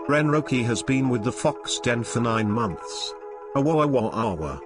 Renroki has been with the Fox Den for 9 months. Awa awa awa.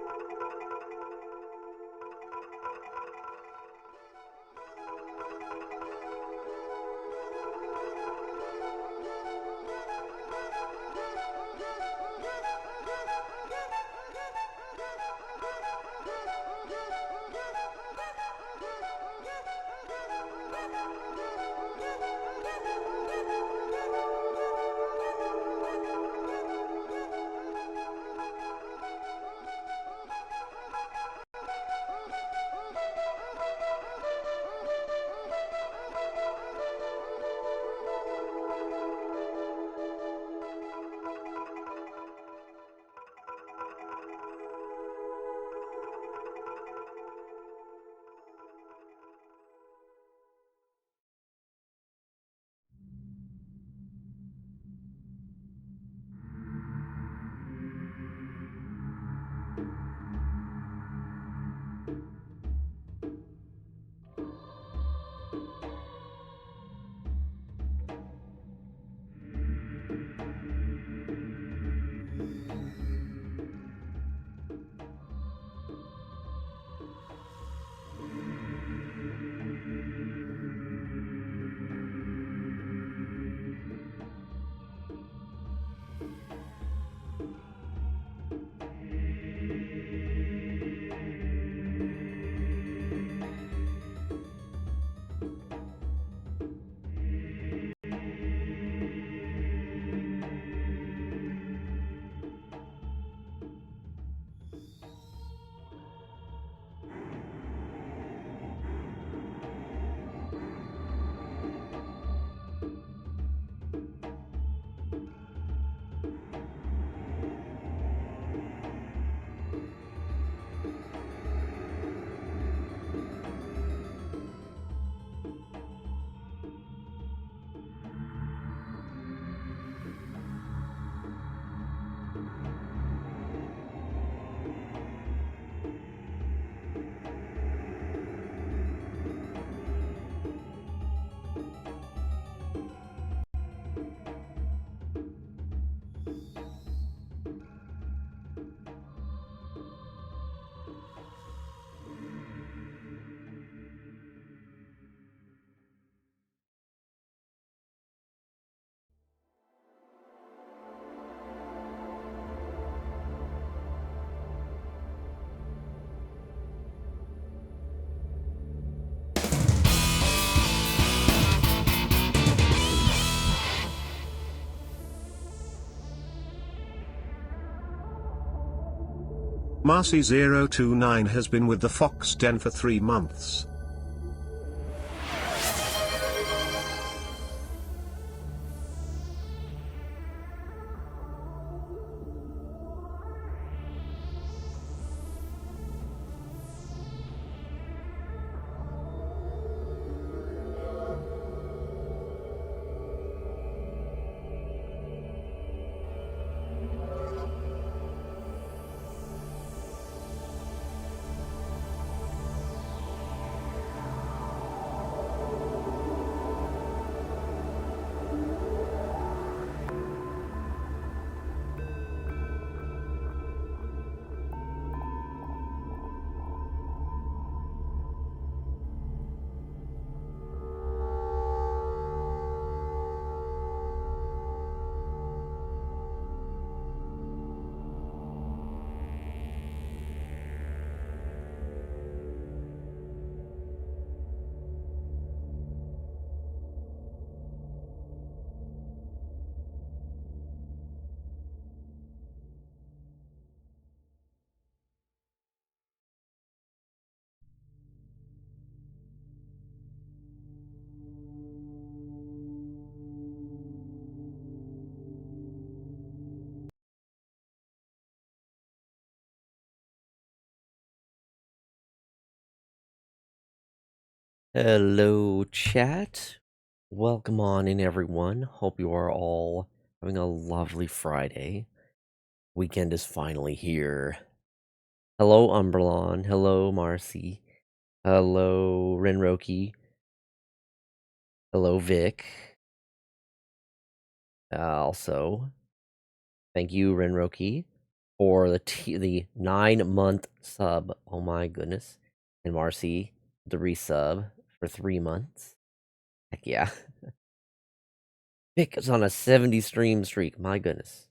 Marcy029 has been with the Fox Den for 3 months. Hello, chat. Welcome on in, everyone. Hope you are all having a lovely Friday. Weekend is finally here. Hello, Umberlon. Hello, Marcy. Hello, Renroki. Hello, Vic. Also, thank you, Renroki, for the 9-month sub. Oh my goodness. And Marcy, the resub for 3 months. Heck yeah. Vic is on a 70 stream streak. My goodness.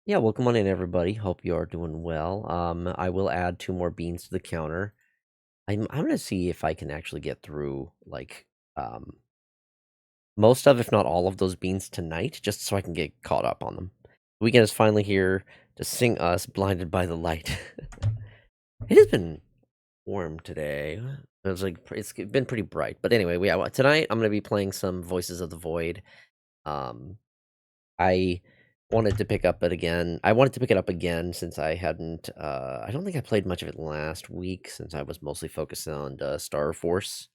Yeah, welcome on in, everybody. Hope you are doing well. I will add 2 more beans to the counter. I'm gonna see if I can actually get through, like, most of, if not all of those beans tonight, just so I can get caught up on them. The weekend is finally here to sing us "Blinded by the Light." It has been warm today. It's like it's been pretty bright, but anyway, tonight I'm gonna be playing some Voices of the Void. Um, I wanted to pick up it again. I wanted to pick it up again since I hadn't. I don't think I played much of it last week since I was mostly focused on Star Force,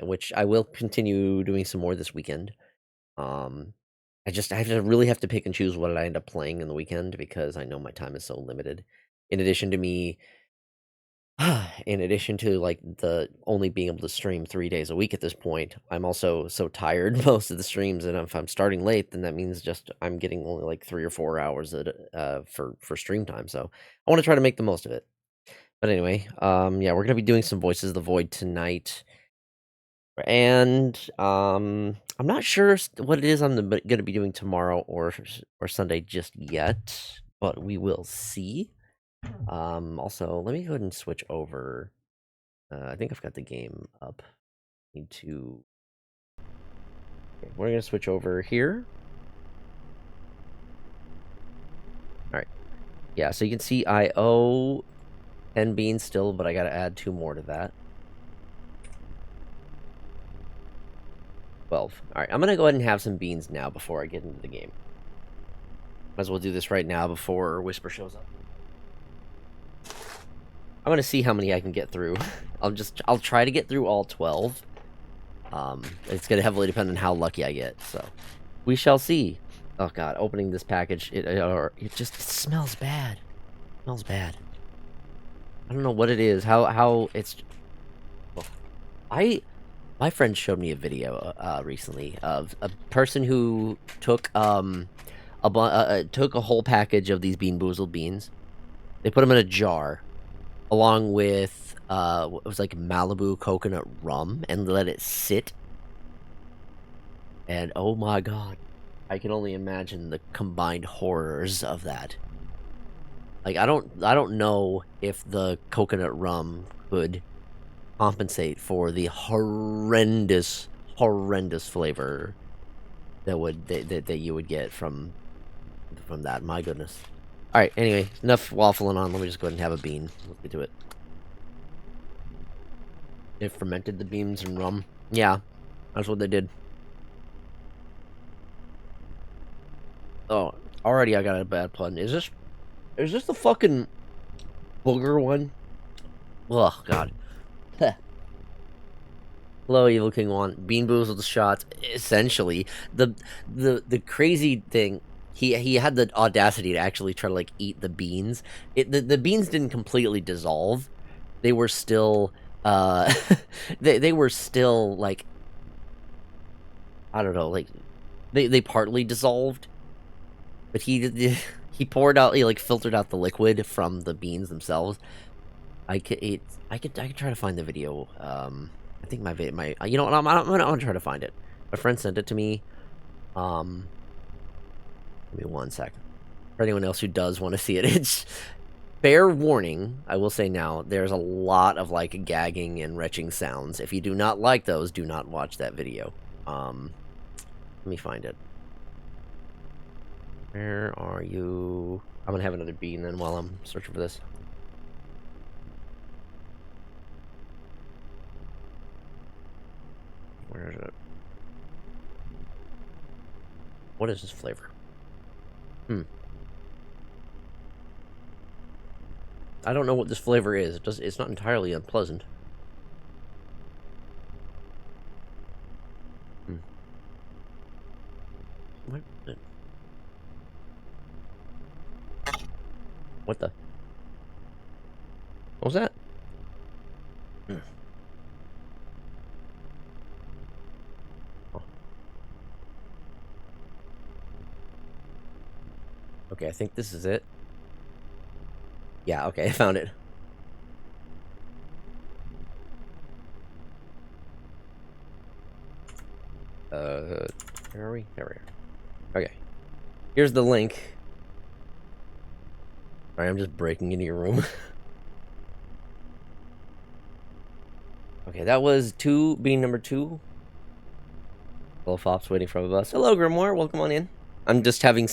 which I will continue doing some more this weekend. Um, really have to pick and choose what I end up playing in the weekend because I know my time is so limited. In addition to me, in addition to like the only being able to stream 3 days a week at this point, I'm also so tired most of the streams, and if I'm starting late, then that means just I'm getting only like 3 or 4 hours for stream time. So I want to try to make the most of it. But anyway, yeah, we're gonna be doing some Voices of the Void tonight. And I'm not sure what it is I'm going to be doing tomorrow or Sunday just yet, but we will see. Also, let me go ahead and switch over. I think I've got the game up. Need to. Okay, we're gonna switch over here. All right. Yeah, so you can see I owe 10 beans still, but I got to add 2 more to that. 12. All right, I'm gonna go ahead and have some beans now before I get into the game. Might as well do this right now before Whisper shows up. I'm gonna see how many I can get through. I'll try to get through all 12. It's gonna heavily depend on how lucky I get, so we shall see. Oh god, opening this package, it smells bad. It smells bad. I don't know what it is. How it's. Well, my friend showed me a video recently of a person who took took a whole package of these Bean Boozled beans. They put them in a jar, along with what was like Malibu coconut rum, and let it sit. And oh my god, I can only imagine the combined horrors of that. Like I don't know if the coconut rum could compensate for the horrendous flavor that you would get from that. My goodness. All right. Anyway, enough waffling on. Let me just go ahead and have a bean. Let's get to it. They fermented the beans and rum. Yeah, that's what they did. Oh, already I got a bad pun. Is this the fucking booger one? Oh god. Hello, Evil King One. Bean Boozled shots. Essentially, the crazy thing. He had the audacity to actually try to like eat the beans. The beans didn't completely dissolve. They were still they were still like, I don't know, like they partly dissolved. But he poured out, he like filtered out the liquid from the beans themselves. I could try to find the video. I think you know what, I'm gonna try to find it. My friend sent it to me. Give me 1 second. For anyone else who does want to see it, it's fair warning. I will say now, there's a lot of like gagging and retching sounds. If you do not like those, do not watch that video. Let me find it. Where are you? I'm gonna have another bean then while I'm searching for this. Where is it? What is this flavor? I don't know what this flavor is. It's not entirely unpleasant. What? What the? What was that? Okay, I think this is it. Yeah, okay, I found it. Where are we? There we are. Okay. Here's the link. Alright, I'm just breaking into your room. Okay, that was bean number 2. Little Fops waiting for a bus. Hello, Grimoire. Welcome on in. I'm just having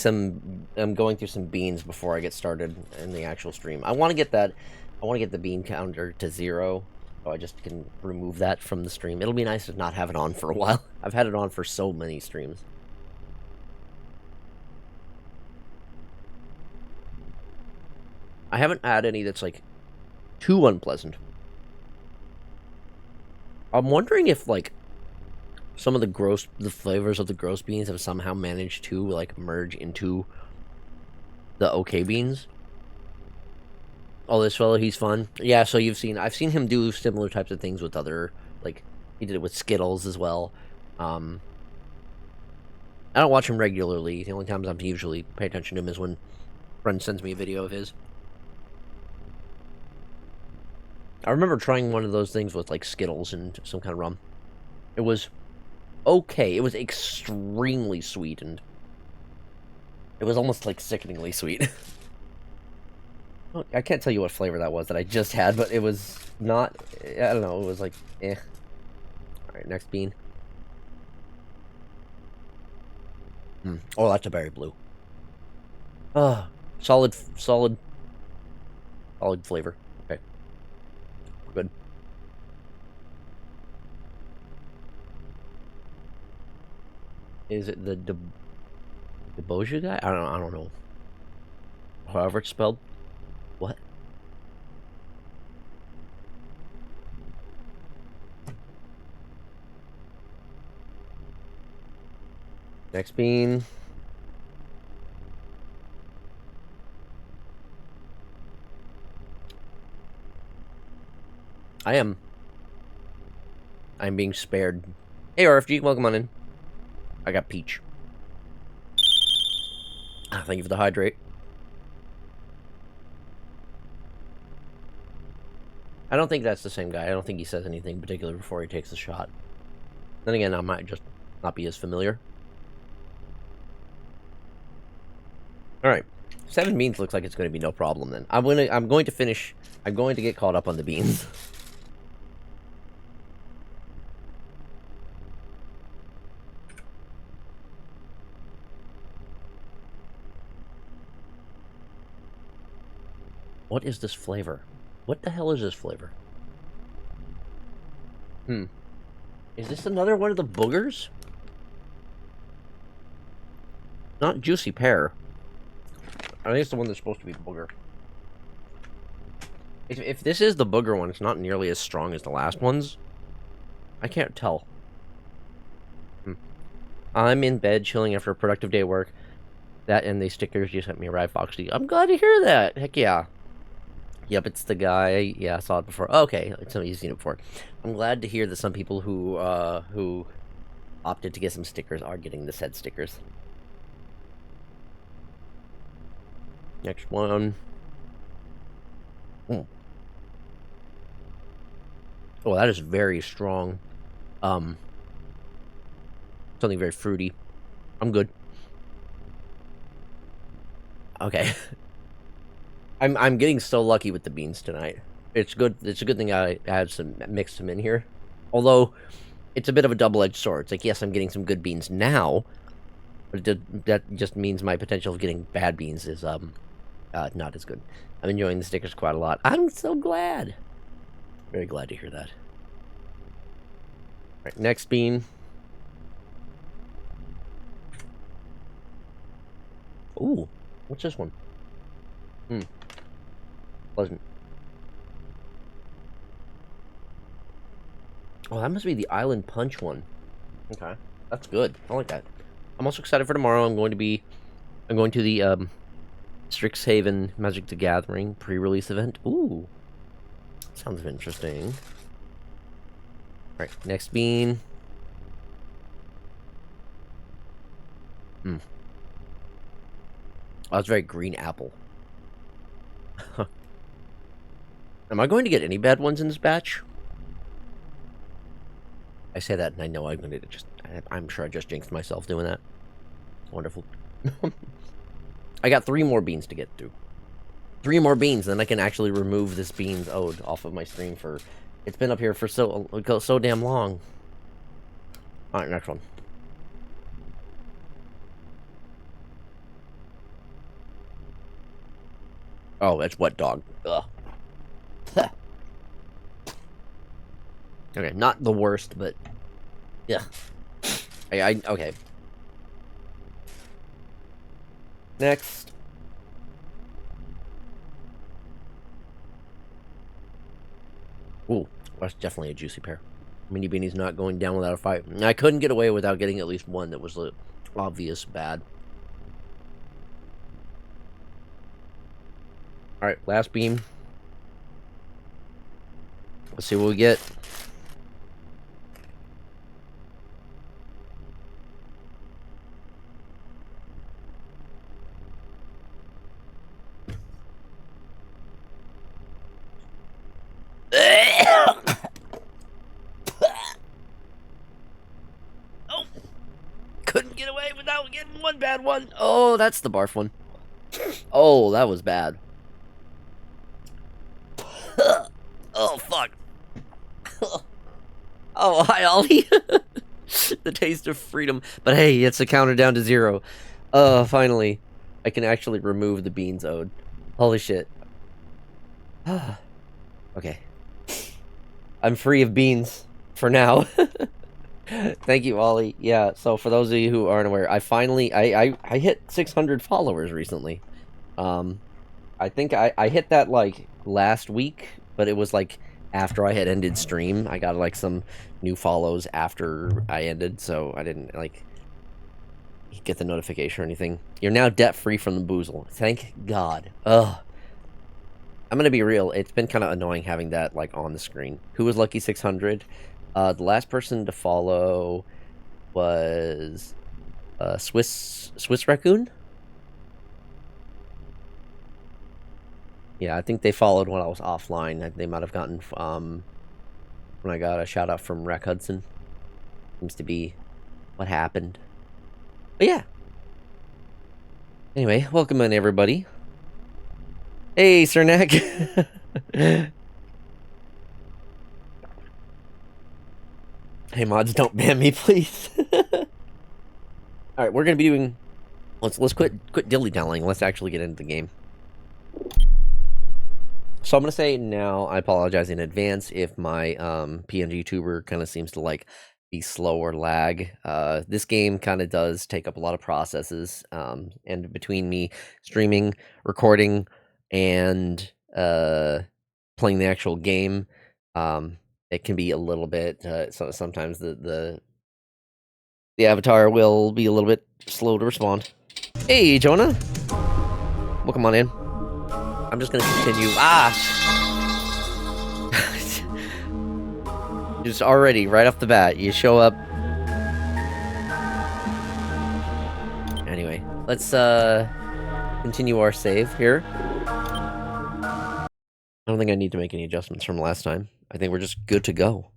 I'm going through some beans before I get started in the actual stream. I want to get the bean counter to 0, so I just can remove that from the stream. It'll be nice to not have it on for a while. I've had it on for so many streams. I haven't had any that's, like, too unpleasant. I'm wondering if, like, some of the flavors of the gross beans have somehow managed to, like, merge into the okay beans. Oh, this fellow, he's fun. Yeah, so I've seen him do similar types of things with other, like, he did it with Skittles as well. I don't watch him regularly. The only times I'm usually pay attention to him is when a friend sends me a video of his. I remember trying one of those things with, like, Skittles and some kind of rum. It was okay. It was extremely sweetened. It was almost, like, sickeningly sweet. I can't tell you what flavor that was that I just had, but it was not... I don't know. It was, like, eh. Alright, next bean. Oh, that's a berry blue. Solid flavor. Okay. Good. Is it the Deboja guy? I don't know. However it's spelled. What? Next bean. I'm being spared. Hey, RFG, welcome on in. I got peach. Thank you for the hydrate. I don't think that's the same guy. I don't think he says anything particular before he takes the shot. Then again, I might just not be as familiar. Alright. 7 beans looks like it's going to be no problem then. I'm going to get caught up on the beans. What is this flavor? What the hell is this flavor? Is this another one of the boogers? Not juicy pear. I think it's the one that's supposed to be the booger. If this is the booger one, it's not nearly as strong as the last ones. I can't tell. I'm in bed chilling after a productive day at work. That and the stickers you sent me arrived, Foxy. I'm glad to hear that. Heck yeah. Yep, it's the guy. Yeah, I saw it before. Okay, you've seen it before. I'm glad to hear that some people who opted to get some stickers are getting the said stickers. Next one. Oh, that is very strong. Something very fruity. I'm good. Okay. I'm getting so lucky with the beans tonight. It's good. It's a good thing I had mixed them in here. Although, it's a bit of a double-edged sword. It's like, yes, I'm getting some good beans now, but that just means my potential of getting bad beans is not as good. I'm enjoying the stickers quite a lot. I'm so glad. Very glad to hear that. All right, next bean. Ooh, what's this one? Pleasant. Oh, that must be the Island Punch one. Okay, that's good. I like that. I'm also excited for tomorrow. I'm going to the Strixhaven Magic the Gathering pre-release event. Ooh, sounds interesting. All right, next bean. Oh, it's very green apple. Am I going to get any bad ones in this batch? I say that and I know I'm going to just... I'm sure I just jinxed myself doing that. Wonderful. I got 3 more beans to get through. 3 more beans, then I can actually remove this beans ode off of my stream for... It's been up here for so damn long. Alright, next one. Oh, that's wet dog. Ugh. Okay, not the worst, but... Yeah. Okay. Next. Ooh, that's definitely a juicy pear. Mini Beanie's not going down without a fight. I couldn't get away without getting at least one that was obvious bad. Alright, last beam. Let's see what we get. Oh, couldn't get away without getting one bad one. Oh, that's the barf one. Oh, that was bad. Oh, fuck. Oh, hi, Ollie. The taste of freedom. But hey, it's a counter down to 0. Finally. I can actually remove the beans ode. Holy shit. Okay. I'm free of beans. For now. Thank you, Ollie. Yeah, so for those of you who aren't aware, I finally... I hit 600 followers recently. I think I hit that, like, last week, but it was, like, after I had ended stream. I got, like, some new follows after I ended, so I didn't, like, get the notification or anything. You're now debt-free from the boozle. Thank God. Ugh. I'm gonna be real, it's been kind of annoying having that, like, on the screen. Who was Lucky 600? The last person to follow was, Swiss Raccoon? Yeah, I think they followed when I was offline. They might have gotten, when I got a shout-out from Rack Hudson. Seems to be what happened. But yeah. Anyway, welcome in, everybody. Hey, Cernak. Hey, mods, don't ban me, please. Alright, we're gonna be doing... Let's quit dilly-dallying. Let's actually get into the game. So I'm gonna say now, I apologize in advance if my PNG tuber kind of seems to like be slow or lag. This game kind of does take up a lot of processes, and between me streaming, recording, and playing the actual game, it can be a little bit. So sometimes the avatar will be a little bit slow to respond. Hey, Jonah, welcome on in. I'm just gonna continue. Just already, right off the bat, you show up. Anyway, let's continue our save here. I don't think I need to make any adjustments from last time. I think we're just good to go.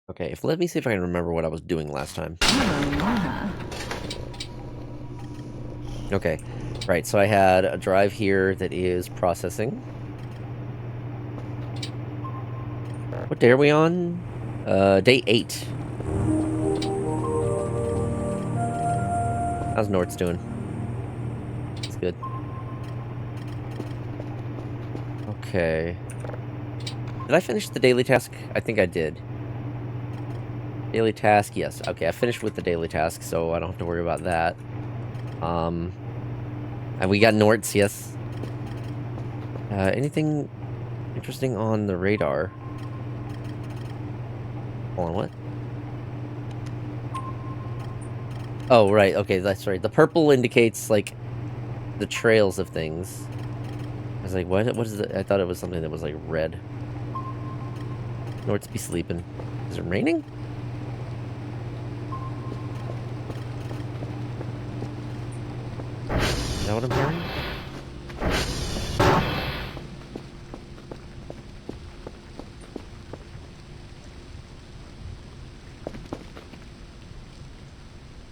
Okay, let me see if I can remember what I was doing last time. Okay, right, so I had a drive here that is processing. What day are we on? Day 8. How's Nort's doing? It's good. Okay. Did I finish the daily task? I think I did. Daily task, yes. Okay, I finished with the daily task, so I don't have to worry about that. And we got Norts, yes. Anything interesting on the radar? Hold on, what? Oh, right, okay, that's right. The purple indicates, like, the trails of things. was like, what is it? I thought it was something that was like red. Nords be sleeping. Is it raining? Is that what I'm hearing?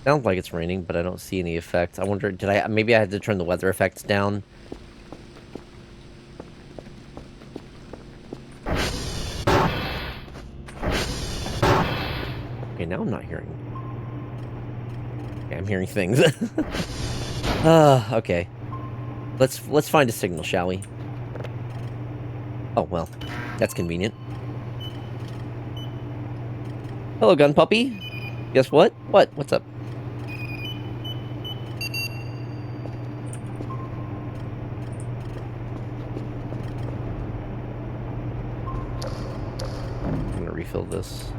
Sounds like it's raining, but I don't see any effect. I wonder, maybe I had to turn the weather effects down? Okay, now I'm not hearing. Okay, I'm hearing things. Okay. Let's find a signal, shall we? Oh, well. That's convenient. Hello, gun puppy. Guess what? What? What's up? I'm gonna refill this.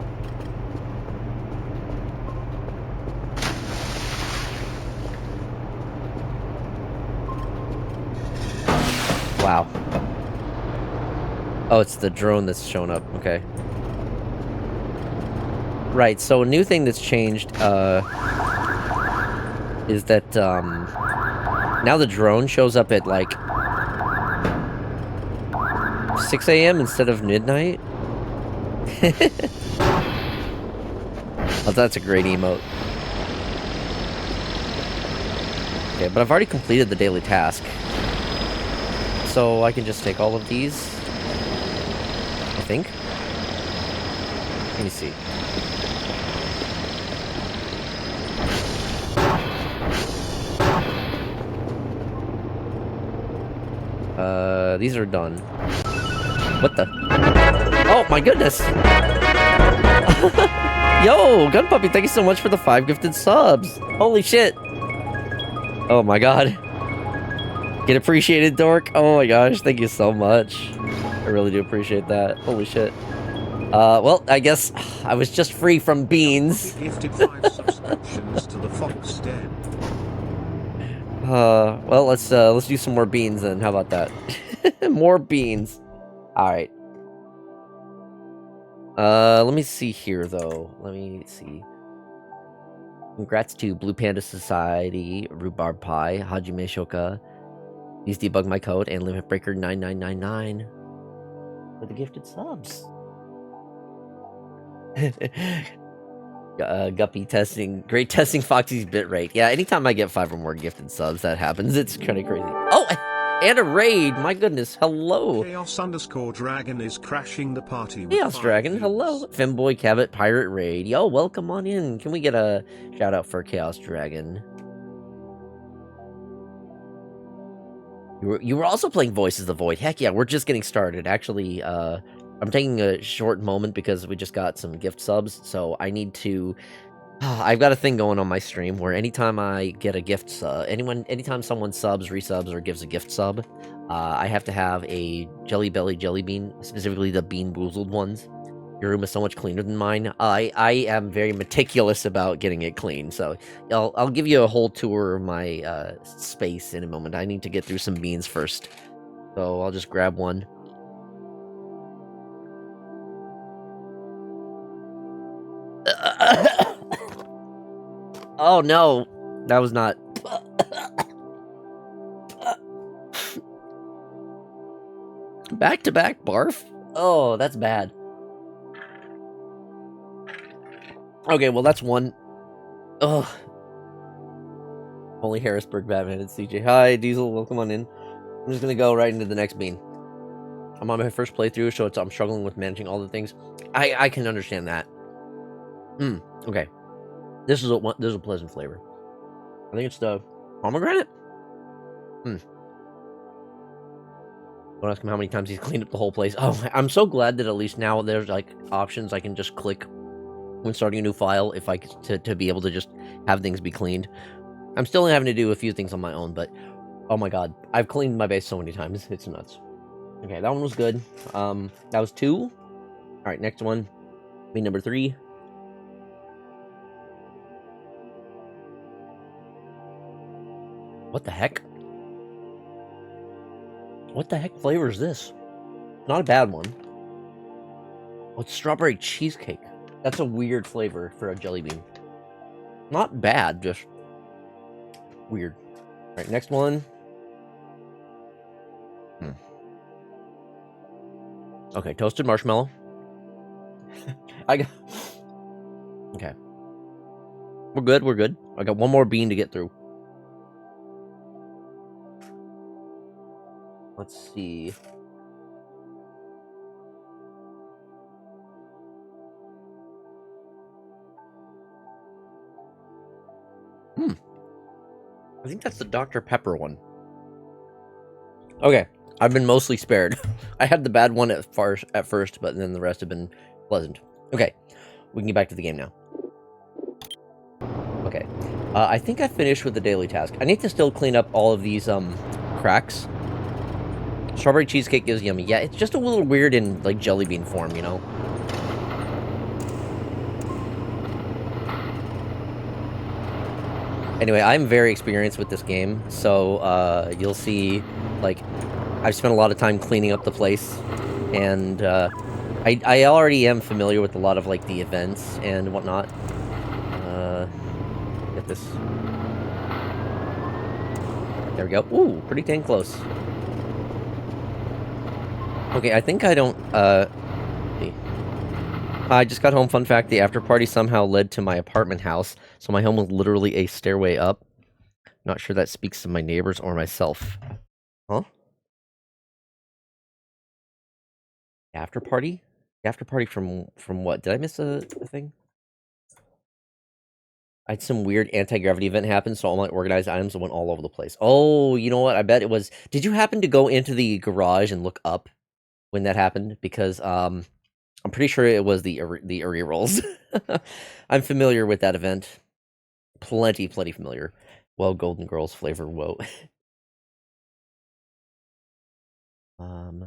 Wow. Oh, it's the drone that's shown up. Okay. Right, so a new thing that's changed, is that, now the drone shows up at, like, 6 AM instead of midnight? Oh, that's a great emote. Okay, but I've already completed the daily task. So I can just take all of these. I think. Let me see. These are done. What the? Oh my goodness! Yo, Gun Puppy, thank you so much for the 5 gifted subs! Holy shit! Oh my god. Get appreciated, dork. Oh my gosh, thank you so much. I really do appreciate that. Holy shit. Well, I guess I was just free from beans. Gifted 5 subscriptions to the Fox Den. Well, let's do some more beans then. How about that? More beans. Alright. Let me see here, though. Let me see. Congrats to Blue Panda Society, Rhubarb Pie, Hajime Shoka. Please debug my code, and Limit Breaker 9999 for the gifted subs. Guppy testing. Great testing Foxy's bitrate. Yeah, anytime I get 5 or more gifted subs, that happens. It's kind of crazy. Oh, and a raid! My goodness, hello! Chaos_Dragon is crashing the party with Chaos Dragon, hello! Femboy Cabot Pirate Raid. Yo, welcome on in. Can we get a shout out for Chaos Dragon? You were also playing Voices of the Void. Heck yeah, we're just getting started. Actually, I'm taking a short moment because we just got some gift subs, so I need to... I've got a thing going on my stream where anytime I get a gift sub, anytime someone subs, resubs, or gives a gift sub, I have to have a Jelly Belly Jelly Bean, specifically the Bean Boozled ones. Your room is so much cleaner than mine. I am very meticulous about getting it clean, so I'll give you a whole tour of my space in a moment. I need to get through some beans first, so I'll just grab one. Oh no, that was not. Back-to-back barf? Oh, that's bad. Okay, well, that's one. Ugh. Only Harrisburg Batman and CJ. Hi, Diesel. Welcome on in. I'm just gonna go right into the next bean. I'm on my first playthrough, so I'm struggling with managing all the things. I can understand that. Okay. This is a pleasant flavor. I think it's the pomegranate. Don't ask him how many times he's cleaned up the whole place. Oh, I'm so glad that at least now there's like options I can just click when starting a new file if I to be able to just have things be cleaned. I'm still having to do a few things on my own, but oh my god, I've cleaned my base so many times. It's nuts. Okay, that one was good. That was 2. All right, next one. Bean number 3. What the heck? What the heck flavor is this? Not a bad one. Oh, it's strawberry cheesecake. That's a weird flavor for a jelly bean. Not bad, just weird. All right, next one. Okay, toasted marshmallow. I got... Okay. We're good, we're good. I got one more bean to get through. Let's see. I think that's the Dr. Pepper one. Okay, I've been mostly spared. I had the bad one at first, but then the rest have been pleasant. Okay, we can get back to the game now. Okay, I think I finished with the daily task. I need to still clean up all of these cracks. Strawberry cheesecake is yummy. Yeah, it's just a little weird in like jelly bean form, you know. Anyway, I'm very experienced with this game, so you'll see, like, I've spent a lot of time cleaning up the place, and I already am familiar with a lot of, like, the events and whatnot. Get this. There we go. Ooh, pretty dang close. Okay, I think I don't, I just got home. Fun fact, the after party somehow led to my apartment house, so my home was literally a stairway up. Not sure that speaks to my neighbors or myself. Huh? After party? After party from what? Did I miss a thing? I had some weird anti-gravity event happen, so all my organized items went all over the place. Oh, you know what? I bet it was... Did you happen to go into the garage and look up when that happened? Because, I'm pretty sure it was the rolls. I'm familiar with that event. Plenty familiar. Well, Golden Girls flavor, whoa. Yeah.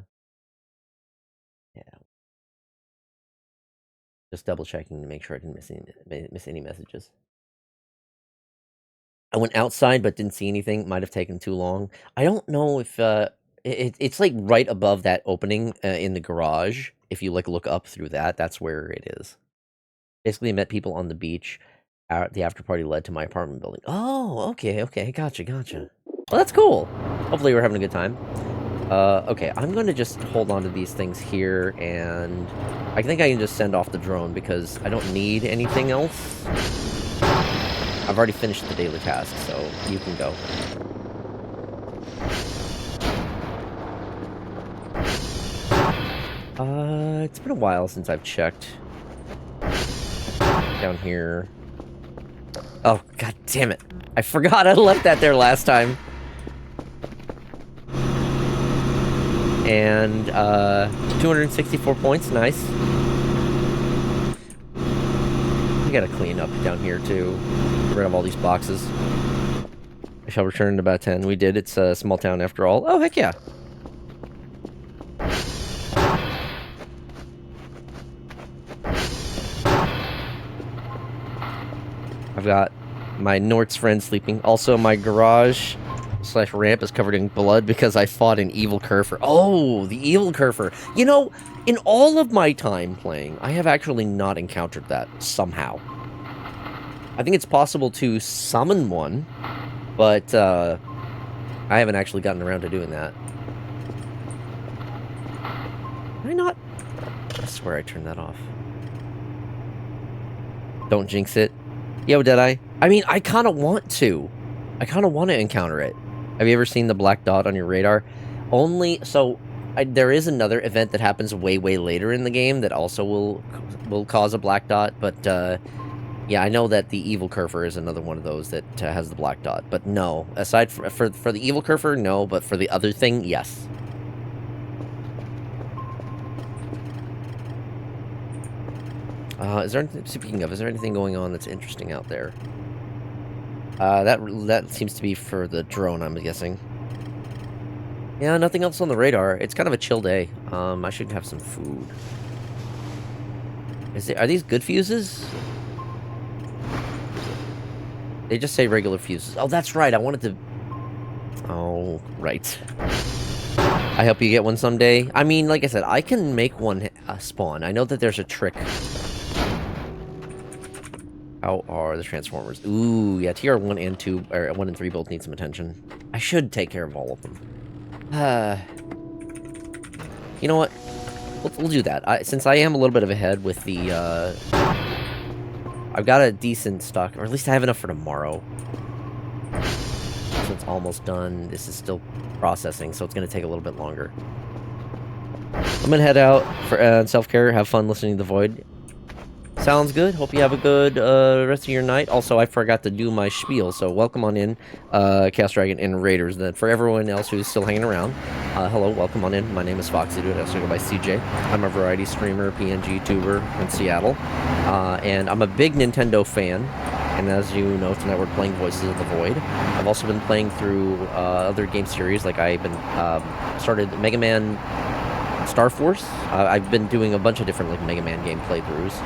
Just double checking to make sure I didn't miss any messages. I went outside but didn't see anything. Might have taken too long. I don't know if it's like right above that opening in the garage. If you like look up through that, that's where it is. Basically, I met people on the beach. The after party led to my apartment building. Oh, okay, gotcha. Well, that's cool. Hopefully, we're having a good time. Okay, I'm going to just hold on to these things here, and I think I can just send off the drone because I don't need anything else. I've already finished the daily task, so you can go. It's been a while since I've checked. Down here. Oh, god damn it. I forgot I left that there last time. And, 264 points, nice. We gotta clean up down here, too. Get rid of all these boxes. I shall return in about 10. We did. It's a small town after all. Oh, heck yeah. I've got my Nort's friend sleeping. Also, my garage / ramp is covered in blood because I fought an evil Kerfer. Oh, the evil Kerfer. You know, in all of my time playing, I have actually not encountered that somehow. I think it's possible to summon one, but I haven't actually gotten around to doing that. Did I not? I swear I turned that off. Don't jinx it. Yo, did I? I mean, I kind of want to. I kind of want to encounter it. Have you ever seen the black dot on your radar? Only... So, there is another event that happens way later in the game that also will cause a black dot, but, yeah, I know that the evil Kerfer is another one of those that has the black dot, but no. Aside for the evil Kerfer, no, but for the other thing, yes. Is there anything, speaking of, is there anything going on that's interesting out there? That seems to be for the drone, I'm guessing. Yeah, nothing else on the radar. It's kind of a chill day. I should have some food. Are these good fuses? They just say regular fuses. Oh, that's right. I wanted to... Oh, right. I hope you get one someday. I mean, like I said, I can make one spawn. I know that there's a trick. How are the Transformers? Ooh, yeah, TR 1 and 2, or 1 and 3 both need some attention. I should take care of all of them. You know what? We'll do that. Since I am a little bit of ahead with the, I've got a decent stock, or at least I have enough for tomorrow. So it's almost done. This is still processing, so it's going to take a little bit longer. I'm going to head out for self-care, have fun listening to The Void. Sounds good. Hope you have a good rest of your night. Also, I forgot to do my spiel, so welcome on in, Chaos Dragon and Raiders. Then for everyone else who's still hanging around, hello, welcome on in. My name is FoxyDude. I also go by CJ. I'm a variety streamer, PNG tuber in Seattle, and I'm a big Nintendo fan. And as you know, tonight we're playing Voices of the Void. I've also been playing through other game series, like I've been started Mega Man Star Force. I've been doing a bunch of different like Mega Man game playthroughs.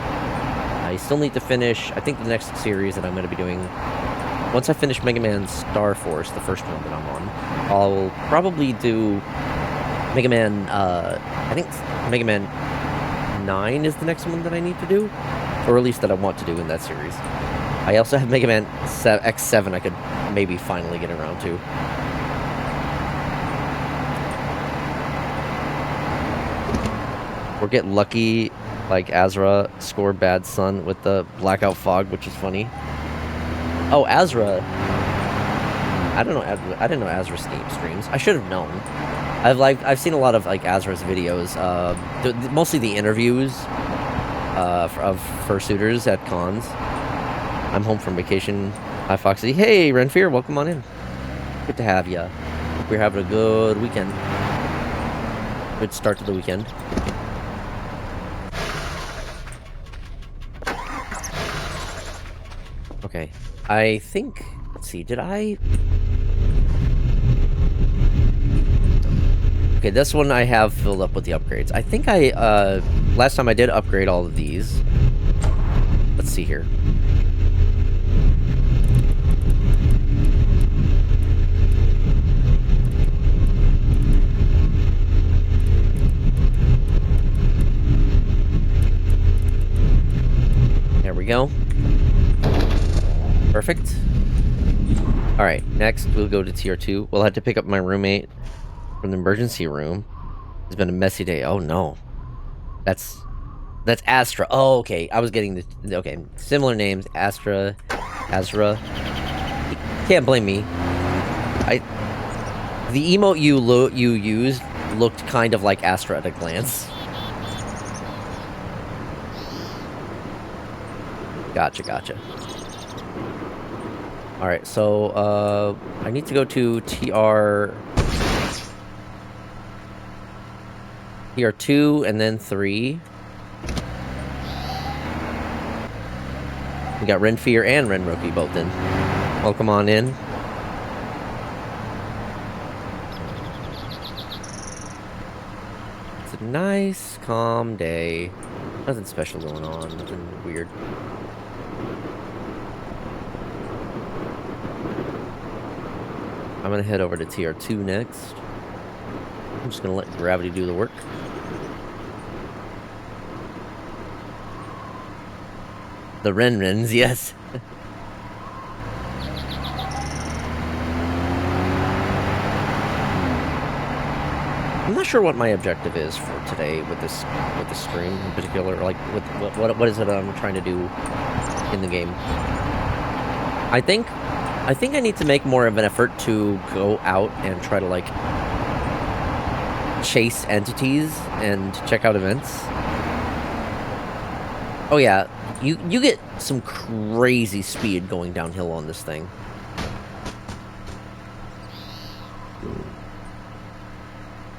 I still need to finish, I think the next series that I'm going to be doing, once I finish Mega Man Star Force, the first one that I'm on, I'll probably do Mega Man, I think Mega Man 9 is the next one that I need to do, or at least that I want to do in that series. I also have Mega Man X7 I could maybe finally get around to. Or get lucky, like Azra score Bad Sun with the blackout fog, which is funny. Oh, Azra. I don't know. I didn't know Azra streams. I should have known. I've seen a lot of like Azra's videos. Mostly the interviews of fursuiters at cons. I'm home from vacation. Hi, Foxy. Hey, Renfear, welcome on in. Good to have ya. Hope you're having a good weekend. Good start to the weekend. Okay, I think, let's see, did I? Okay, this one I have filled up with the upgrades. I think last time I did upgrade all of these. Let's see here. There we go. Perfect. Alright, next we'll go to tier 2. We'll have to pick up my roommate from the emergency room. It's been a messy day. Oh no. That's Astra. Oh, okay. I was getting the... Okay, similar names. Astra, Azra. Can't blame me. The emote you used looked kind of like Astra at a glance. Gotcha. Alright, so, I need to go to TR 2 and then 3. We got Renfear and Renrookie both in. Welcome on in. It's a nice, calm day. Nothing special going on, nothing weird. I'm gonna head over to tier 2 next. I'm just gonna let gravity do the work. The Renrens, yes. I'm not sure what my objective is for today with this stream in particular. Like, what is it I'm trying to do in the game? I think I need to make more of an effort to go out and try to, like, chase entities and check out events. Oh yeah, you get some crazy speed going downhill on this thing.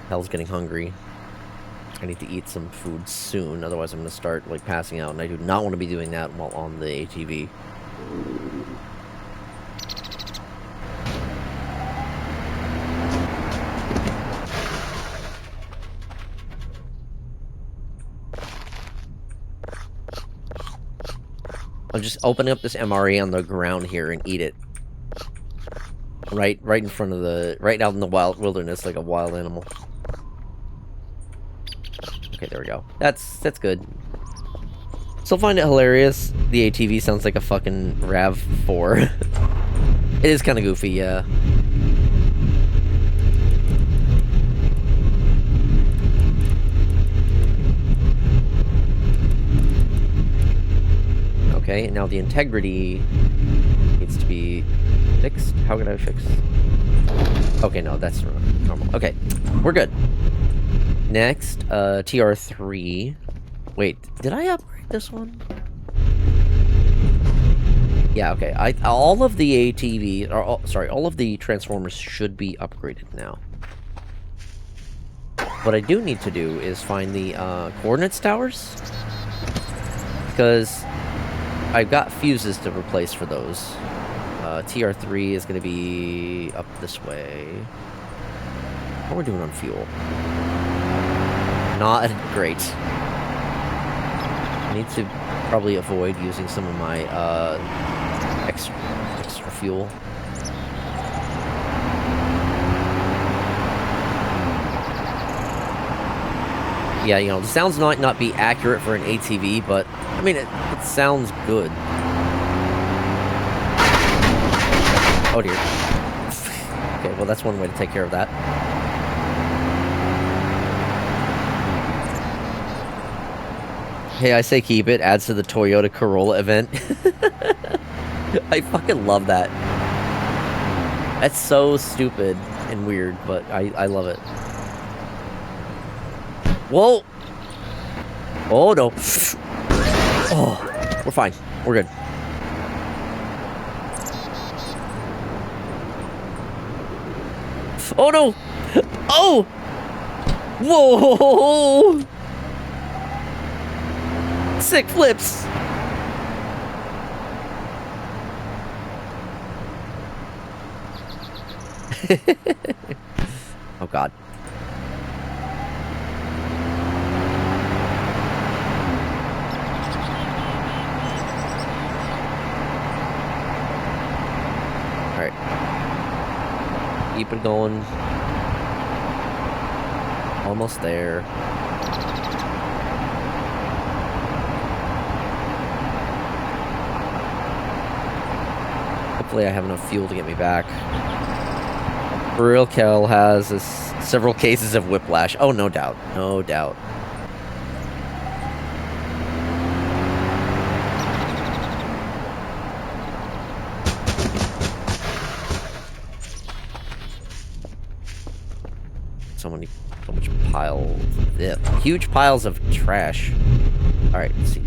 Hell's getting hungry. I need to eat some food soon, otherwise I'm going to start, like, passing out, and I do not want to be doing that while on the ATV. I'm just opening up this MRE on the ground here and eat it. Right in front of right out in the wilderness like a wild animal. there we go. That's good. Still find it hilarious. The ATV sounds like a fucking RAV4. It is kind of goofy, yeah. Okay, now the integrity needs to be fixed. How can I fix? Okay, no, that's normal. Okay, we're good. Next, TR3. Wait, did I upgrade this one? Yeah, okay. All of the ATV, or sorry, all of the Transformers should be upgraded now. What I do need to do is find the coordinates towers, because I've got fuses to replace for those. TR3 is going to be up this way. How are we doing on fuel? Not great. I need to probably avoid using some of my extra fuel. Yeah, you know, the sounds might not be accurate for an ATV, but I mean, it sounds good. Oh dear. Okay, well that's one way to take care of that. Hey, I say keep it. Adds to the Toyota Corolla event. I fucking love that. That's so stupid and weird, but I love it. Whoa! Oh no. Oh, we're fine. We're good. Oh no! Oh! Whoa! Sick flips! Oh god. Alright. Keep it going. Almost there. Hopefully I have enough fuel to get me back. Real Kel has several cases of whiplash. Oh, no doubt. No doubt. So much piles. Yeah, huge piles of trash. Alright, let's see.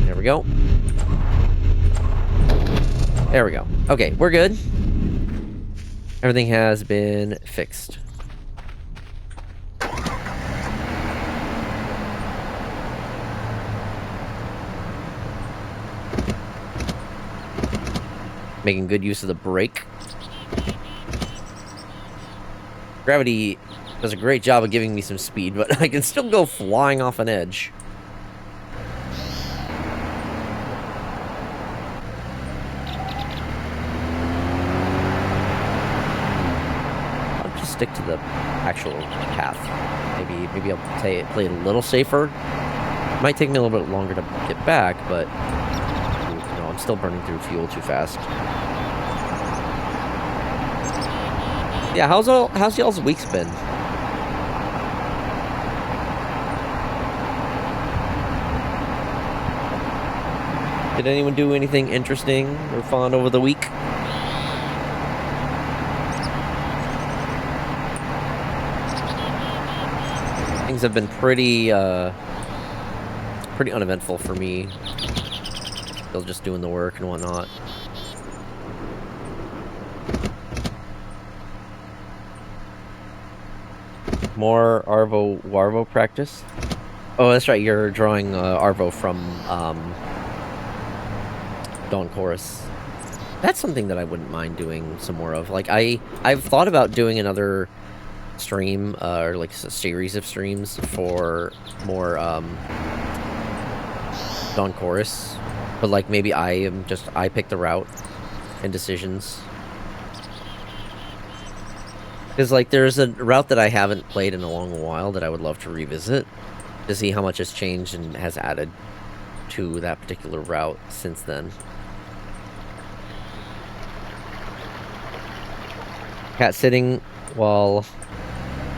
There we go. There we go. Okay, we're good. Everything has been fixed. Making good use of the brake. Gravity does a great job of giving me some speed, but I can still go flying off an edge. I'll just stick to the actual path. Maybe I'll play it a little safer. It might take me a little bit longer to get back, but you know, I'm still burning through fuel too fast. Yeah, how's y'all's weeks been? Did anyone do anything interesting or fun over the week? Things have been pretty uneventful for me. Still just doing the work and whatnot. More Arvo practice? Oh, that's right, you're drawing Arvo from Dawn Chorus. That's something that I wouldn't mind doing some more of. Like, I've thought about doing another stream, or like a series of streams for more Dawn Chorus. But like, maybe I pick the route and decisions. Because, like, there's a route that I haven't played in a long while that I would love to revisit to see how much has changed and has added to that particular route since then. Cat sitting while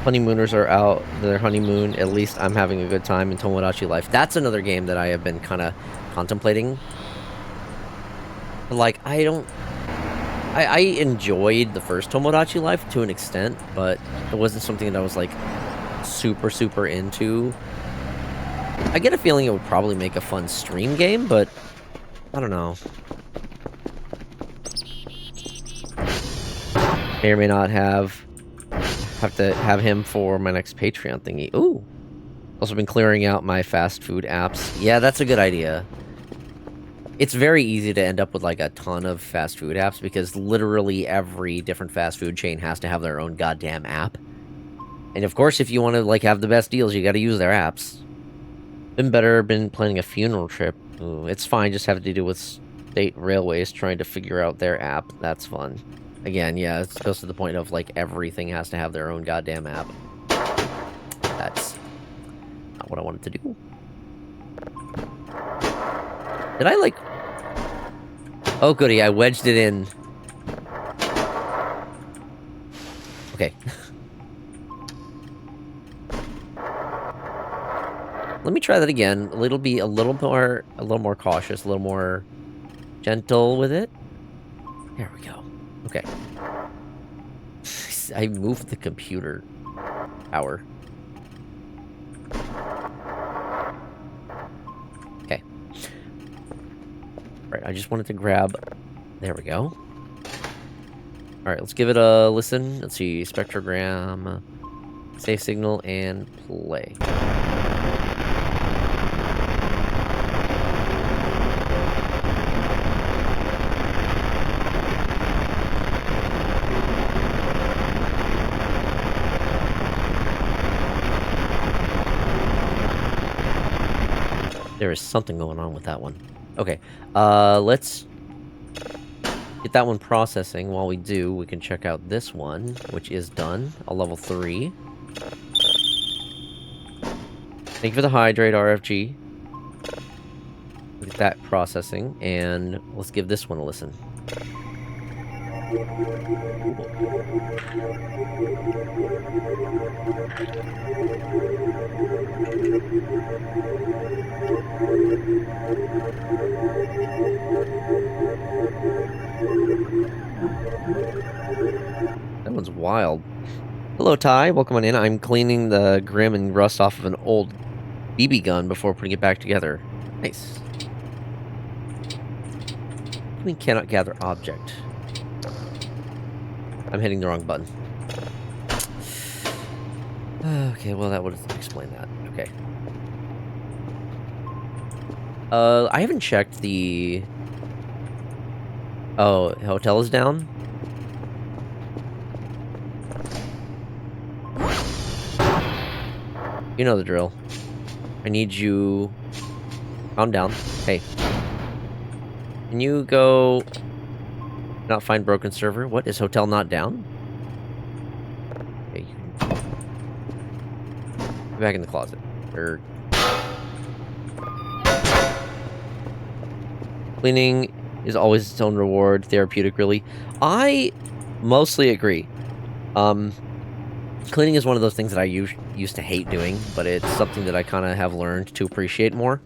honeymooners are out their honeymoon. At least I'm having a good time in Tomodachi Life. That's another game that I have been kind of contemplating. Like, I enjoyed the first Tomodachi Life to an extent, but it wasn't something that I was, like, super into. I get a feeling it would probably make a fun stream game, but I don't know. May or may not have to have him for my next Patreon thingy. Ooh. Also been clearing out my fast food apps. Yeah, that's a good idea. It's very easy to end up with, like, a ton of fast food apps because literally every different fast food chain has to have their own goddamn app. And of course, if you want to, like, have the best deals, you gotta use their apps. Been planning a funeral trip. Ooh, it's fine, just have to do with state railways trying to figure out their app. That's fun. Again, yeah, it goes to the point of, like, everything has to have their own goddamn app. That's not what I wanted to do. Did I, like... Oh, goody, I wedged it in. Okay. Let me try that again. It'll be a little more cautious, a little more gentle with it. There we go. Okay. I moved the computer power. Okay. Right, I just wanted to grab... There we go. Alright, let's give it a listen. Let's see. Spectrogram, safe signal, and play. There is something going on with that one. Okay, let's get that one processing. While we do, we can check out this one, which is done. A level 3. Thank you for the hydrate, RFG. Get that processing, and let's give this one a listen. That one's wild. Hello, Ty. Welcome on in. I'm cleaning the grim and rust off of an old BB gun before putting it back together. Nice. We cannot gather object. I'm hitting the wrong button. Okay, well, that would explain that. Okay. I haven't checked the... Oh, hotel is down? You know the drill. I need you... Calm down. Hey. Can you go... Not find broken server? What? Is hotel not down? Okay. Go back in the closet. Or... Cleaning is always its own reward. Therapeutic, really. I mostly agree. Cleaning is one of those things that I used to hate doing, but it's something that I kind of have learned to appreciate more.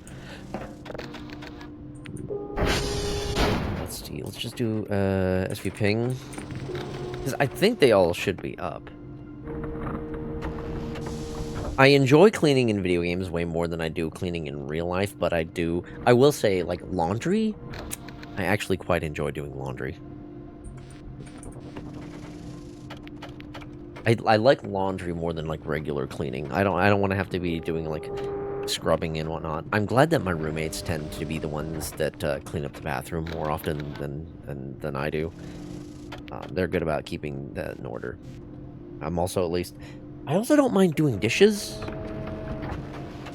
Let's see. Let's just do SV ping. Because I think they all should be up. I enjoy cleaning in video games way more than I do cleaning in real life, but I will say, like, laundry, I actually quite enjoy doing laundry. I like laundry more than, like, regular cleaning. I don't want to have to be doing, like, scrubbing and whatnot. I'm glad that my roommates tend to be the ones that clean up the bathroom more often than I do. They're good about keeping that in order. I'm also at least... I also don't mind doing dishes.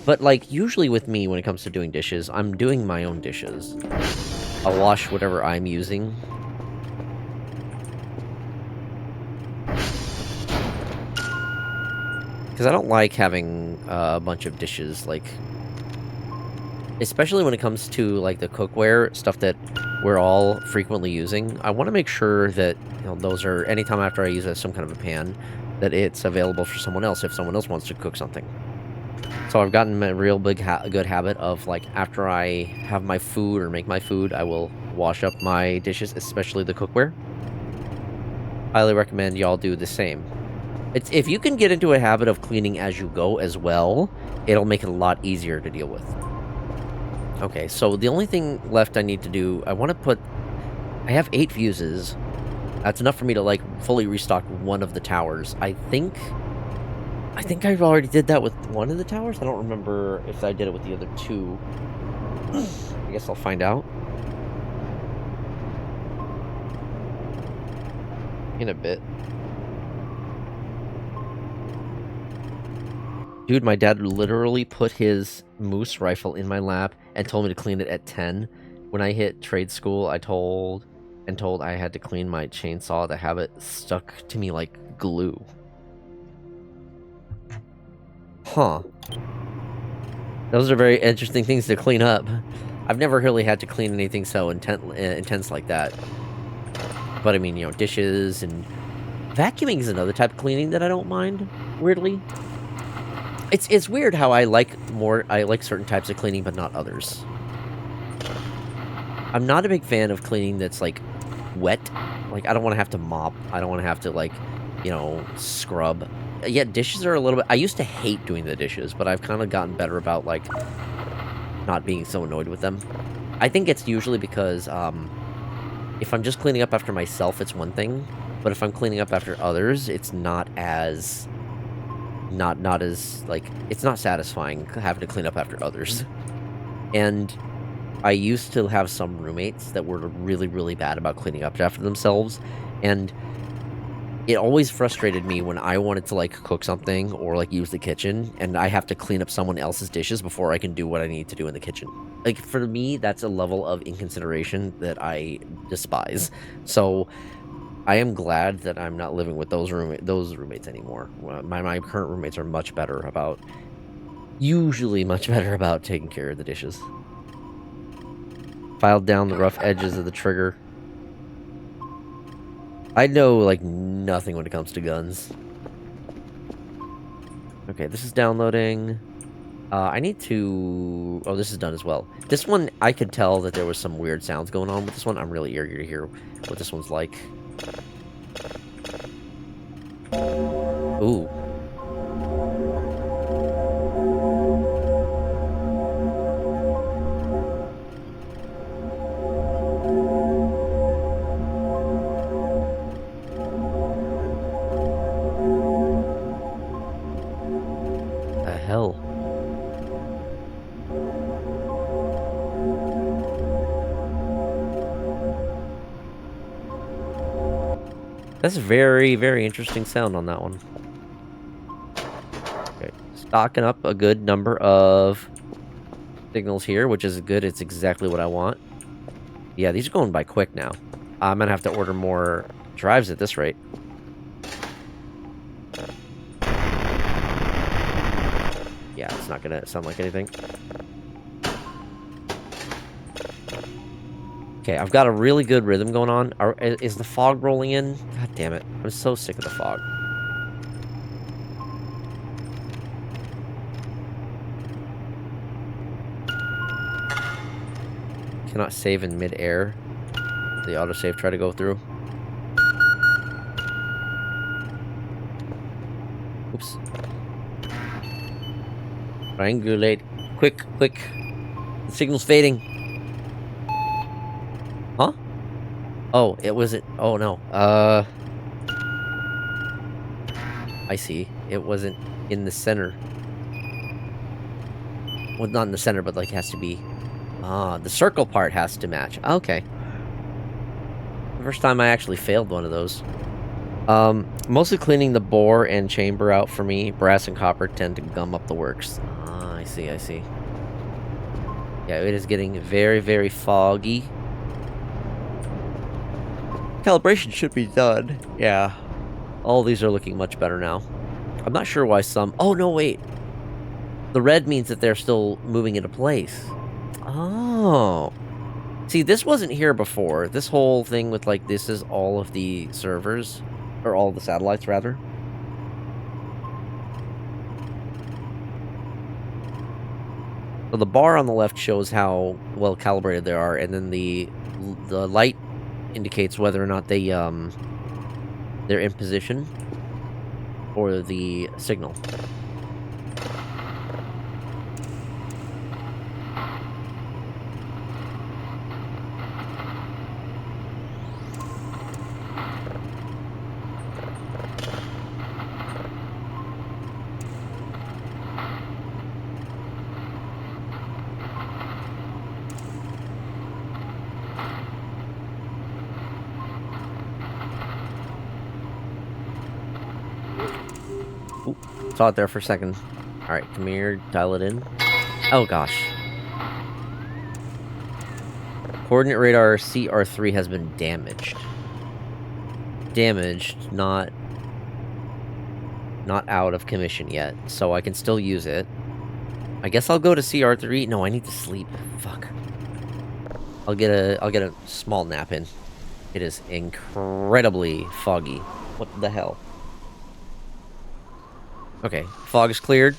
But, like, usually with me, when it comes to doing dishes, I'm doing my own dishes. I'll wash whatever I'm using. Because I don't like having a bunch of dishes, like... Especially when it comes to, like, the cookware, stuff that we're all frequently using. I want to make sure that, you know, those are... Anytime after I use some kind of a pan, that it's available for someone else if someone else wants to cook something. So I've gotten a real good habit of, like, after I have my food or make my food, I will wash up my dishes, especially the cookware. Highly recommend y'all do the same. If you can get into a habit of cleaning as you go as well, it'll make it a lot easier to deal with. Okay, so the only thing left I need to do, I have 8 fuses. That's enough for me to, like, fully restock one of the towers. I think I've already did that with one of the towers. I don't remember if I did it with the other 2. I guess I'll find out in a bit. Dude, my dad literally put his moose rifle in my lap and told me to clean it at 10. When I hit trade school, I told I had to clean my chainsaw. The habit stuck to me like glue. Huh. Those are very interesting things to clean up. I've never really had to clean anything so intense like that. But I mean, you know, dishes and... Vacuuming is another type of cleaning that I don't mind, weirdly. It's weird how I like certain types of cleaning, but not others. I'm not a big fan of cleaning that's, like, wet. Like, I don't want to have to mop. I don't want to have to, like, you know, scrub. Yeah, dishes are a little bit... I used to hate doing the dishes, but I've kind of gotten better about, like, not being so annoyed with them. I think it's usually because, if I'm just cleaning up after myself, it's one thing. But if I'm cleaning up after others, it's not as... Not as, like... It's not satisfying having to clean up after others. And I used to have some roommates that were really, really bad about cleaning up after themselves. And it always frustrated me when I wanted to, like, cook something or, like, use the kitchen, and I have to clean up someone else's dishes before I can do what I need to do in the kitchen. Like, for me, that's a level of inconsideration that I despise. So I am glad that I'm not living with those roommates anymore. My current roommates are much better about... Usually much better about taking care of the dishes. Filed down the rough edges of the trigger. I know, like, nothing when it comes to guns. Okay, this is downloading. I need to... Oh, this is done as well. This one, I could tell that there was some weird sounds going on with this one. I'm really eager to hear what this one's like. Ooh. The hell? That's a very, very interesting sound on that one. Okay, stocking up a good number of signals here, which is good. It's exactly what I want. Yeah, these are going by quick now. I'm gonna have to order more drives at this rate. Yeah, it's not gonna sound like anything. Okay, I've got a really good rhythm going on. Is the fog rolling in? God damn it. I'm so sick of the fog. Cannot save in mid-air. The autosave try to go through. Oops. Triangulate. Quick, quick. The signal's fading. Huh? Oh, it wasn't... Oh, no. I see. It wasn't in the center. Well, not in the center, but, like, it has to be... Ah, the circle part has to match. Okay. First time I actually failed one of those. Mostly cleaning the bore and chamber out for me. Brass and copper tend to gum up the works. Ah, I see, I see. Yeah, it is getting very, very foggy. Calibration should be done. Yeah. All these are looking much better now. I'm not sure why some... Oh, no, wait. The red means that they're still moving into place. Oh. See, this wasn't here before. This whole thing with, like, this is all of the servers. Or all of the satellites, rather. So the bar on the left shows how well calibrated they are, and then the light indicates whether or not they, they're in position for the signal. Ooh, saw it there for a second. Alright, come here, dial it in. Oh gosh. Coordinate radar CR3 has been damaged. Damaged, not out of commission yet, so I can still use it. I guess I'll go to CR3. No, I need to sleep. Fuck. I'll get a small nap in. It is incredibly foggy. What the hell? Okay, fog is cleared.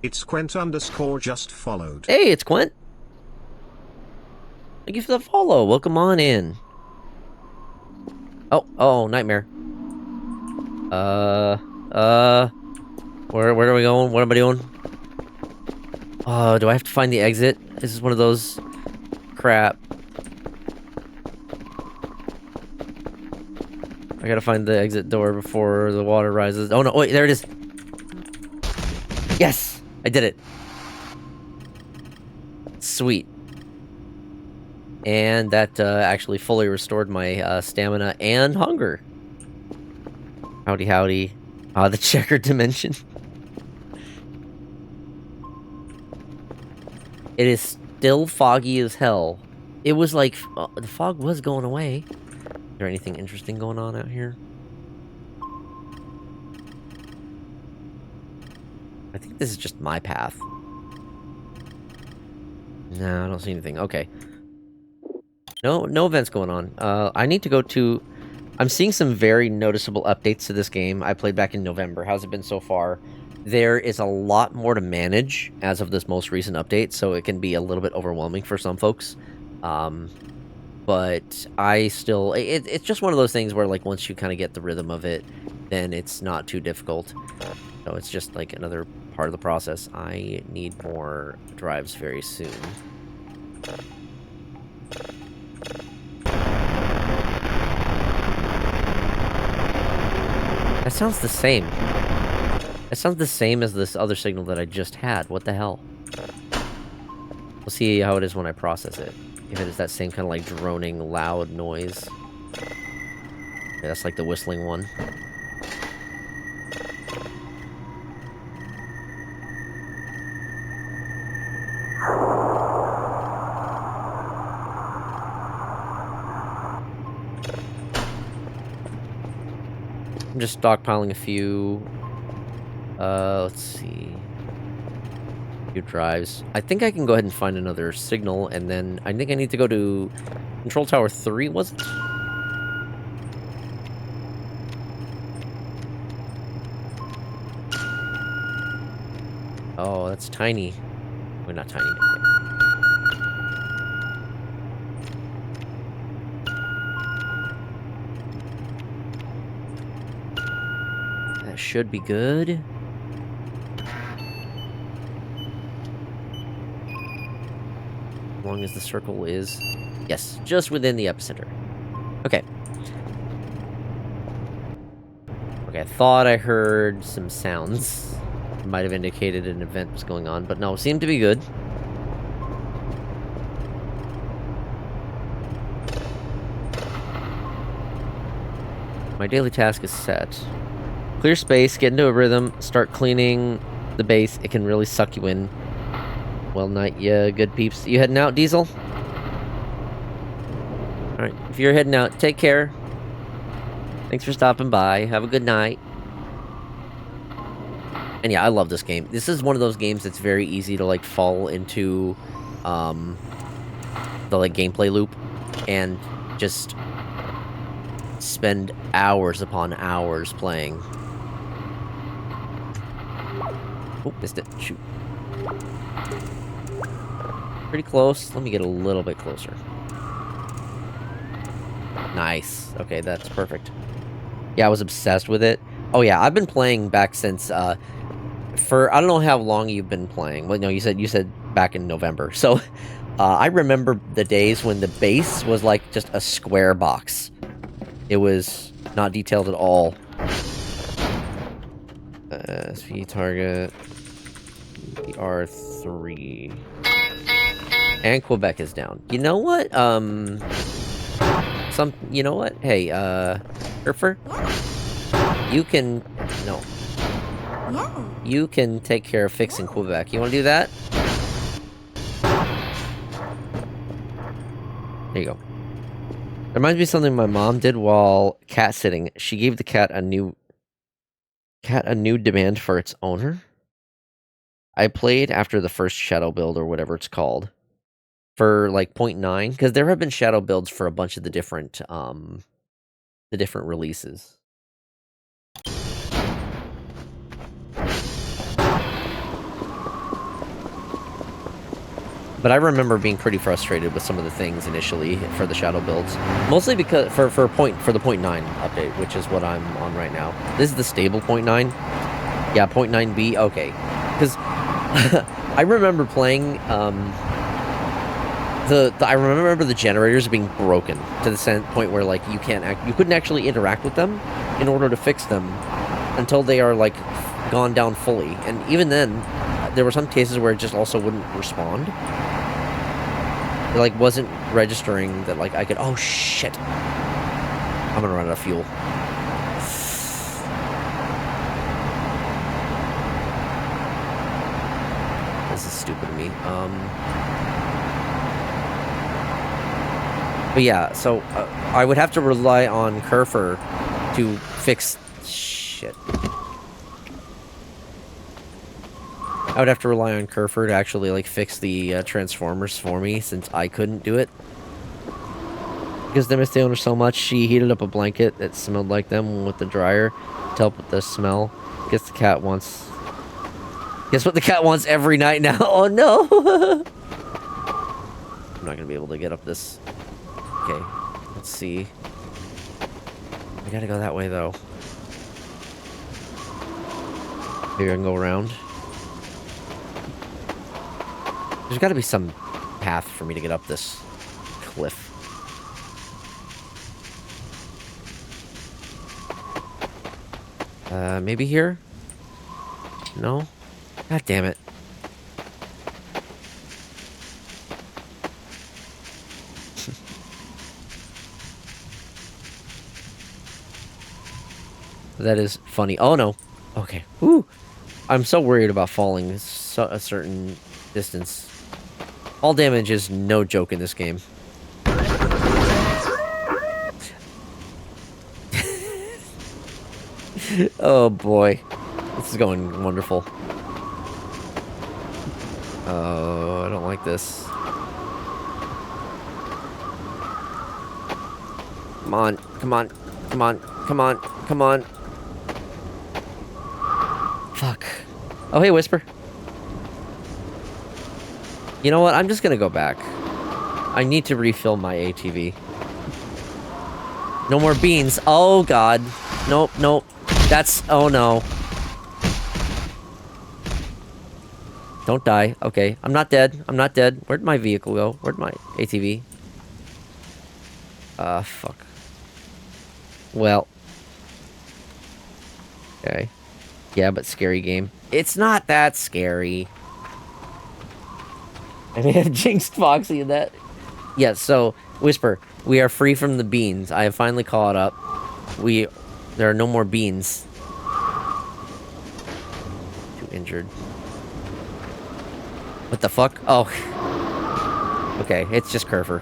It's Quent _ just followed. Hey, it's Quent. Thank you for the follow. Welcome on in. Oh, nightmare. Where are we going? What am I doing? Oh, do I have to find the exit? This is one of those... Crap. I gotta find the exit door before the water rises. Oh no, wait, there it is. Yes! I did it. Sweet. And that actually fully restored my stamina and hunger. Howdy, howdy. The checkered dimension. It is still foggy as hell. It was like... the fog was going away. Is there anything interesting going on out here? I think this is just my path. No, I don't see anything. Okay. No events going on. I need to go to... I'm seeing some very noticeable updates to this game. I played back in November. How's it been so far? There is a lot more to manage as of this most recent update, so it can be a little bit overwhelming for some folks. But I still... It's just one of those things where, like, once you kind of get the rhythm of it, then it's not too difficult. So it's just, like, another part of the process. I need more drives very soon. That sounds the same. That sounds the same as this other signal that I just had. What the hell? We'll see how it is when I process it. If it is that same kind of like droning, loud noise. Yeah, that's like the whistling one. I'm just stockpiling a few... let's see... few drives. I think I can go ahead and find another signal, and then I think I need to go to Control Tower 3, was it? Oh, that's tiny. Well, not tiny. That should be good. As long as the circle is... Yes, just within the epicenter. Okay. Okay, I thought I heard some sounds. Might have indicated an event was going on, but no, seemed to be good. My daily task is set. Clear space, get into a rhythm, start cleaning the base. It can really suck you in. Well, night, yeah, good peeps. You heading out, Diesel? Alright, if you're heading out, take care. Thanks for stopping by. Have a good night. And yeah, I love this game. This is one of those games that's very easy to, like, fall into, the, like, gameplay loop. And just spend hours upon hours playing. Oh, missed it. Shoot. Pretty close. Let me get a little bit closer. Nice. Okay, that's perfect. Yeah, I was obsessed with it. Oh yeah, I've been playing back since, I don't know how long you've been playing. Well, no, you said back in November. So, I remember the days when the base was like just a square box. It was not detailed at all. SP target. R3. And Quebec is down. You know what? You know what? Hey, Urfer? You can... No. Yeah. You can take care of fixing Quebec. You want to do that? There you go. Reminds me of something my mom did while cat sitting. She gave the cat a new demand for its owner. I played after the first shadow build or whatever it's called for like 0.9 because there have been shadow builds for a bunch of the different releases. But I remember being pretty frustrated with some of the things initially for the shadow builds, mostly because for the 0.9 update, which is what I'm on right now. This is the stable 0.9. Yeah, 0.9b. Okay, because I remember playing I remember the generators being broken to the point where like you couldn't actually interact with them in order to fix them until they are like gone down fully, and even then, there were some cases where it just also wouldn't respond. It, like, wasn't registering that, like, I could... Oh, shit. I'm gonna run out of fuel. This is stupid of me. But yeah, so, I would have to rely on Kerfer to fix... Shit. I would have to rely on Kerfer to actually, like, fix the Transformers for me, since I couldn't do it. Because they missed the owner so much, she heated up a blanket that smelled like them with the dryer to help with the smell. Guess the cat wants... Guess what the cat wants every night now? Oh, no! I'm not gonna be able to get up this... Okay, let's see. We gotta go that way, though. Maybe I can go around. There's got to be some path for me to get up this cliff. Maybe here? No? God damn it. That is funny. Oh, no. Okay. Woo! I'm so worried about falling a certain distance. All damage is no joke in this game. Oh boy. This is going wonderful. Oh, I don't like this. Come on, come on, come on, come on, come on. Fuck. Oh, hey, Whisper. You know what? I'm just gonna go back. I need to refill my ATV. No more beans. Oh, God. Nope, nope. That's... Oh, no. Don't die. Okay. I'm not dead. I'm not dead. Where'd my vehicle go? Where'd my ATV? Fuck. Well. Okay. Yeah, but scary game. It's not that scary. I may have jinxed Foxy in that. Yeah, so, Whisper, we are free from the beans. I have finally caught up. There are no more beans. Too injured. What the fuck? Oh. Okay, it's just Kerfer.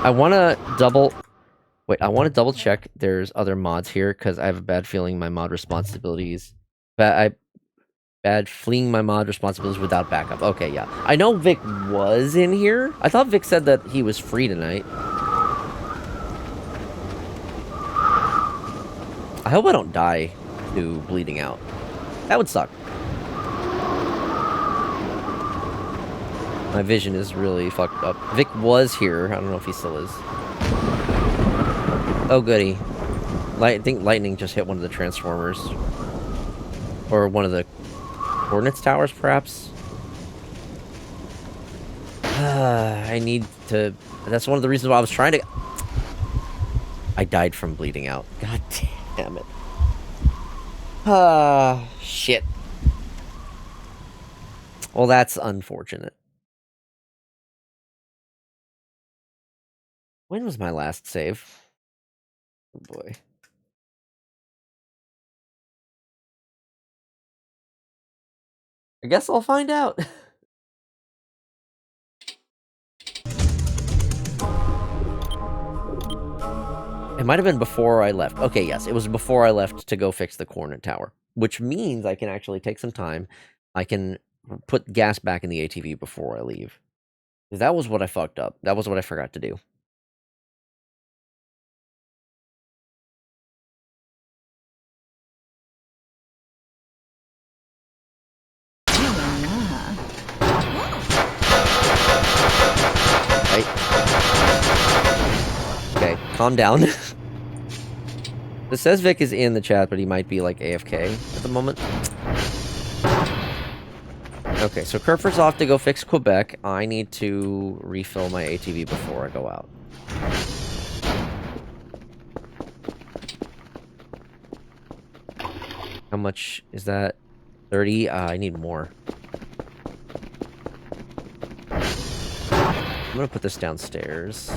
I want to double... Wait, I want to double check there's other mods here, because I have a bad feeling my mod responsibilities... Bad fleeing my mod responsibilities without backup. Okay, yeah. I know Vic was in here. I thought Vic said that he was free tonight. I hope I don't die to bleeding out. That would suck. My vision is really fucked up. Vic was here. I don't know if he still is. Oh, goody. I think lightning just hit one of the transformers. Or one of the coordinates towers, perhaps? I need to... That's one of the reasons why I was trying to... I died from bleeding out. God damn it. Shit. Well, that's unfortunate. When was my last save? Oh boy. I guess I'll find out. It might have been before I left. Okay, yes, it was before I left to go fix the coordinate tower. Which means I can actually take some time. I can put gas back in the ATV before I leave. That was what I fucked up. That was what I forgot to do. Right. Okay, calm down. It says Vic is in the chat, but he might be, like, AFK at the moment. Okay, so Kerfer's off to go fix Quebec. I need to refill my ATV before I go out. How much is that? 30? I need more. I'm gonna put this downstairs.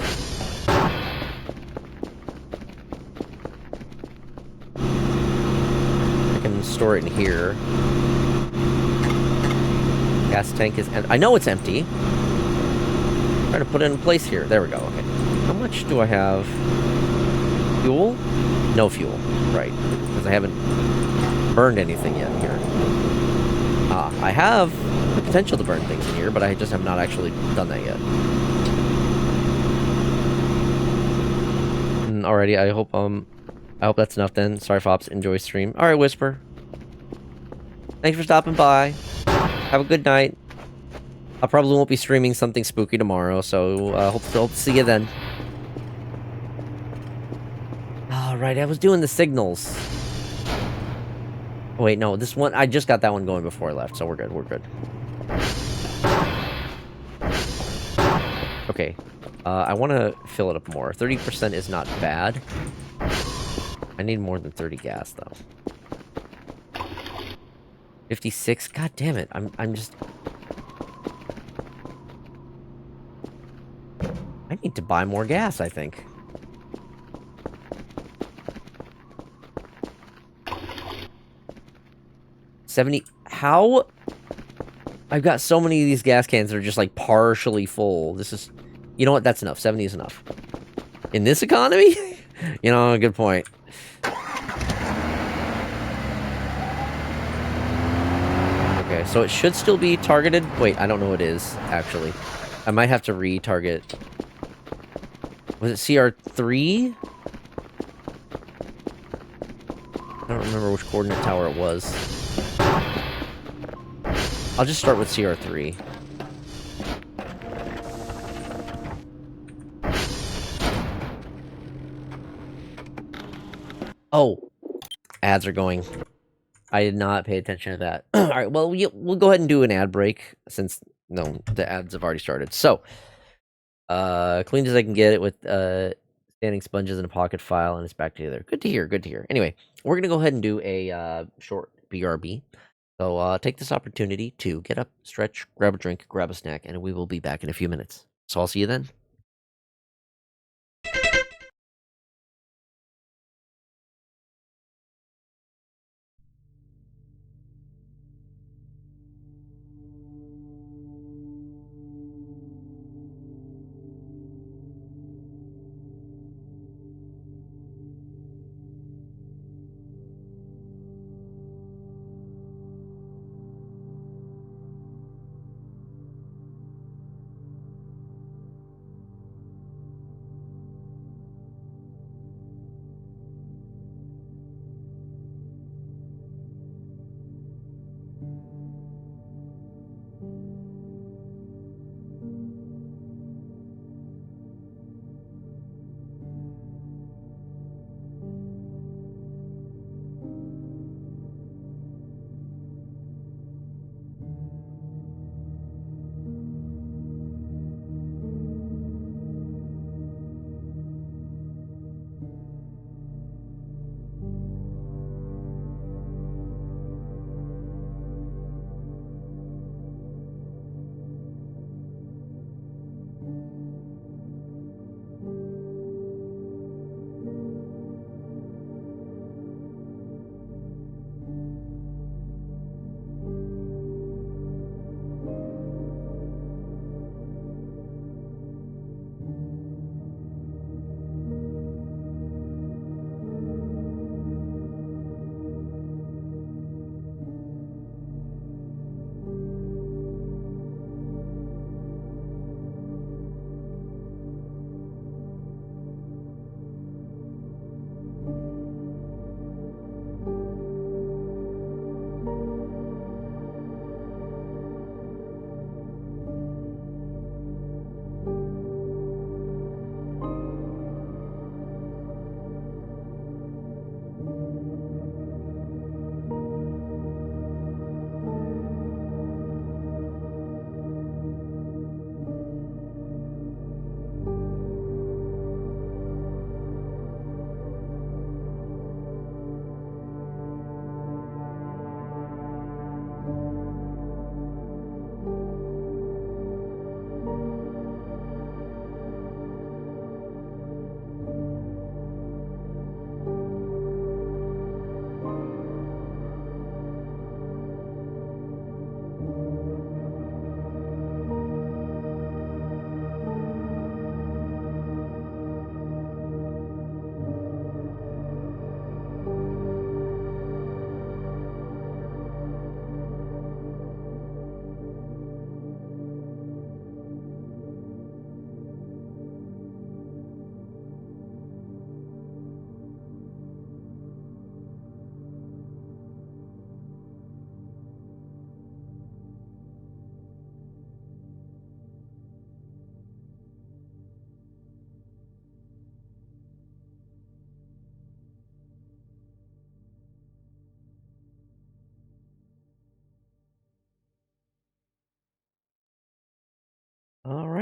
I can store it in here. Gas tank is empty. I know it's empty. I'm trying to put it in place here. There we go. Okay. How much do I have? Fuel? No fuel. Right. Because I haven't burned anything yet here. I have the potential to burn things in here, but I just have not actually done that yet. Alrighty, I hope that's enough then. Sorry, Fops. Enjoy stream. Alright, Whisper. Thanks for stopping by. Have a good night. I probably won't be streaming something spooky tomorrow, so hope to see you then. Alright, I was doing the signals. Oh, wait, no, this one, I just got that one going before I left, so we're good, we're good. Okay, I want to fill it up more. 30% is not bad. I need more than 30 gas, though. 56? God damn it, I'm just... I need to buy more gas, I think. $70... How? I've got so many of these gas cans that are just, like, partially full. This is... You know what? That's enough. 70 is enough. In this economy? You know, good point. Okay, so it should still be targeted. Wait, I don't know what it is, actually. I might have to re-target. Was it CR3? I don't remember which coordinate tower it was. I'll just start with CR3. Oh, ads are going. I did not pay attention to that. All right, well, we'll go ahead and do an ad break since no, the ads have already started. So, clean as I can get it with standing sponges in a pocket file, and it's back together. Good to hear. Good to hear. Anyway, we're gonna go ahead and do a short BRB. So take this opportunity to get up, stretch, grab a drink, grab a snack, and we will be back in a few minutes. So I'll see you then.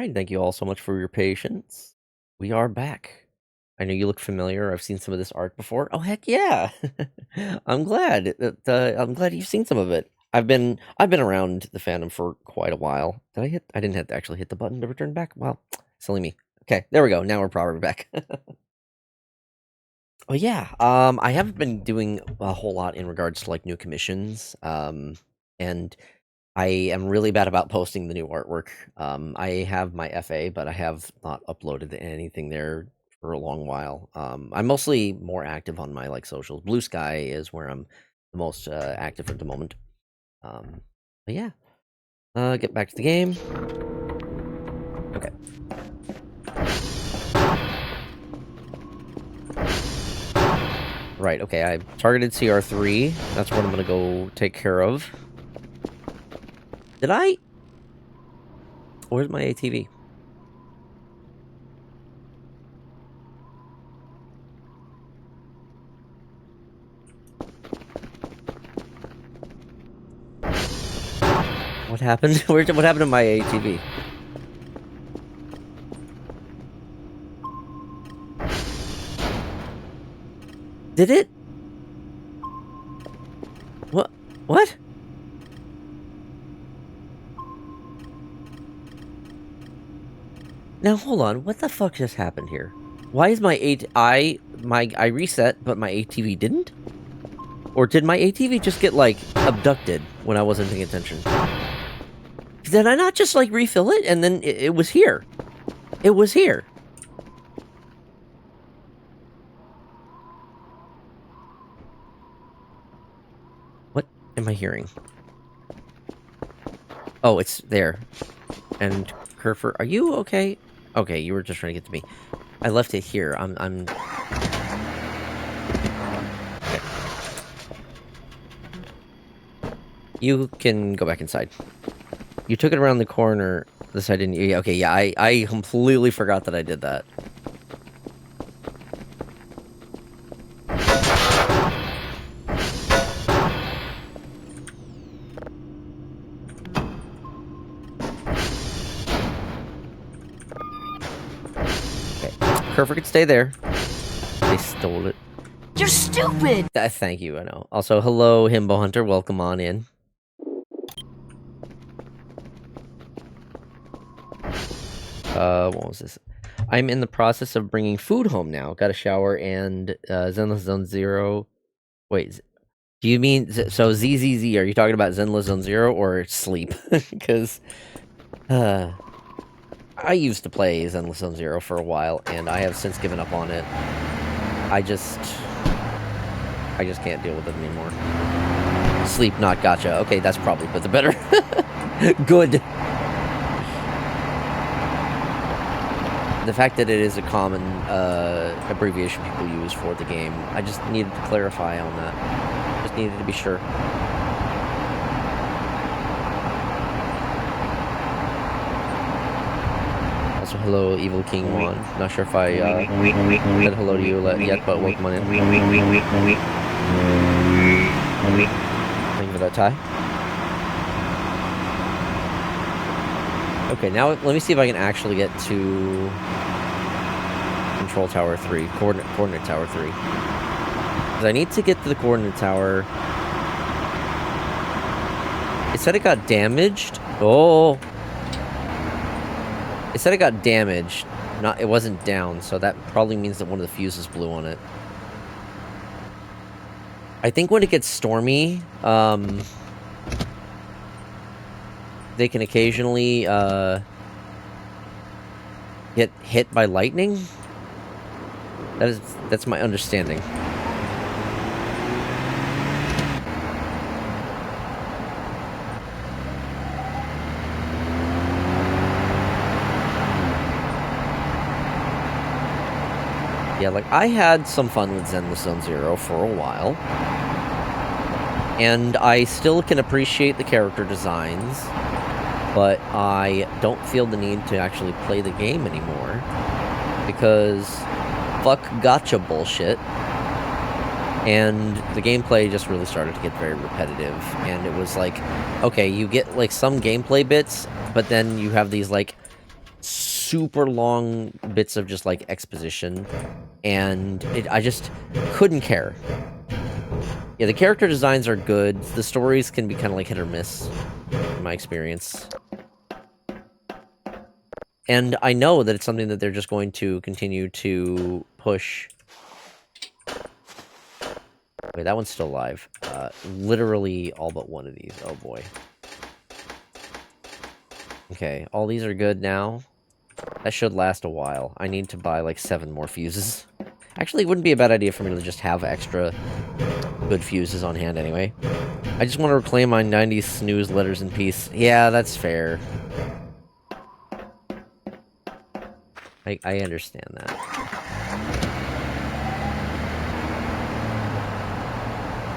Alright, thank you all so much for your patience. We are back. I know you look familiar. I've seen some of this art before. Oh heck yeah! I'm glad. I'm glad you've seen some of it. I've been around the fandom for quite a while. I didn't actually hit the button to return back. Wow, silly me. Okay, there we go. Now we're probably back. Oh yeah. I haven't been doing a whole lot in regards to like new commissions. And I am really bad about posting the new artwork. I have my FA, but I have not uploaded anything there for a long while. I'm mostly more active on my like socials. Blue Sky is where I'm the most active at the moment. But yeah, get back to the game. Okay. Right. Okay. I targeted CR3. That's what I'm gonna go take care of. Did I? Where's my ATV? What happened? What happened to my ATV? Did it? What? What? Now hold on. What the fuck just happened here? Why is my I reset, but my ATV didn't? Or did my ATV just get like abducted when I wasn't paying attention? Did I not just like refill it and then it was here? It was here. What am I hearing? Oh, it's there. And Kerfer, are you okay? Okay, you were just trying to get to me. I left it here. I'm okay. You can go back inside. You took it around the corner. This I didn't. Yeah, okay, yeah, I completely forgot that I did that. Kerfer could stay there. They stole it. You're stupid! Thank you, I know. Also, hello, Himbo Hunter. Welcome on in. What was this? I'm in the process of bringing food home now. Got a shower and Zenless Zone Zero. Wait, do you mean so ZZZ? Are you talking about Zenless Zone Zero or sleep? Because I used to play Zenless Zone Zero for a while, and I have since given up on it. I just can't deal with it anymore. Sleep, not gotcha. Okay, that's probably for the better. Good. The fact that it is a common abbreviation people use for the game, I just needed to clarify on that. Just needed to be sure. Also, hello, Evil King 1. Not sure if I said hello to you yet, but welcome on in. Thank you for that, Ty. Okay, now let me see if I can actually get to Control Tower 3, Coordinate Tower 3. Because I need to get to the Coordinate Tower. It said it got damaged. Oh! It said it got damaged. It wasn't down, so that probably means that one of the fuses blew on it. I think when it gets stormy, they can occasionally get hit by lightning. That's my understanding. Yeah, like, I had some fun with Zenless Zone Zero for a while. And I still can appreciate the character designs, but I don't feel the need to actually play the game anymore. Because fuck gotcha bullshit. And the gameplay just really started to get very repetitive. And it was like, okay, you get like some gameplay bits, but then you have these like super long bits of just like exposition, and I just couldn't care. Yeah, the character designs are good. The stories can be kind of like hit or miss, in my experience. And I know that it's something that they're just going to continue to push. Okay, that one's still alive. Literally all but one of these. Oh boy. Okay, all these are good now. That should last a while. I need to buy like 7 more fuses. Actually, it wouldn't be a bad idea for me to just have extra good fuses on hand anyway. I just want to reclaim my 90s snooze letters in peace. Yeah, that's fair. I understand that.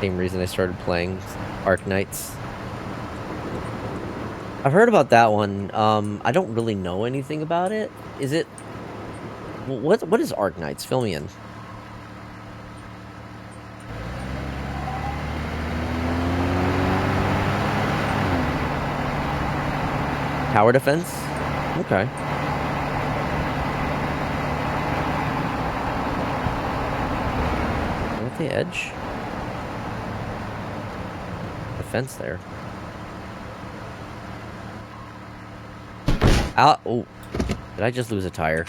Same reason I started playing Arc Knights. I've heard about that one. I don't really know anything about it. Is it... What is Arc Knights? Fill me in. Tower defense? Okay. At the edge? Defense there. Oh, did I just lose a tire?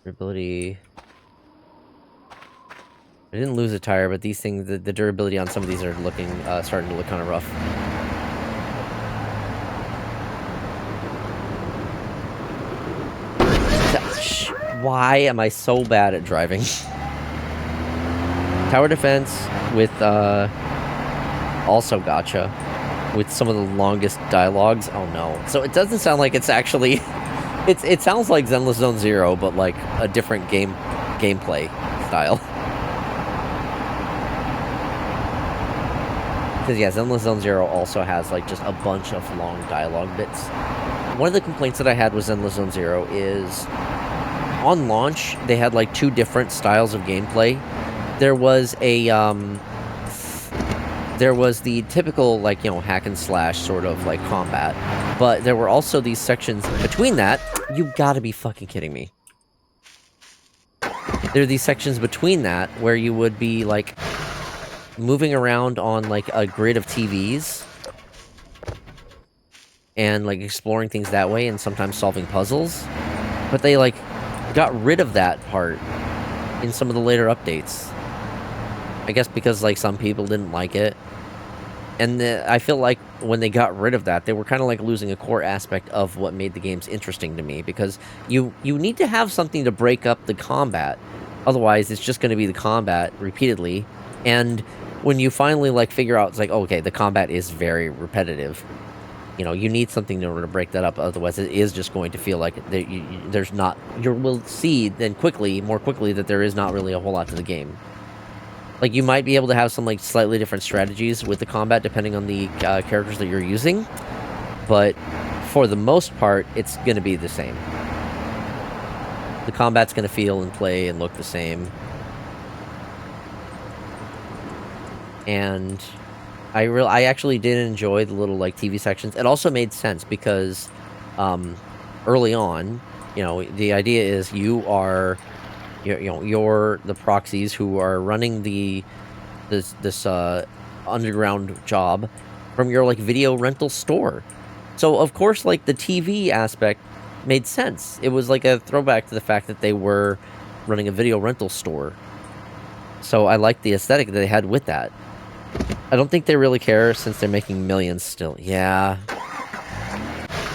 Durability. I didn't lose a tire, but these things, the durability on some of these are looking, starting to look kind of rough. Why am I so bad at driving? Tower defense with, also gotcha. With some of the longest dialogues. Oh no. So it doesn't sound like it's actually... It sounds like Zenless Zone Zero, but like a different gameplay style. Because yeah, Zenless Zone Zero also has like just a bunch of long dialogue bits. One of the complaints that I had with Zenless Zone Zero is... On launch, they had like 2 different styles of gameplay. There was a, there was the typical, like, you know, hack and slash sort of, like, combat. But there were also these sections between that. You gotta be fucking kidding me. There are these sections between that where you would be, like, moving around on, like, a grid of TVs. And, like, exploring things that way and sometimes solving puzzles. But they, like, got rid of that part in some of the later updates. I guess because, like, some people didn't like it. And I feel like when they got rid of that, they were kind of, like, losing a core aspect of what made the games interesting to me. Because you need to have something to break up the combat. Otherwise, it's just going to be the combat repeatedly. And when you finally, like, figure out, it's like, oh, okay, the combat is very repetitive. You know, you need something in order to break that up. Otherwise, it is just going to feel like there's not... You will see then more quickly, that there is not really a whole lot to the game. Like, you might be able to have some, like, slightly different strategies with the combat, depending on the characters that you're using. But, for the most part, it's going to be the same. The combat's going to feel and play and look the same. And... I actually did enjoy the little, like, TV sections. It also made sense because, early on, you know, the idea is you're the proxies who are running this underground job from your, like, video rental store. So, of course, like, the TV aspect made sense. It was, like, a throwback to the fact that they were running a video rental store. So I liked the aesthetic that they had with that. I don't think they really care since they're making millions still. Yeah.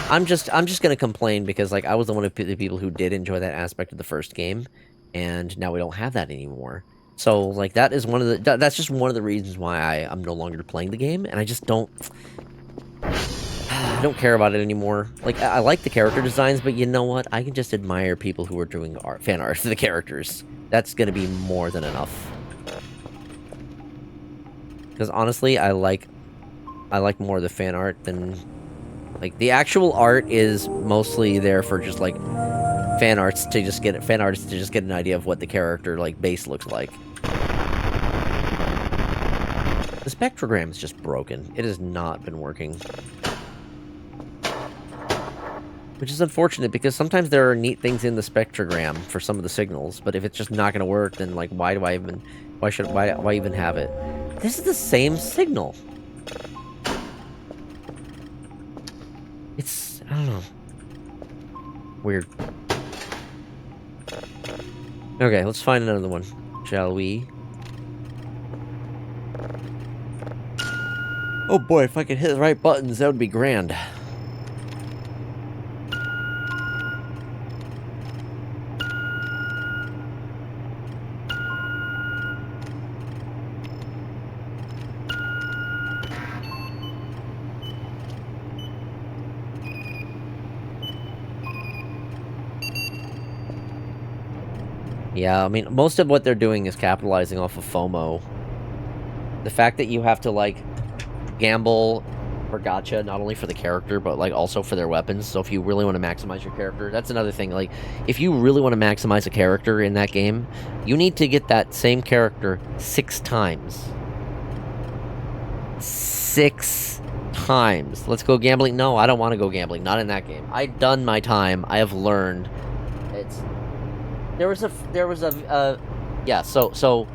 I'm just gonna complain because, like, I was one of the people who did enjoy that aspect of the first game, and now we don't have that anymore. So, like, that is that's just one of the reasons why I'm no longer playing the game, and I just don't... I don't care about it anymore. Like, I like the character designs, but you know what? I can just admire people who are doing fan art for the characters. That's gonna be more than enough. Because honestly, I like more of the fan art than... Like, the actual art is mostly there for just, like, fan artists to just get an idea of what the character, like, base looks like. The spectrogram is just broken. It has not been working. Which is unfortunate, because sometimes there are neat things in the spectrogram for some of the signals, but if it's just not going to work, then, like, why even have it? This is the same signal. It's, I don't know. Weird. Okay, let's find another one, shall we? Oh boy, if I could hit the right buttons, that would be grand. Yeah, I mean, most of what they're doing is capitalizing off of FOMO. The fact that you have to, like, gamble or gacha, not only for the character, but, like, also for their weapons. So if you really want to maximize your character, that's another thing. Like, if you really want to maximize a character in that game, you need to get that same character 6 times. 6 times. Let's go gambling. No, I don't want to go gambling. Not in that game. I've done my time. I have learned. It's... yeah, so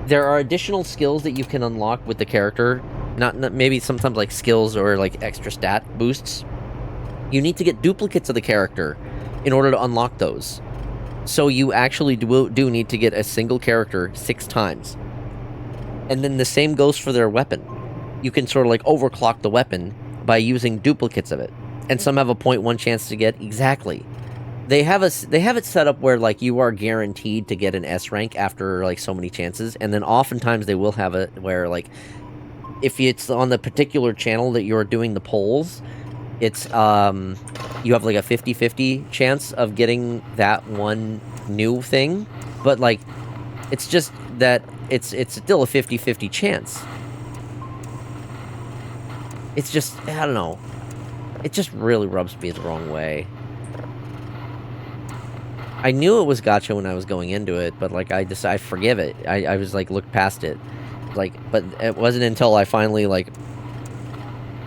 there are additional skills that you can unlock with the character. Not maybe sometimes like skills or like extra stat boosts. You need to get duplicates of the character in order to unlock those. So you actually do need to get a single character 6 times. And then the same goes for their weapon. You can sort of like overclock the weapon by using duplicates of it. And some have a 0.1 chance to get exactly. They have it set up where, like, you are guaranteed to get an S rank after, like, so many chances, and then oftentimes they will have it where, like, if it's on the particular channel that you're doing the polls, it's, you have, like, a 50-50 chance of getting that one new thing, but, like, it's just that it's still a 50-50 chance. It's just, I don't know. It just really rubs me the wrong way. I knew it was gacha when I was going into it, but, like, I forgive it. I was, like, looked past it. Like, but it wasn't until I finally, like,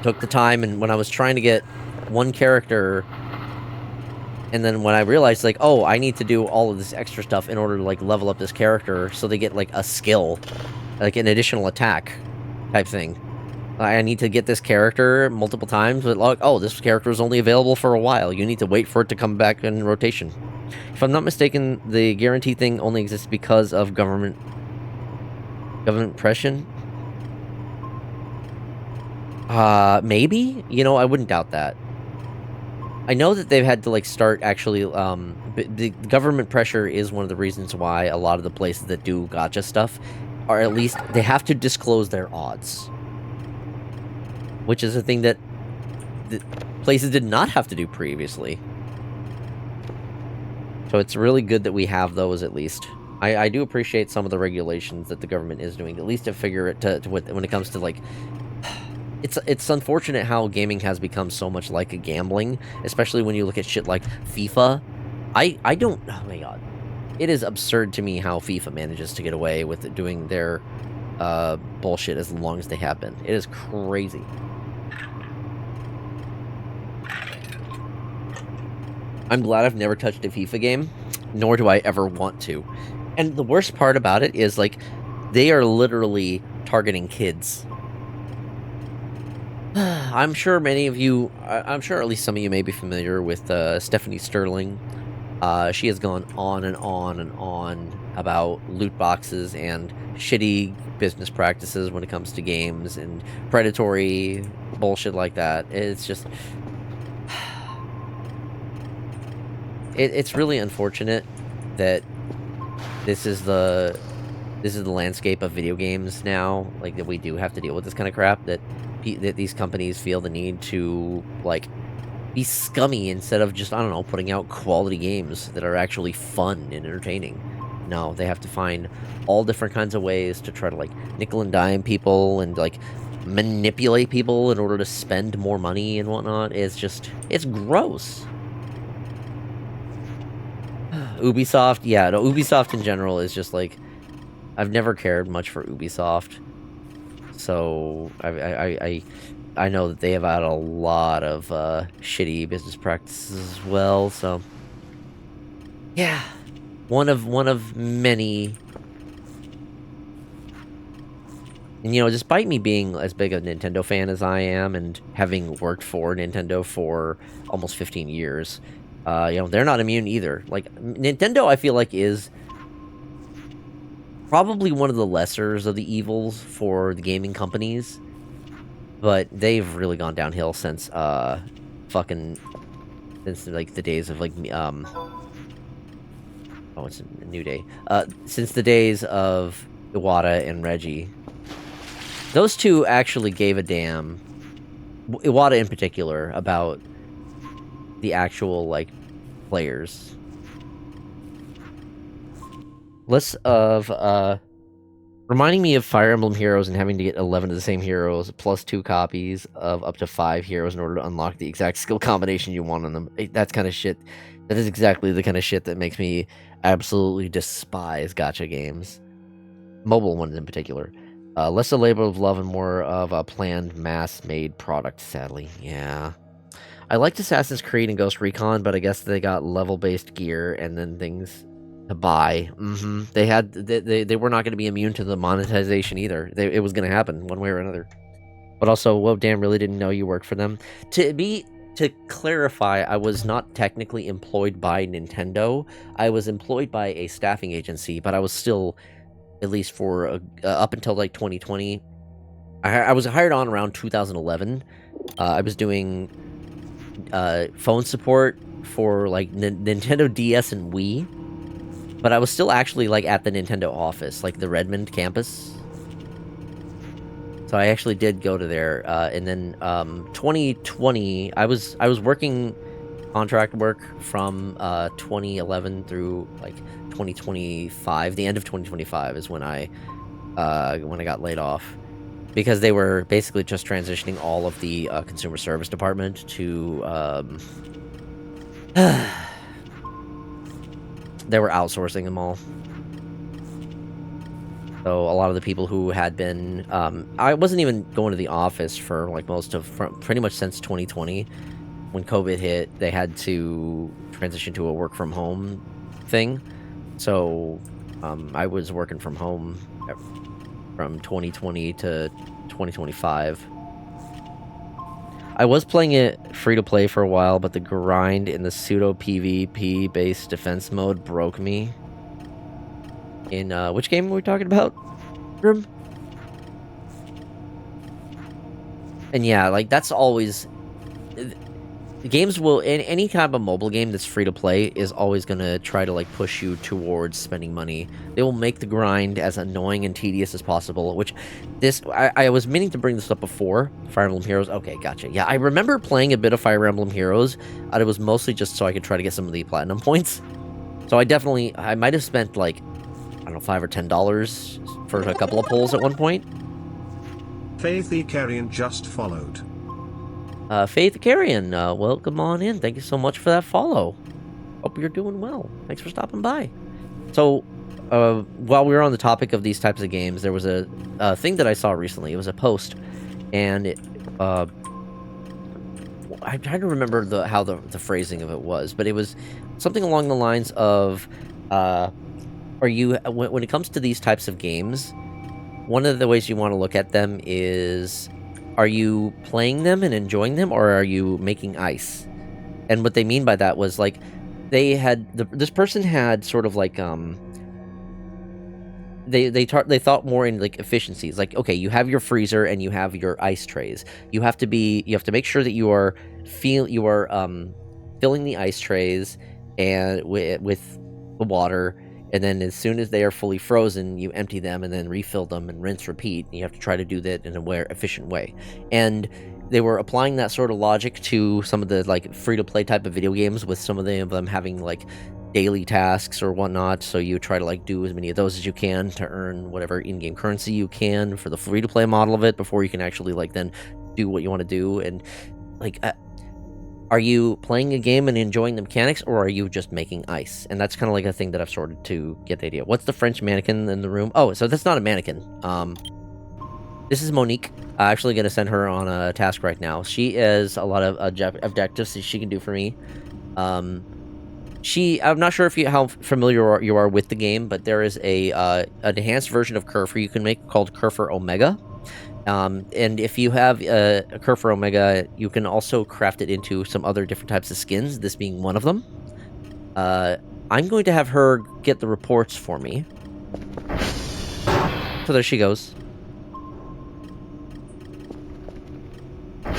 took the time, and when I was trying to get one character, and then when I realized, like, oh, I need to do all of this extra stuff in order to, like, level up this character, so they get, like, a skill, like, an additional attack type thing. I need to get this character multiple times, but, like, oh, this character is only available for a while. You need to wait for it to come back in rotation. If I'm not mistaken, the guarantee thing only exists because of government pressure? Maybe? You know, I wouldn't doubt that. I know that they've had to, like, start actually, the government pressure is one of the reasons why a lot of the places that do gacha stuff are, at least, they have to disclose their odds. Which is a thing that places did not have to do previously. So it's really good that we have those, at least. I do appreciate some of the regulations that the government is doing, at least to figure it to when it comes to, like... It's unfortunate how gaming has become so much like a gambling, especially when you look at shit like FIFA. I don't... Oh my god. It is absurd to me how FIFA manages to get away with doing their bullshit as long as they have been. It is crazy. I'm glad I've never touched a FIFA game, nor do I ever want to. And the worst part about it is, like, they are literally targeting kids. I'm sure many of you, I'm sure at least some of you may be familiar with Stephanie Sterling. She has gone on and on and on about loot boxes and shitty business practices when it comes to games and predatory bullshit like that. It's just... It's really unfortunate that this is the landscape of video games now. Like, that we do have to deal with this kind of crap. That these companies feel the need to, like, be scummy instead of just, I don't know, putting out quality games that are actually fun and entertaining. No, they have to find all different kinds of ways to try to, like, nickel and dime people and, like, manipulate people in order to spend more money and whatnot. It's just, it's gross. Ubisoft, yeah, no, Ubisoft in general is just, like, I've never cared much for Ubisoft, so I know that they have had a lot of shitty business practices as well. So yeah, one of many. And, despite me being as big a Nintendo fan as I am and having worked for Nintendo for almost 15 years, they're not immune either. Like, Nintendo, I feel like, is probably one of the lessers of the evils for the gaming companies, but they've really gone downhill since, since, like, the days of, like, oh, it's a new day. Since the days of Iwata and Reggie. Those two actually gave a damn, Iwata in particular, about the actual, like, players. Less of, reminding me of Fire Emblem Heroes and having to get 11 of the same heroes, plus 2 copies of up to 5 heroes in order to unlock the exact skill combination you want on them. That's kind of shit. That is exactly the kind of shit that makes me absolutely despise gacha games. Mobile ones in particular. Less a labor of love and more of a planned, mass-made product, sadly. Yeah. I liked Assassin's Creed and Ghost Recon, but I guess they got level-based gear and then things to buy. They were not going to be immune to the monetization either. It was going to happen one way or another. But also, whoa, damn, really didn't know you worked for them. To clarify, I was not technically employed by Nintendo. I was employed by a staffing agency, but I was still, at least for up until like 2020, I was hired on around 2011. I was doing phone support for like Nintendo DS and Wii, but I was still actually like at the Nintendo office, like the Redmond campus. So I actually did go to there, and then 2020, I was working contract work from 2011 through like 2025. The end of 2025 is when I got laid off, because they were basically just transitioning all of the consumer service department to they were outsourcing them all. So a lot of the people who had been, I wasn't even going to the office for like pretty much since 2020. When COVID hit, they had to transition to a work from home thing. So I was working from home from 2020 to 2025. I was playing it free to play for a while, but the grind in the pseudo PvP based defense mode broke me. In which game were we talking about, Grim? And yeah, like that's always, games will, in any kind of mobile game that's free to play is always gonna try to like push you towards spending money. They will make the grind as annoying and tedious as possible, which I was meaning to bring this up before. Fire Emblem Heroes. Okay, gotcha. Yeah, I remember playing a bit of Fire Emblem Heroes. It was mostly just so I could try to get some of the platinum points. So I might have spent like, I don't know, $5 or $10 for a couple of pulls at one point. Faith Icarian just followed. Faith Icarian, welcome on in. Thank you so much for that follow. Hope you're doing well. Thanks for stopping by. So, while we were on the topic of these types of games, there was a thing that I saw recently. It was a post, and I'm trying to remember how the phrasing of it was, but it was something along the lines of, when it comes to these types of games, one of the ways you want to look at them is, are you playing them and enjoying them, or are you making ice? And what they mean by that was, like, this person had sort of like, they thought more in like efficiencies. Like, okay, you have your freezer and you have your ice trays. You have to make sure that you are filling the ice trays and with the water. And then as soon as they are fully frozen, you empty them and then refill them and rinse, repeat. And you have to try to do that in a efficient way. And they were applying that sort of logic to some of the like free-to-play type of video games, with some of them having like daily tasks or whatnot. So you try to like do as many of those as you can to earn whatever in-game currency you can for the free-to-play model of it before you can actually like then do what you want to do. And like, are you playing a game and enjoying the mechanics, or are you just making ice? And that's kind of like a thing that I've started to get the idea. What's the French mannequin in the room? Oh, so that's not a mannequin. This is Monique. I'm actually going to send her on a task right now. She is a lot of objectives that she can do for me. I'm not sure if how familiar you are with the game, but there is a an enhanced version of Kerfur you can make called Kerfur Omega. And if you have a Kerfur Omega, you can also craft it into some other different types of skins, this being one of them. I'm going to have her get the reports for me. So there she goes.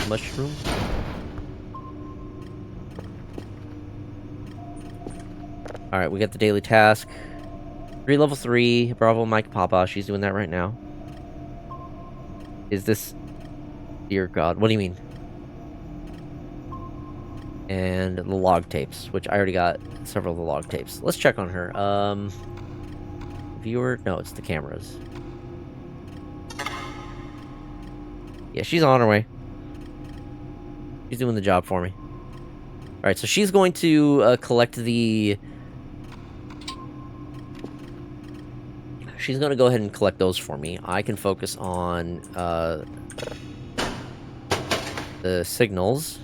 Mushroom. Alright, we got the daily task. Level 3, Bravo Mike Papa. She's doing that right now. Is this... Dear God, what do you mean? And the log tapes, which I already got several of the log tapes. Let's check on her. Viewer? No, it's the cameras. Yeah, she's on her way. She's doing the job for me. Alright, so she's going to collect the... She's going to go ahead and collect those for me. I can focus on the signals.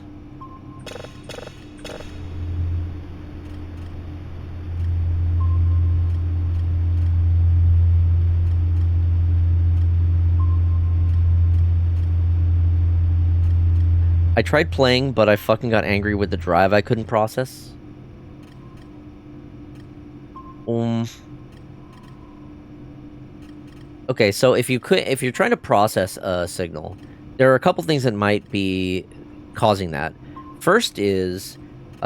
I tried playing, but I fucking got angry with the drive I couldn't process. Okay, so if you're trying to process a signal, there are a couple things that might be causing that. First is,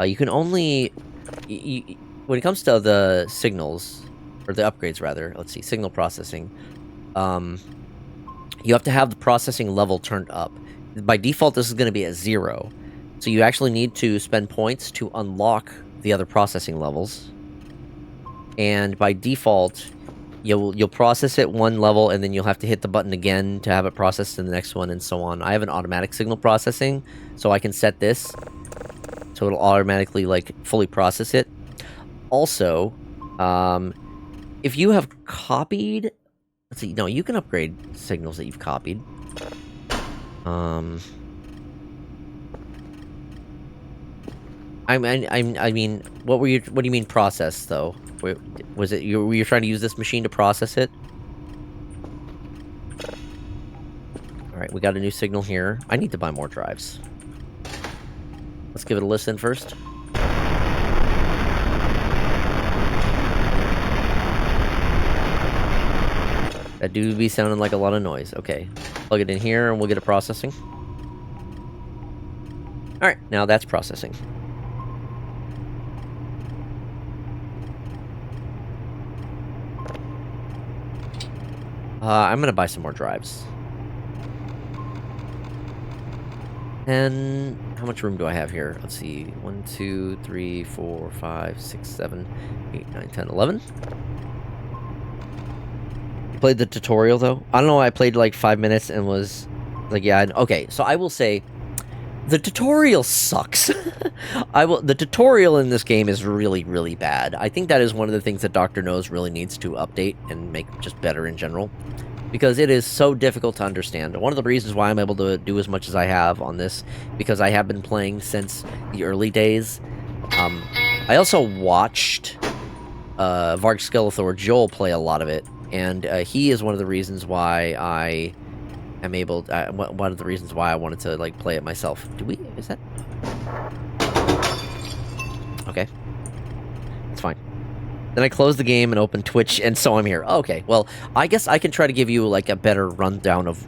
you can only... when it comes to the signals, or the upgrades rather, let's see, signal processing, you have to have the processing level turned up. By default, this is going to be at 0. So you actually need to spend points to unlock the other processing levels. And by default, you'll process it one level, and then you'll have to hit the button again to have it processed in the next one, and so on. I have an automatic signal processing, so I can set this so it'll automatically, like, fully process it. Also, if you have copied... Let's see, no, you can upgrade signals that you've copied. I mean, what do you mean process, though? Was it were you trying to use this machine to process it? Alright, we got a new signal here. I need to buy more drives. Let's give it a listen first. That do be sounding like a lot of noise. Okay. Plug it in here and we'll get it processing. Alright, now that's processing. I'm gonna buy some more drives. And how much room do I have here? Let's see. 1, 2, 3, 4, 5, 6, 7, 8, 9, 10, 11. You played the tutorial, though? I don't know, I played like 5 minutes and was like, yeah, okay. So I will say, the tutorial sucks. The tutorial in this game is really, really bad. I think that is one of the things that Dr. Nose really needs to update and make just better in general. Because it is so difficult to understand. One of the reasons why I'm able to do as much as I have on this, because I have been playing since the early days. I also watched Varg Skeletor Joel play a lot of it, and he is one of the reasons why I am able... one of the reasons why I wanted to, like, play it myself. Is that... Okay. It's fine. Then I closed the game and opened Twitch, and so I'm here. Okay, well, I guess I can try to give you, like, a better rundown of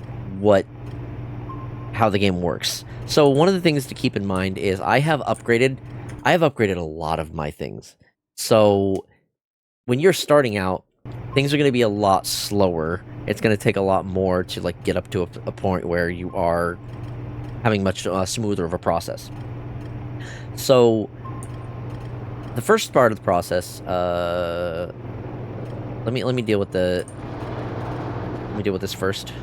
how the game works. So one of the things to keep in mind is I have upgraded a lot of my things. So when you're starting out, things are going to be a lot slower. It's going to take a lot more to, like, get up to a point where you are having much smoother of a process. So the first part of the process, let me deal with this first.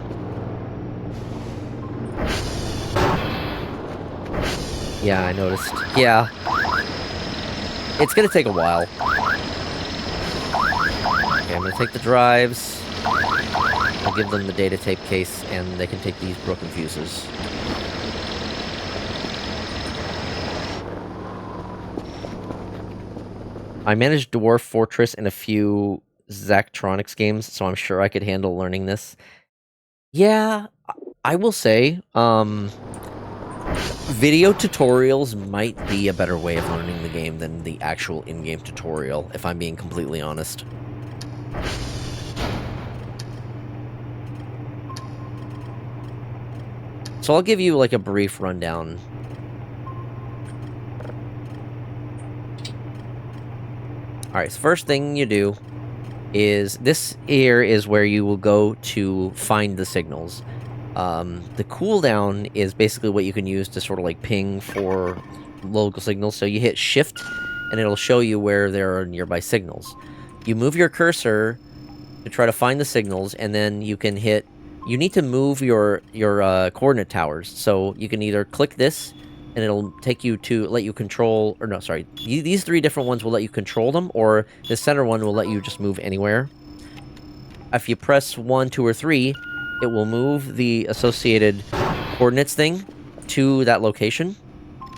Yeah, I noticed. Yeah. It's gonna take a while. Okay, I'm gonna take the drives. I'll give them the data tape case, and they can take these broken fuses. I managed Dwarf Fortress and a few Zachtronics games, so I'm sure I could handle learning this. Yeah, I will say, video tutorials might be a better way of learning the game than the actual in-game tutorial, if I'm being completely honest. So I'll give you, like, a brief rundown. Alright, so first thing you do is, this here is where you will go to find the signals. The cooldown is basically what you can use to sort of like ping for local signals. So you hit shift and it'll show you where there are nearby signals. You move your cursor to try to find the signals, and then you can hit, you need to move your coordinate towers. So you can either click this and it'll take you to let you control, or no, sorry, these three different ones will let you control them, or the center one will let you just move anywhere. If you press 1, 2, or 3, it will move the associated coordinates thing to that location.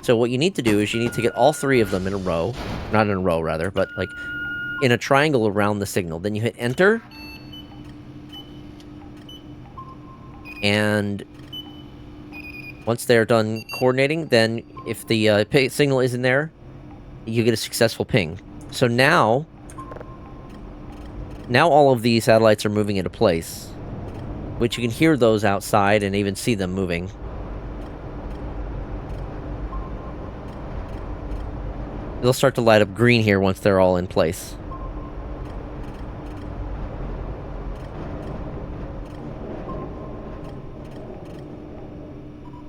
So what you need to do is you need to get all three of them in a row. Not in a row, rather, but like in a triangle around the signal. Then you hit enter. And once they're done coordinating, then if the signal isn't there, you get a successful ping. So now all of these satellites are moving into place, which you can hear those outside and even see them moving. They'll start to light up green here once they're all in place.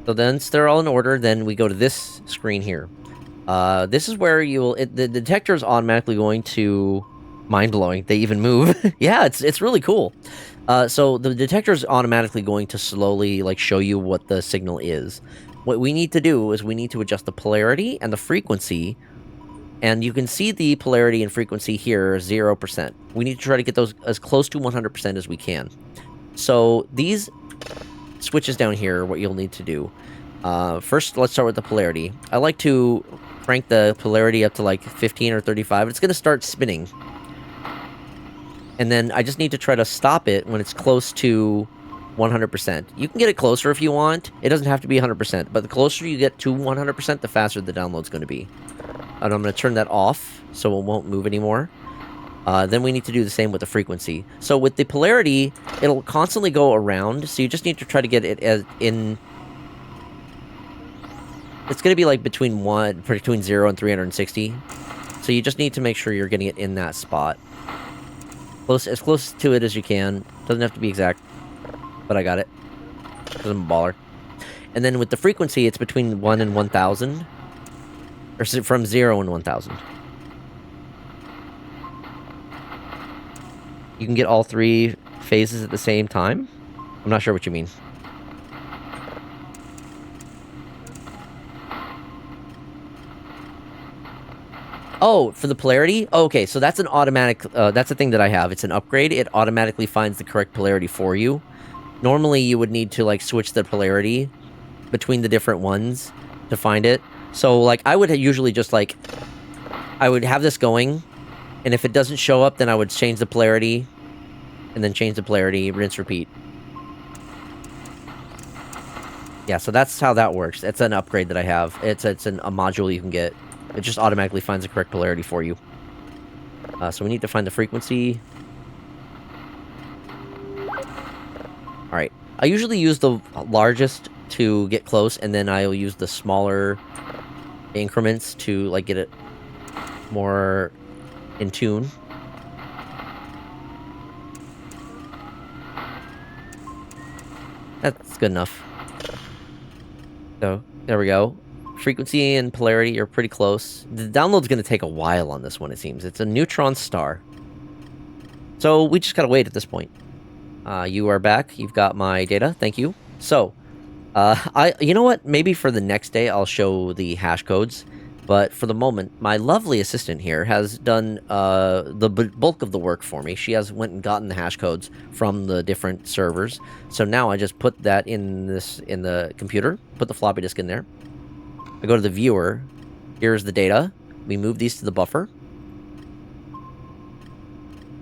So then, once they're all in order, then we go to this screen here. This is where the detector is automatically going to... Mind-blowing. They even move. Yeah, it's really cool. So the detector is automatically going to slowly, like, show you what the signal is. What we need to do is we need to adjust the polarity and the frequency. And you can see the polarity and frequency here, 0%. We need to try to get those as close to 100% as we can. So these switches down here are what you'll need to do. First, let's start with the polarity. I like to crank the polarity up to like 15 or 35. It's going to start spinning. And then I just need to try to stop it when it's close to 100%. You can get it closer if you want. It doesn't have to be 100%, but the closer you get to 100%, the faster the download's going to be. And I'm going to turn that off so it won't move anymore. Then we need to do the same with the frequency. So with the polarity, it'll constantly go around, so you just need to try to get it in... It's going to be like between 0 and 360. So you just need to make sure you're getting it in that spot. As close to it as you can. Doesn't have to be exact, but I got it. Because I'm a baller. And then with the frequency, it's between 1 and 1,000. Or from 0 and 1,000. You can get all three phases at the same time? I'm not sure what you mean. Oh, for the polarity? Oh, okay, so that's an automatic, that's a thing that I have. It's an upgrade. It automatically finds the correct polarity for you. Normally, you would need to, like, switch the polarity between the different ones to find it. So, like, I would usually just, like, I would have this going, and if it doesn't show up, then I would change the polarity, and then change the polarity, rinse, repeat. Yeah, so that's how that works. It's an upgrade that I have. It's a module you can get. It just automatically finds the correct polarity for you. So we need to find the frequency. Alright. I usually use the largest to get close, and then I'll use the smaller increments to, like, get it more in tune. That's good enough. So, there we go. Frequency and polarity are pretty close. The download's going to take a while on this one, it seems. It's a neutron star. So, we just gotta wait at this point. You are back. You've got my data. Thank you. So, you know what? Maybe for the next day, I'll show the hash codes. But for the moment, my lovely assistant here has done the bulk of the work for me. She has went and gotten the hash codes from the different servers. So now I just put that in the computer, put the floppy disk in there. I go to the viewer. Here's the data. We move these to the buffer.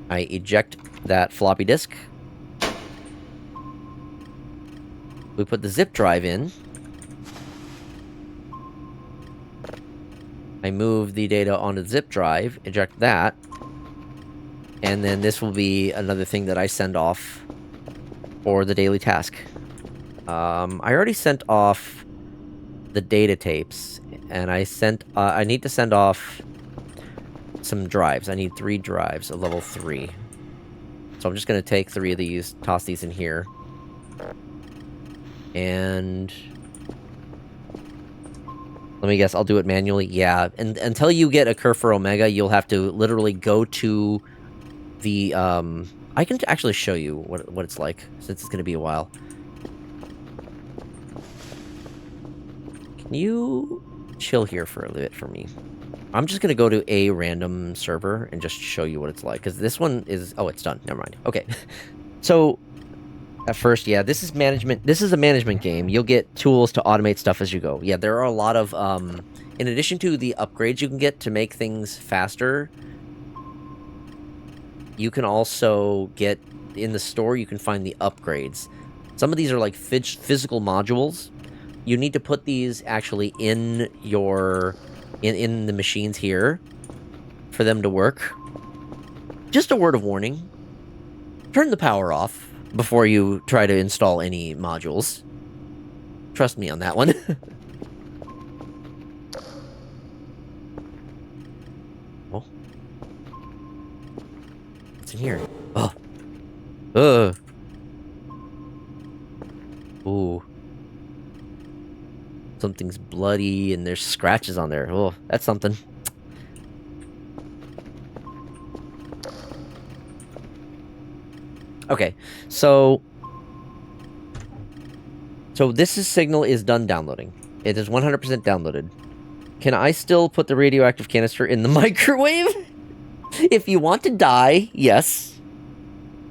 I eject that floppy disk. We put the zip drive in. I move the data onto the zip drive, eject that, and then this will be another thing that I send off for the daily task. I already sent off the data tapes, and I need to send off some drives. I need 3 drives of level 3. So I'm just going to take 3 of these, toss these in here, and... let me guess, I'll do it manually? Yeah, and until you get a Curve for Omega, you'll have to literally go to the, I can actually show you what it's like, since it's going to be a while. Can you chill here for a bit for me? I'm just going to go to a random server and just show you what it's like, because this one is... oh, it's done. Never mind. Okay. So... at first, yeah, this is management. This is a management game. You'll get tools to automate stuff as you go. Yeah, there are a lot of, in addition to the upgrades you can get to make things faster, you can also get, in the store, you can find the upgrades. Some of these are like physical modules. You need to put these actually in your, in the machines here for them to work. Just a word of warning. Turn the power off before you try to install any modules. Trust me on that one. Oh. What's in here? Oh. Ooh. Something's bloody and there's scratches on there. Oh, that's something. Okay, so this signal is done downloading. It is 100% downloaded. Can I still put the radioactive canister in the microwave? If you want to die, yes.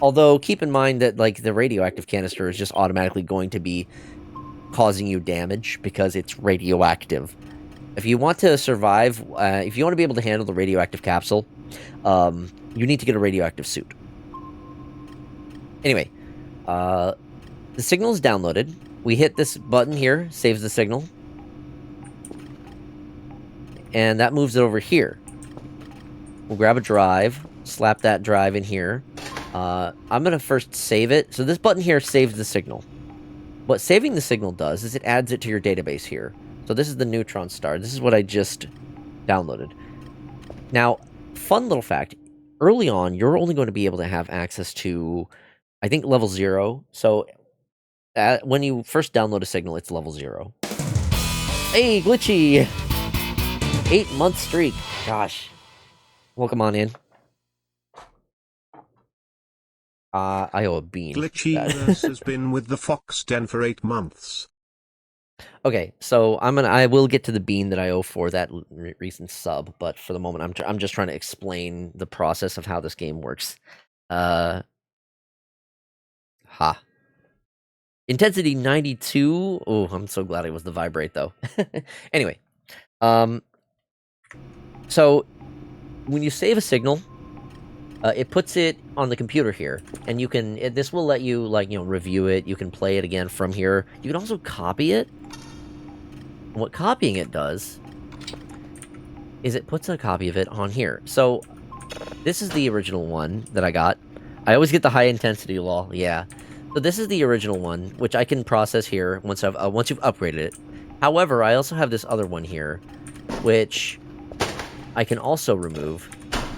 Although, keep in mind that, like, the radioactive canister is just automatically going to be causing you damage because it's radioactive. If you want to survive, if you want to be able to handle the radioactive capsule, you need to get a radioactive suit. Anyway, the signal is downloaded. We hit this button here, saves the signal. And that moves it over here. We'll grab a drive, slap that drive in here. I'm going to first save it. So this button here saves the signal. What saving the signal does is it adds it to your database here. So this is the neutron star. This is what I just downloaded. Now, fun little fact. Early on, you're only going to be able to have access to... I think level 0. So when you first download a signal, it's level 0. Hey, Glitchy! 8-month streak. Gosh. Welcome on in. I owe a bean. Glitchiness has been with the Fox Den for 8 months. Okay, so I will get to the bean that I owe for that recent sub, but for the moment, I'm just trying to explain the process of how this game works. Ha. Intensity 92. Oh, I'm so glad it was the vibrate, though. Anyway. So, when you save a signal, it puts it on the computer here. And you can... this will let you, like, you know, review it. You can play it again from here. You can also copy it. And what copying it does is it puts a copy of it on here. So, this is the original one that I got. I always get the high intensity lol, yeah. So this is the original one, which I can process here once you've upgraded it. However, I also have this other one here, which I can also remove.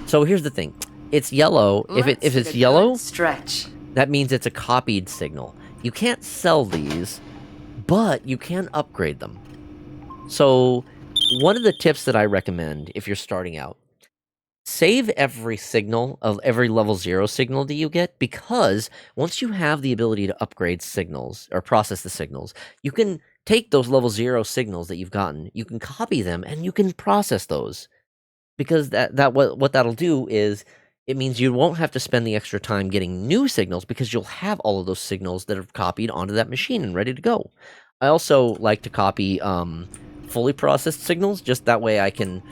So here's the thing: it's yellow. If it's yellow, stretch. That means it's a copied signal. You can't sell these, but you can upgrade them. So one of the tips that I recommend if you're starting out. Save every signal of every level 0 signal that you get, because once you have the ability to upgrade signals or process the signals, you can take those level 0 signals that you've gotten, you can copy them, and you can process those. Because what that'll do is, it means you won't have to spend the extra time getting new signals, because you'll have all of those signals that are copied onto that machine and ready to go. I also like to copy fully processed signals, just that way I can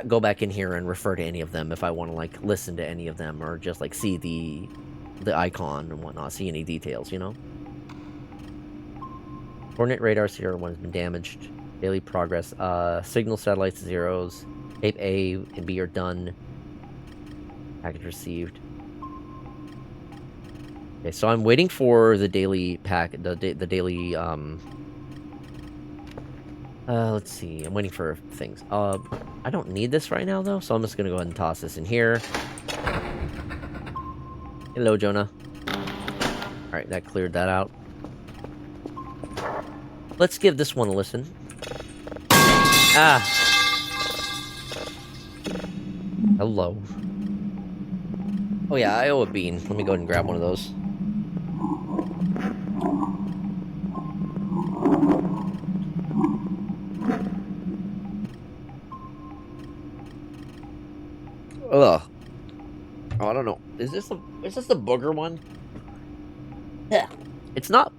go back in here and refer to any of them if I want to like listen to any of them, or just like see the icon and whatnot, see any details, you know? Coordinate radar 01 has been damaged. Daily progress. Signal satellites 0s. Tape A and B are done. Package received. Okay, so I'm waiting for the daily the daily, let's see. I'm waiting for things. I don't need this right now, though, so I'm just gonna go ahead and toss this in here. Hello, Jonah. Alright, that cleared that out. Let's give this one a listen. Ah! Hello. Oh yeah, I owe a bean. Let me go ahead and grab one of those. Ugh. Oh, I don't know. Is this the booger one? Yeah. It's not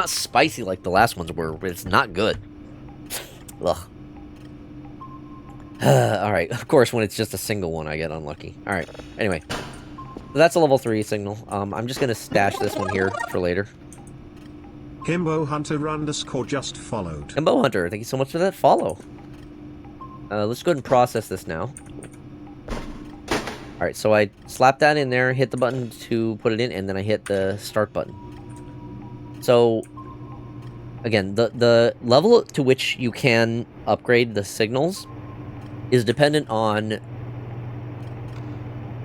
spicy like the last ones were, but it's not good. Ugh. Alright, of course, when it's just a single one, I get unlucky. Alright, anyway. So that's a level 3 signal. I'm just gonna stash this one here for later. Himbo Hunter _ just followed. Himbo Hunter, thank you so much for that follow. Let's go ahead and process this now. Alright, so I slap that in there, hit the button to put it in, and then I hit the start button. So, again, the level to which you can upgrade the signals is dependent on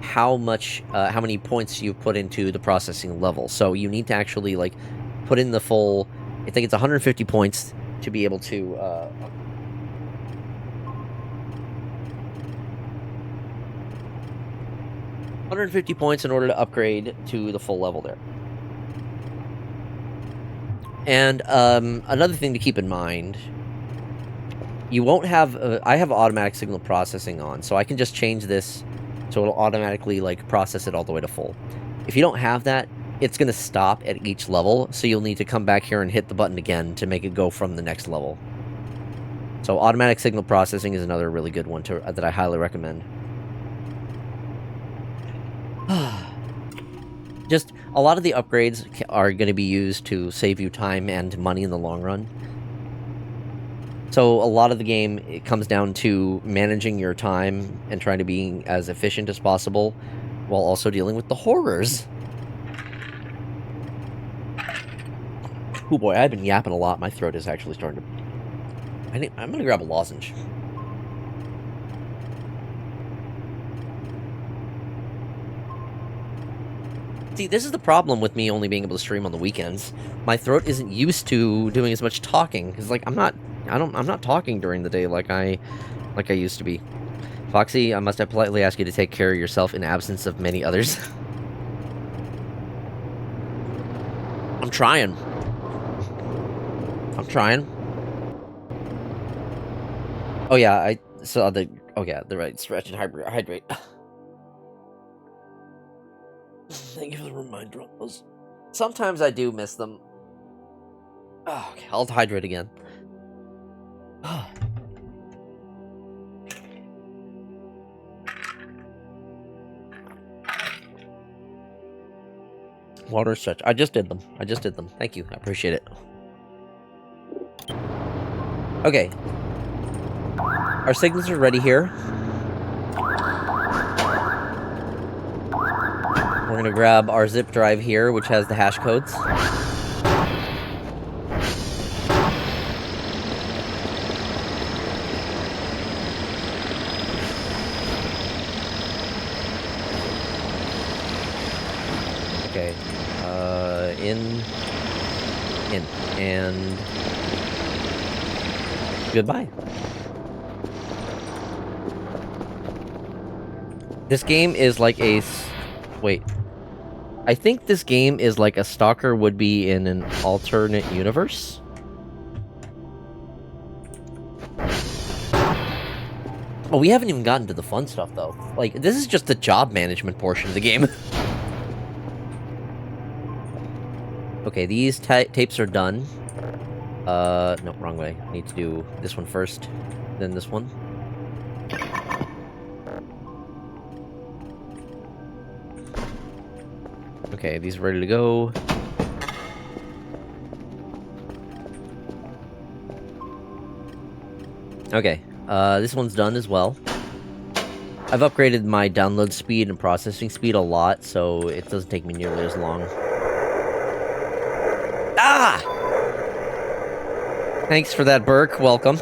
how many points you put into the processing level. So you need to actually, like, put in the full, I think it's 150 points to be able to, 150 points in order to upgrade to the full level there. And, another thing to keep in mind, you won't have, I have automatic signal processing on, so I can just change this so it'll automatically, like, process it all the way to full. If you don't have that, it's going to stop at each level, so you'll need to come back here and hit the button again to make it go from the next level. So automatic signal processing is another really good one that I highly recommend. Just, a lot of the upgrades are going to be used to save you time and money in the long run. So a lot of the game, it comes down to managing your time and trying to be as efficient as possible, while also dealing with the horrors. Oh boy, I've been yapping a lot. My throat is actually starting to... I'm gonna grab a lozenge. See, this is the problem with me only being able to stream on the weekends. My throat isn't used to doing as much talking, because, like, I'm not talking during the day like I used to be. Foxy, I must have politely asked you to take care of yourself in absence of many others. I'm trying. Oh yeah, I saw the... Oh yeah, the right stretch and hydrate. Thank you for the reminder on those. Sometimes I do miss them. Oh, okay, I'll hydrate again. Water stretch. I just did them. Thank you. I appreciate it. Okay. Our signals are ready here. We're gonna grab our zip drive here, which has the hash codes. Okay. In, and goodbye. This game is like a... Wait. I think this game is like a stalker would be in an alternate universe. Oh, we haven't even gotten to the fun stuff, though. Like, this is just the job management portion of the game. Okay, these tapes are done. No, wrong way. Need to do this one first, then this one. Okay, these are ready to go. Okay, this one's done as well. I've upgraded my download speed and processing speed a lot, so it doesn't take me nearly as long. Ah! Thanks for that, Burke. Welcome.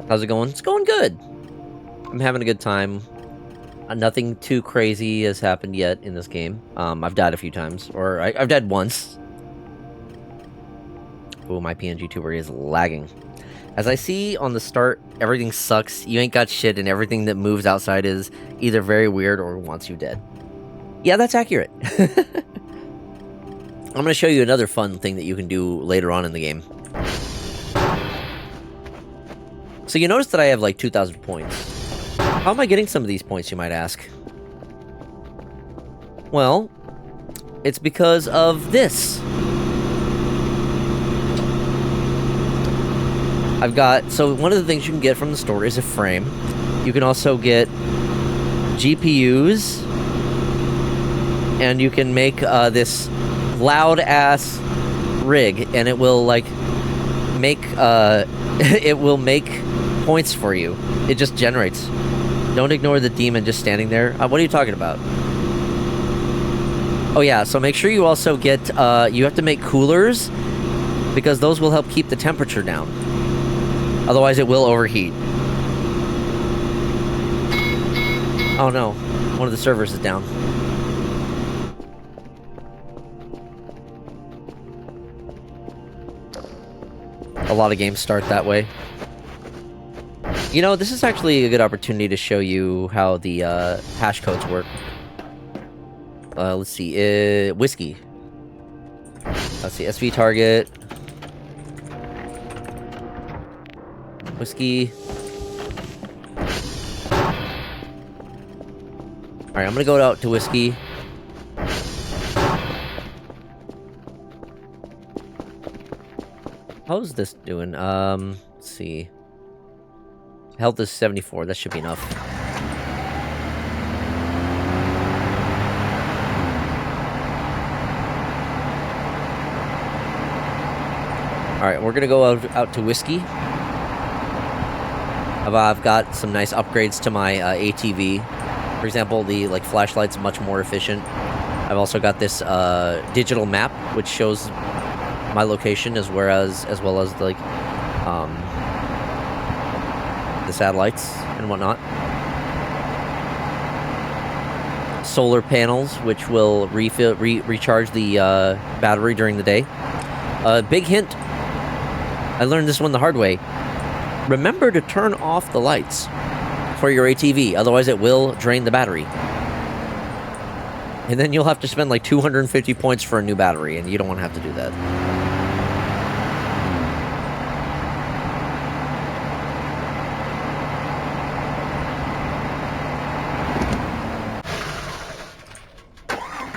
How's it going? It's going good. I'm having a good time. Nothing too crazy has happened yet in this game. I've died a few times, or I've died once. Oh, my PNG tuber is lagging. As I see on the start, everything sucks, you ain't got shit, and everything that moves outside is either very weird or wants you dead. Yeah, that's accurate. I'm gonna show you another fun thing that you can do later on in the game. So you notice that I have like 2,000 points. How am I getting some of these points, you might ask? Well, it's because of this. I've got, so one of the things you can get from the store is a frame. You can also get GPUs, and you can make this loud-ass rig, and it will, like, make, it will make points for you. It just generates. Don't ignore the demon just standing there. What are you talking about? Oh yeah, so make sure you also get, you have to make coolers, because those will help keep the temperature down. Otherwise it will overheat. Oh no, one of the servers is down. A lot of games start that way. You know, this is actually a good opportunity to show you how the hash codes work. Let's see, whiskey. Let's see, SV target. Whiskey. Alright, I'm gonna go out to whiskey. How's this doing? Let's see. Health is 74, that should be enough. Alright, we're gonna go out to whiskey. I've got some nice upgrades to my ATV. For example, the flashlight's much more efficient. I've also got this digital map, which shows my location as well as the satellites and whatnot. Solar panels, which will recharge the battery during the day. Big hint. I learned this one the hard way. Remember to turn off the lights for your ATV, otherwise it will drain the battery. And then you'll have to spend like 250 points for a new battery, and you don't want to have to do that.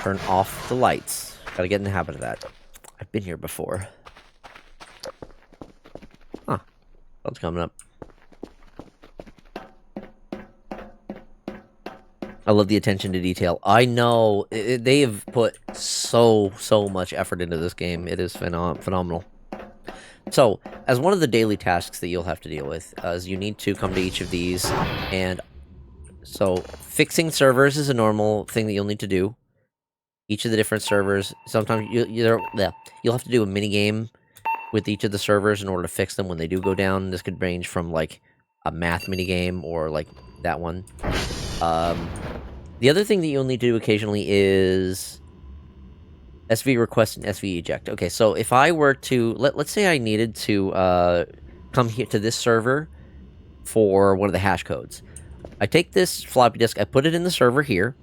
Turn off the lights. Gotta get in the habit of that. I've been here before. Huh. What's coming up? I love the attention to detail. I know. They have put so much effort into this game. It is phenomenal. So, as one of the daily tasks that you'll have to deal with, is you need to come to each of these, and so fixing servers is a normal thing that you'll need to do. Each of the different servers, sometimes you'll have to do a mini game with each of the servers in order to fix them when they do go down. This could range from like a math mini game or like that one. The other thing that you'll need to do occasionally is SV request and SV eject. Okay, so if I were to let's say I needed to come here to this server for one of the hash codes. I take this floppy disk, I put it in the server here.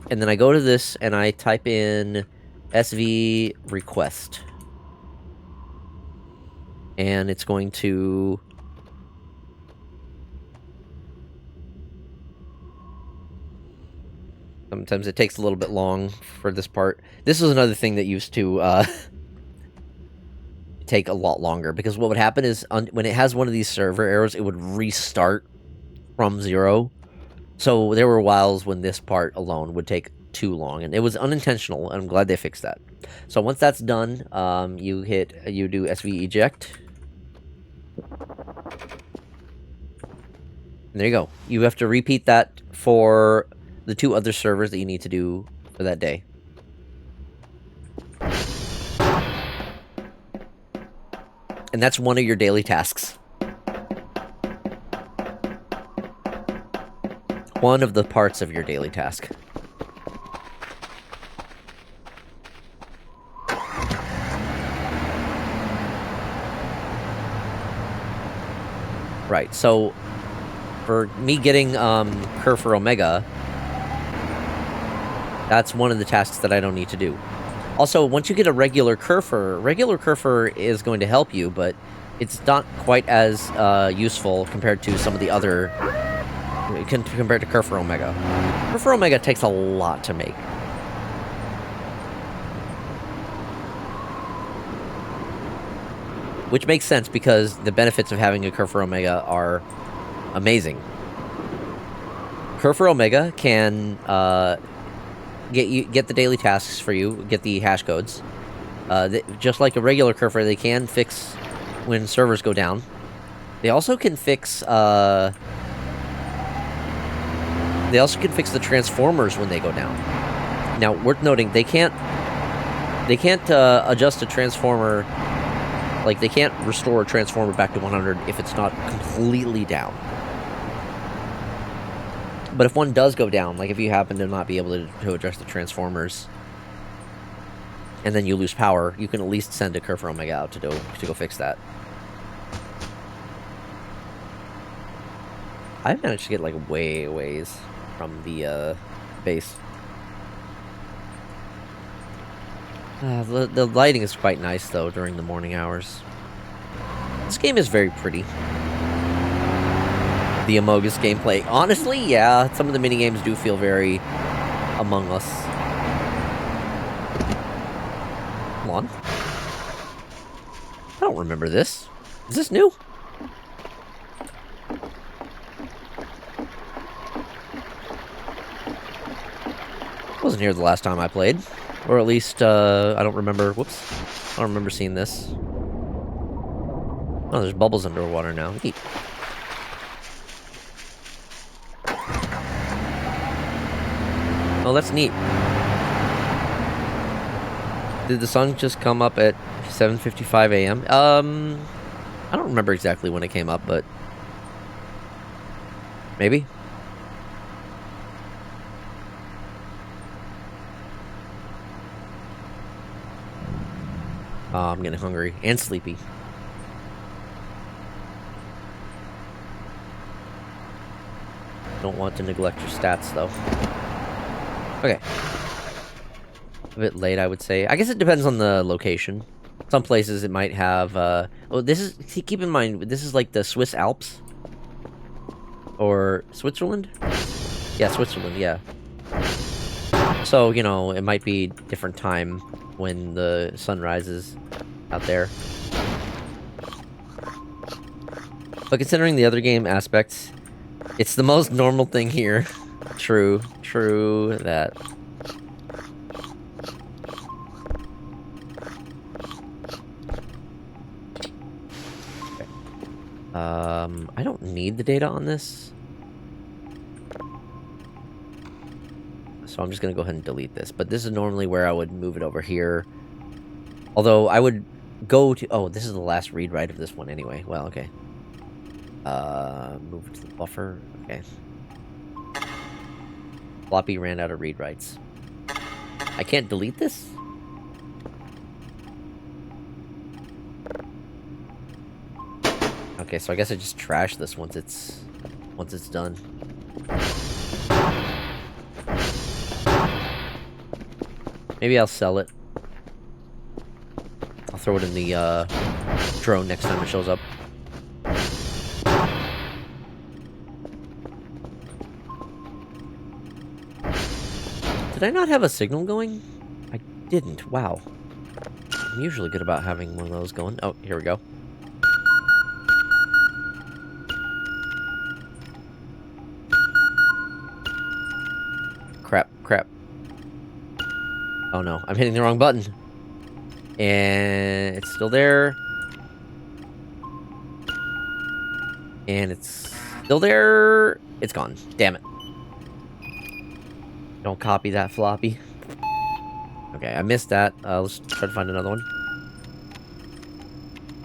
And then I go to this and I type in SV request. And it's going to... Sometimes it takes a little bit long for this part. This is another thing that used to take a lot longer, because what would happen is when it has one of these server errors, it would restart from 0. So there were whiles when this part alone would take too long, and it was unintentional, and I'm glad they fixed that. So once that's done, you do SV eject. And there you go. You have to repeat that for the 2 other servers that you need to do for that day. And that's one of your daily tasks. One of the parts of your daily task. Right, so for me getting Cur for Omega, that's one of the tasks that I don't need to do. Also, once you get a regular Curfer is going to help you, but it's not quite as useful compared to some of the other... compared to Cur for Omega. Cur for Omega takes a lot to make. Which makes sense, because the benefits of having a Cur for Omega are amazing. Cur for Omega can get the daily tasks for you, get the hash codes. Just like a regular Curfer, they can fix when servers go down. They also can fix the transformers when they go down. Now, worth noting, they can't adjust a transformer. Like, they can't restore a transformer back to 100 if it's not completely down. But if one does go down, like if you happen to not be able to address the transformers, and then you lose power, you can at least send a Cur for Omega out to go fix that. I've managed to get like way ways from the base. The lighting is quite nice though during the morning hours. This game is very pretty. The Among Us gameplay. Honestly, yeah, some of the minigames do feel very Among Us. Come on. I don't remember this. Is this new? Wasn't here the last time I played. Or at least, I don't remember... Whoops. I don't remember seeing this. Oh, there's bubbles underwater now. Neat. Oh, that's neat. Did the sun just come up at 7:55 a.m.? I don't remember exactly when it came up, but... maybe? Oh, I'm getting hungry. And sleepy. Don't want to neglect your stats, though. Okay. A bit late, I would say. I guess it depends on the location. Some places it might have, oh, this is... see, keep in mind, this is like the Swiss Alps. Or Switzerland? Yeah, Switzerland, yeah. So, you know, it might be different time when the sun rises out there. But considering the other game aspects, it's the most normal thing here. True that. Okay. I don't need the data on this. So I'm just gonna go ahead and delete this. But this is normally where I would move it over here. Although I would go to... oh, this is the last read-write of this one anyway. Well, okay. Move it to the buffer. Okay. Floppy ran out of read-writes. I can't delete this? Okay, so I guess I just trash this once it's done. Maybe I'll sell it. I'll throw it in the drone next time it shows up. Did I not have a signal going? I didn't. Wow. I'm usually good about having one of those going. Oh, here we go. Crap, crap. Oh no, I'm hitting the wrong button. And it's still there. And it's still there. It's gone. Damn it. Don't copy that floppy. Okay, I missed that. Let's try to find another one.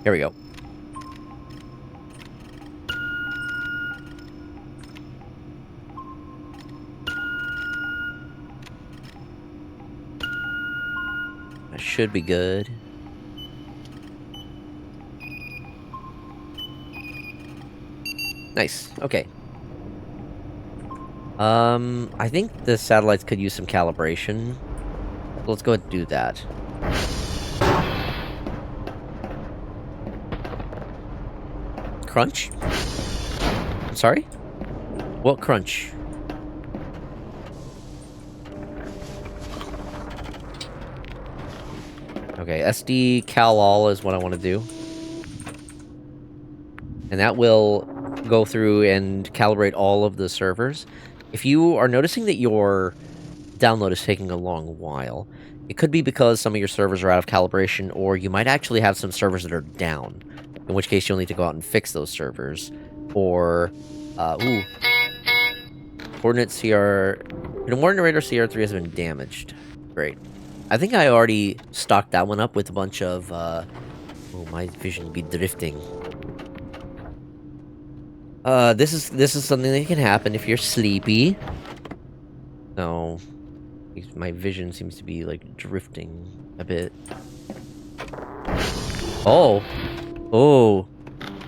Here we go. That should be good. Nice. Okay. I think the satellites could use some calibration. Let's go ahead and do that. Crunch? I'm sorry? What crunch? Okay, SD cal all is what I want to do. And that will go through and calibrate all of the servers. If you are noticing that your download is taking a long while, it could be because some of your servers are out of calibration, or you might actually have some servers that are down, in which case you'll need to go out and fix those servers. Or, coordinate CR... Coordinate radar CR3 has been damaged. Great. I think I already stocked that one up with a bunch of, oh, my vision be drifting. This is something that can happen if you're sleepy. No. My vision seems to be, like, drifting a bit. Oh! Oh!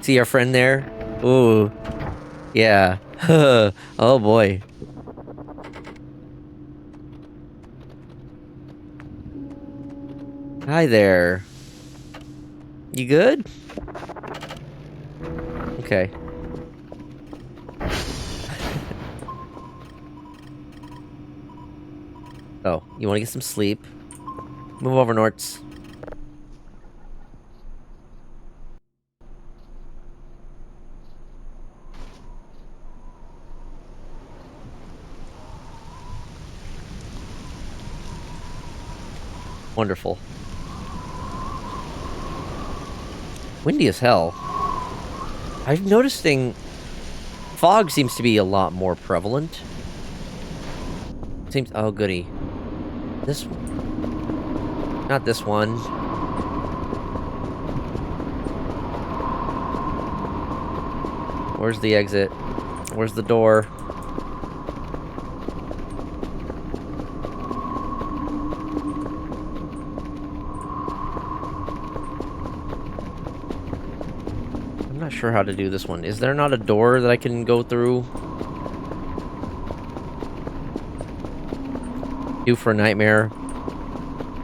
See our friend there? Ooh. Yeah. Oh, boy. Hi there. You good? Okay. Oh, you want to get some sleep? Move over, Norts. Wonderful. Windy as hell. I'm noticing fog seems to be a lot more prevalent. Seems... Oh, goody. This... Not this one. Where's the exit? Where's the door? I'm not sure how to do this one. Is there not a door that I can go through? Due for a nightmare.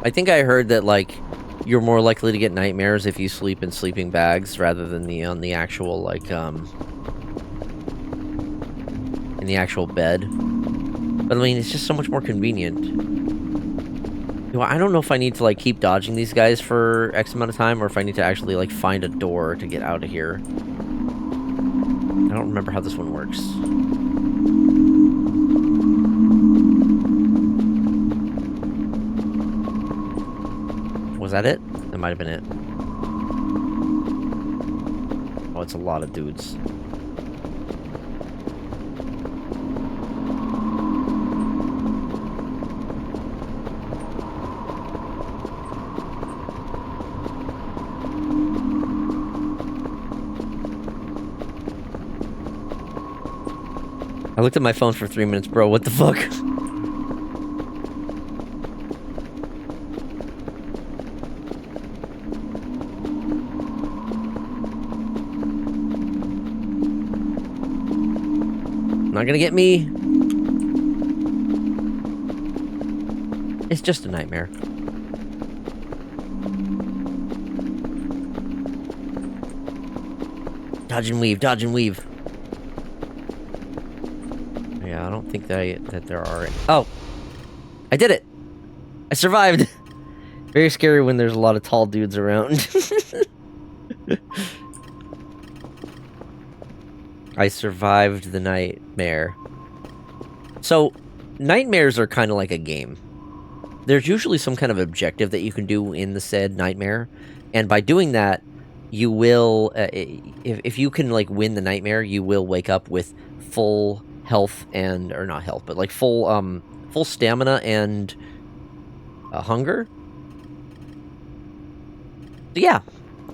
I think I heard that, like, you're more likely to get nightmares if you sleep in sleeping bags rather than on the actual, like, in the actual bed. But, I mean, it's just so much more convenient. You know, I don't know if I need to, like, keep dodging these guys for X amount of time, or if I need to actually, like, find a door to get out of here. I don't remember how this one works. Was that it? That might have been it. Oh, it's a lot of dudes. I looked at my phone for 3 minutes, bro. What the fuck? Not gonna get me. It's just a nightmare. Dodge and weave, dodge and weave. Yeah, I don't think that there are... Oh! I did it! I survived! Very scary when there's a lot of tall dudes around. I survived the nightmare. So, nightmares are kind of like a game. There's usually some kind of objective that you can do in the said nightmare, and by doing that, you will, if you can, like, win the nightmare, you will wake up with full health and, or not health, but, like, full stamina and hunger. So yeah,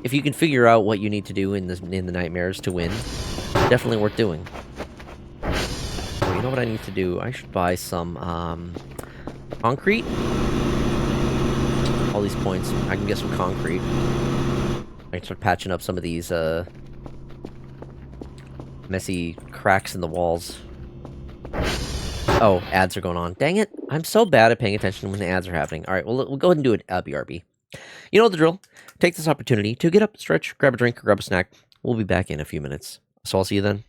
if you can figure out what you need to do in the nightmares to win, definitely worth doing. Oh, you know what I need to do? I should buy some, concrete? All these points. I can get some concrete. I can start patching up some of these, messy cracks in the walls. Oh, ads are going on. Dang it. I'm so bad at paying attention when the ads are happening. Alright, well, we'll go ahead and do it, BRB. You know the drill. Take this opportunity to get up, stretch, grab a drink, or grab a snack. We'll be back in a few minutes. So I'll see you then.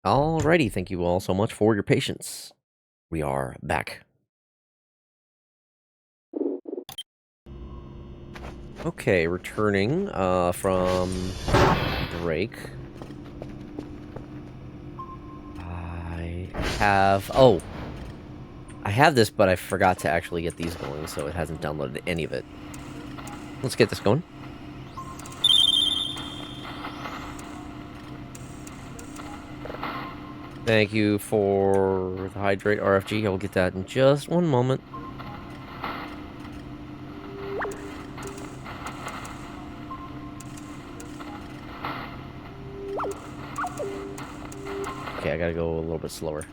Alrighty, thank you all so much for your patience. We are back. Okay, returning from break. I have this, but I forgot to actually get these going, so it hasn't downloaded any of it. Let's get this going. Thank you for the hydrate RFG. I'll get that in just one moment. Okay, I gotta go a little bit slower.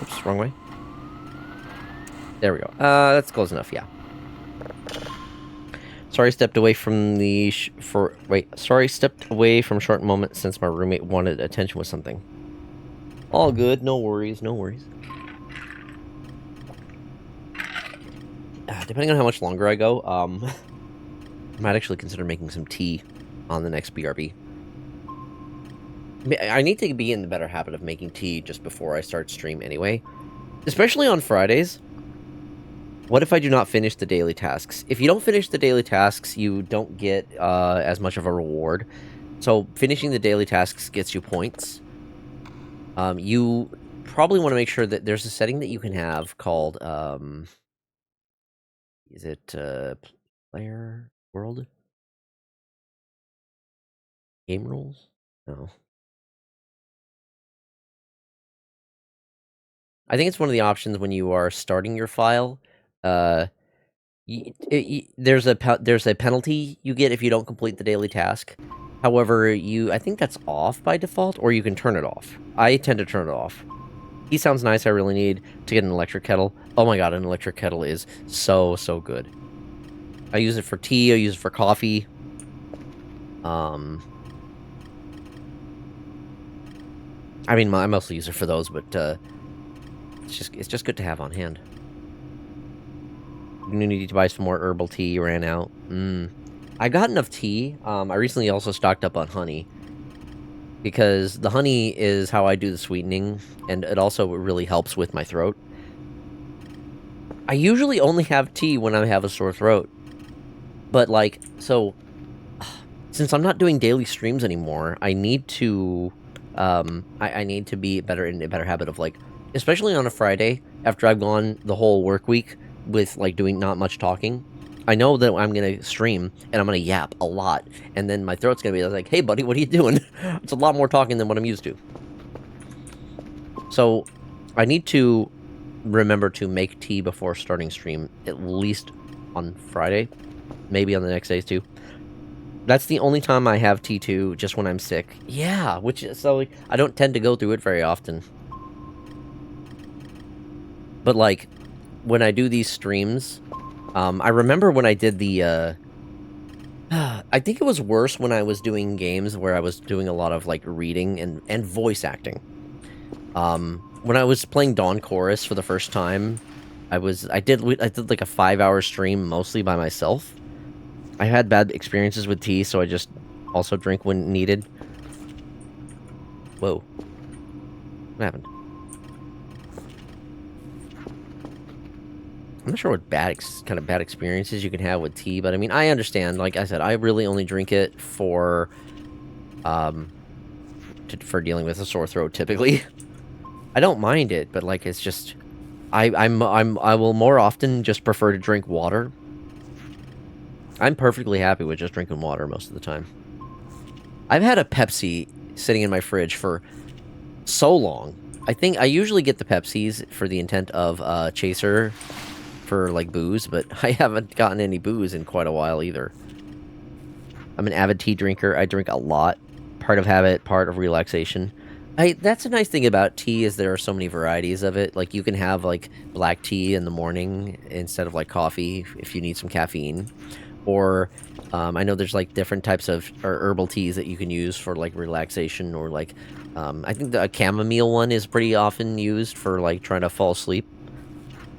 Oops, wrong way. There we go. That's close enough, yeah. Sorry, stepped away from the stepped away from a short moment since my roommate wanted attention with something. All good, no worries, no worries. Depending on how much longer I go, I might actually consider making some tea on the next BRB. I need to be in the better habit of making tea just before I start stream anyway. Especially on Fridays. What if I do not finish the daily tasks? If you don't finish the daily tasks, you don't get as much of a reward. So finishing the daily tasks gets you points. You probably want to make sure that there's a setting that you can have called, is it player world? Game rules? No. I think it's one of the options when you are starting your file. There's a penalty you get if you don't complete the daily task. However, I think that's off by default, or you can turn it off. I tend to turn it off. He sounds nice. I really need to get an electric kettle. Oh my god, an electric kettle is so good. I use it for tea. I use it for coffee. I mean, I mostly use it for those, but it's just good to have on hand. You need to buy some more herbal tea. You ran out. I got enough tea. I recently also stocked up on honey. Because the honey is how I do the sweetening, and it also really helps with my throat. I usually only have tea when I have a sore throat. But, like, so, since I'm not doing daily streams anymore, I need to, I need to be in a better habit of, like, especially on a Friday, after I've gone the whole work week with, like, doing not much talking, I know that I'm going to stream, and I'm going to yap a lot, and then my throat's going to be like, hey, buddy, what are you doing? It's a lot more talking than what I'm used to. So, I need to remember to make tea before starting stream, at least on Friday, maybe on the next days too. That's the only time I have tea too, just when I'm sick. Yeah, which is, so, like, I don't tend to go through it very often. But, like, when I do these streams, I remember when I did the, I think it was worse when I was doing games where I was doing a lot of, like, reading and voice acting. When I was playing Dawn Chorus for the first time, I did like a 5-hour stream mostly by myself. I had bad experiences with tea, so I just also drink when needed. Whoa. What happened? I'm not sure what kind of bad experiences you can have with tea, but I mean, I understand. Like I said, I really only drink it for dealing with a sore throat typically. I don't mind it, but like it's just I will more often just prefer to drink water. I'm perfectly happy with just drinking water most of the time. I've had a Pepsi sitting in my fridge for so long. I think I usually get the Pepsis for the intent of chaser for like booze, but I haven't gotten any booze in quite a while either. I'm an avid tea drinker. I drink a lot. Part of habit, part of relaxation. That's a nice thing about tea is there are so many varieties of it. Like you can have like black tea in the morning instead of like coffee if you need some caffeine. Or I know there's like different types of herbal teas that you can use for like relaxation, or like I think the chamomile one is pretty often used for like trying to fall asleep.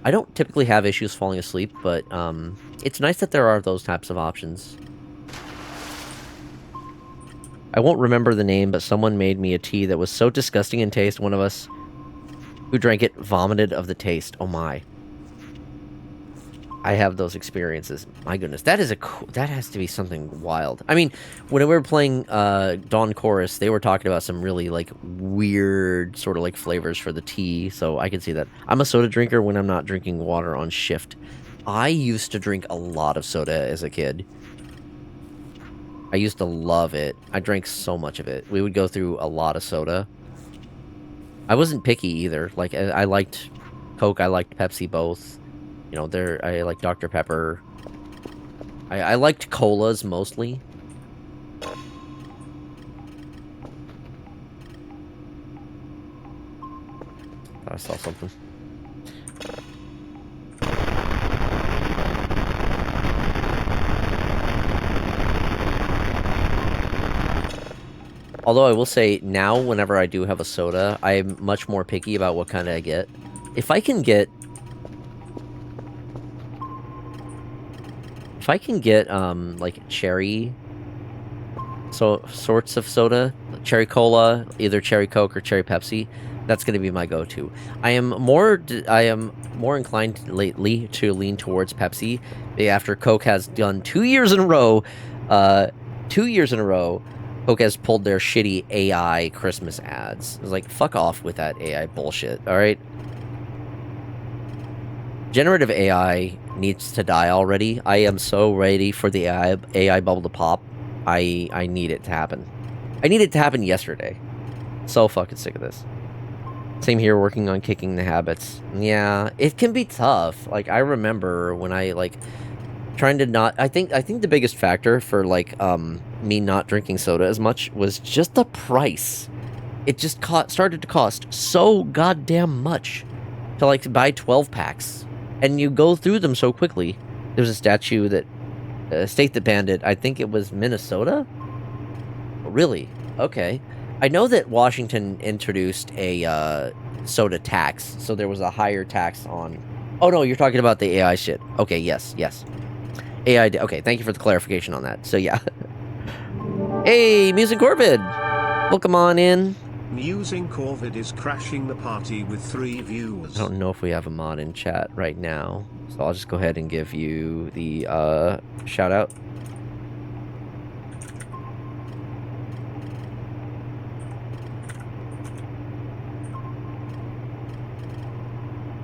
I don't typically have issues falling asleep, but it's nice that there are those types of options. I won't remember the name, but someone made me a tea that was so disgusting in taste, one of us who drank it vomited of the taste. Oh my. I have those experiences. My goodness, that has to be something wild. I mean, when we were playing Dawn Chorus, they were talking about some really like weird sort of like flavors for the tea, so I can see that. I'm a soda drinker when I'm not drinking water on shift. I used to drink a lot of soda as a kid. I used to love it. I drank so much of it. We would go through a lot of soda. I wasn't picky either. Like I liked Coke, I liked Pepsi both. You know, I like Dr. Pepper. I liked colas mostly. Thought I saw something. Although I will say, now whenever I do have a soda, I'm much more picky about what kind I get. If I can get like cherry sorts of soda, cherry cola, either cherry Coke or cherry Pepsi, that's going to be my go-to. I am more inclined lately to lean towards Pepsi after Coke has done 2 years in a row. 2 years in a row, Coke has pulled their shitty AI Christmas ads. It's like, fuck off with that AI bullshit, alright? Generative AI needs to die already. I am so ready for the AI bubble to pop. I need it to happen. I need it to happen yesterday. So fucking sick of this. Same here, working on kicking the habits. Yeah, it can be tough. Like, I remember when I, like, trying to not... I think the biggest factor for, like, me not drinking soda as much was just the price. It just started to cost so goddamn much to, like, buy 12 packs. And you go through them so quickly. There's a statue that... state that banned it. I think it was Minnesota? Really? Okay. I know that Washington introduced a soda tax, so there was a higher tax on... Oh no, you're talking about the AI shit. Okay, yes. AI... Okay, thank you for the clarification on that. So yeah. Hey, Music Corvid! Welcome on in. Musing Corvid is crashing the party with 3 views. I don't know if we have a mod in chat right now, so I'll just go ahead and give you the shout out.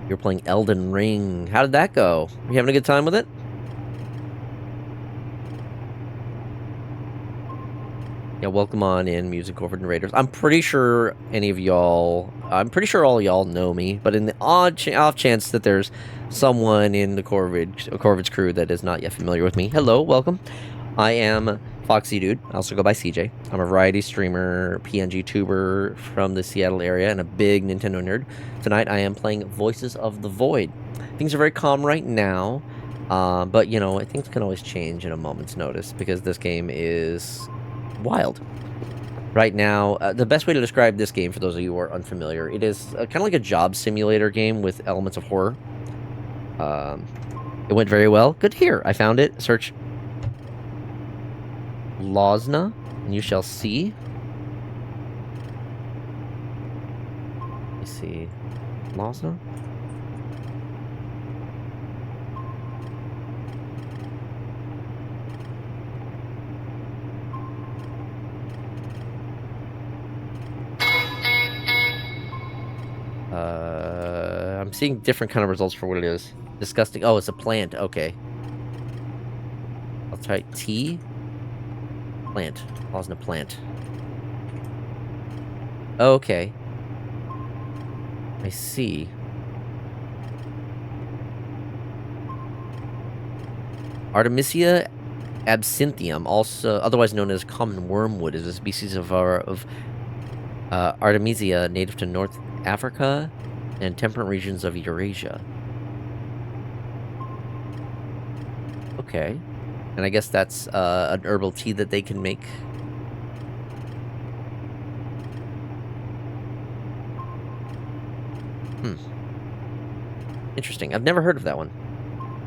You're playing Elden Ring. How did that go? Are you having a good time with it? Yeah, welcome on in, Music Corvid and Raiders. I'm pretty sure all y'all know me, but in the off chance that there's someone in the Corvid's crew that is not yet familiar with me, hello, welcome. I am FoxyDude. I also go by CJ. I'm a variety streamer, PNG tuber from the Seattle area, and a big Nintendo nerd. Tonight I am playing Voices of the Void. Things are very calm right now, but you know, things can always change in a moment's notice because this game is wild. Right now, the best way to describe this game, for those of you who are unfamiliar, it is kind of like a job simulator game with elements of horror. It went very well. Good to hear. I found it. Search Losna, and you shall see. Let me see. Losna? I'm seeing different kind of results for what it is. Disgusting. Oh, it's a plant. Okay. I'll try T. Plant. Losna plant. Okay. I see. Artemisia absinthium, also otherwise known as common wormwood, is a species of Artemisia native to North Africa and temperate regions of Eurasia. Okay. And I guess that's an herbal tea that they can make. Interesting. I've never heard of that one.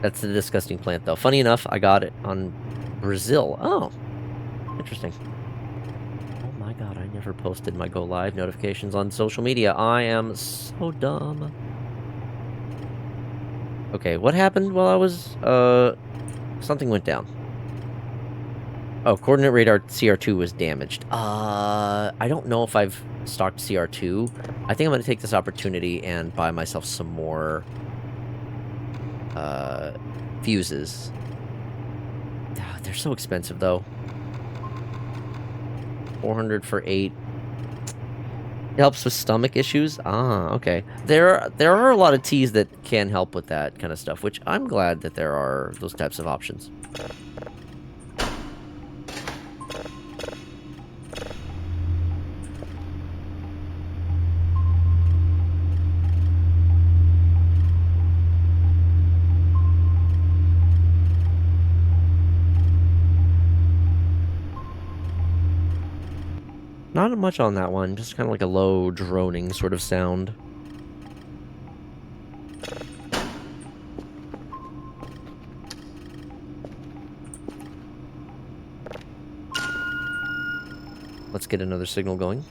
That's the disgusting plant, though. Funny enough, I got it on Brazil. Oh, interesting. Oh my god, I never posted my Go Live notifications on social media. I am so dumb. Okay, what happened while I was, something went down. Oh, coordinate radar CR2 was damaged. I don't know if I've stocked CR2. I think I'm gonna take this opportunity and buy myself some more, fuses. They're so expensive, though. 400 for 8. It helps with stomach issues. Ah, okay. There are a lot of teas that can help with that kind of stuff, which I'm glad that there are those types of options. Not much on that one, just kind of like a low droning sort of sound. Let's get another signal going.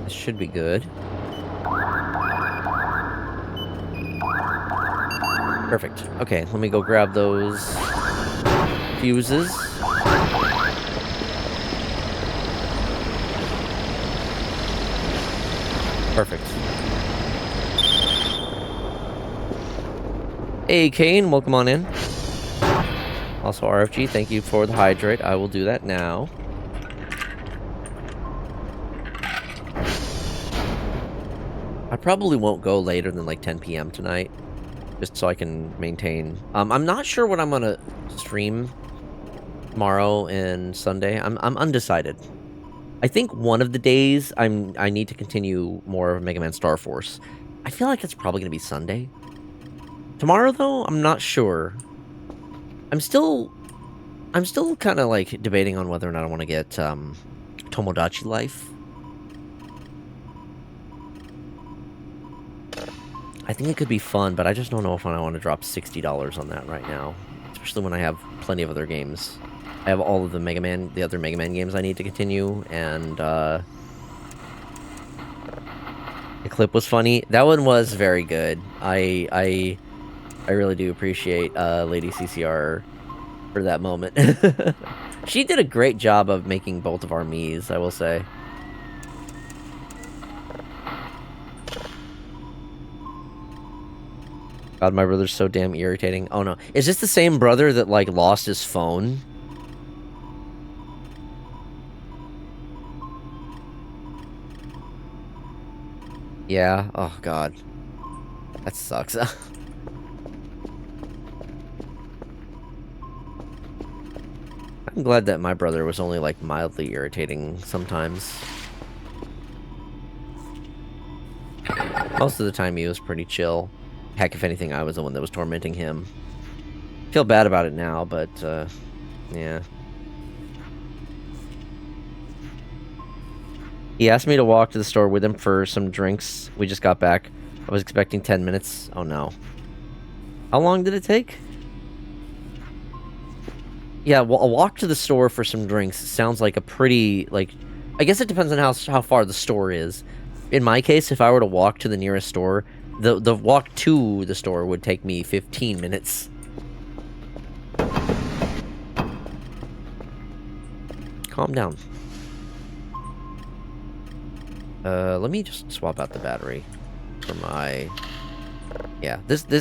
This should be good. Perfect. Okay, let me go grab those fuses. Perfect. Hey, Kane, welcome on in. Also, RFG, thank you for the hydrate. I will do that now. I probably won't go later than like 10 p.m. tonight, just so I can maintain. I'm not sure what I'm gonna stream tomorrow and Sunday. I'm undecided. I think one of the days I need to continue more of Mega Man Star Force. I feel like it's probably gonna be Sunday. Tomorrow, though, I'm not sure. I'm still kind of like debating on whether or not I want to get Tomodachi Life. I think it could be fun, but I just don't know if I want to drop $60 on that right now, especially when I have plenty of other games. I have all of the other Mega Man games I need to continue, and the clip was funny. That one was very good. I really do appreciate Lady CCR for that moment. She did a great job of making both of our Miis, I will say. God, my brother's so damn irritating. Oh no. Is this the same brother that, like, lost his phone? Yeah. Oh god. That sucks. I'm glad that my brother was only, like, mildly irritating sometimes. Most of the time he was pretty chill. Heck, if anything, I was the one that was tormenting him. Feel bad about it now, but, yeah. He asked me to walk to the store with him for some drinks. We just got back. I was expecting 10 minutes. Oh, no. How long did it take? Yeah, well, a walk to the store for some drinks sounds like a pretty, like... I guess it depends on how far the store is. In my case, if I were to walk to the nearest store... The walk to the store would take me 15 minutes. Calm down. Let me just swap out the battery for my... Yeah,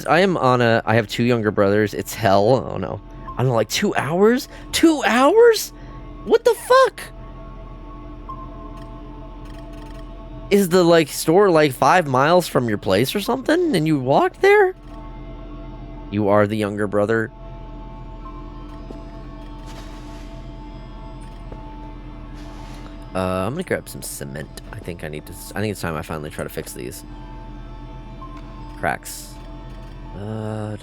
I am on a... I have 2 younger brothers. It's hell. Oh, no. I don't know, like 2 hours? 2 hours? What the fuck? Is the, like, store, like, 5 miles from your place or something? And you walk there? You are the younger brother. I'm gonna grab some cement. I think it's time I finally try to fix these. Cracks. That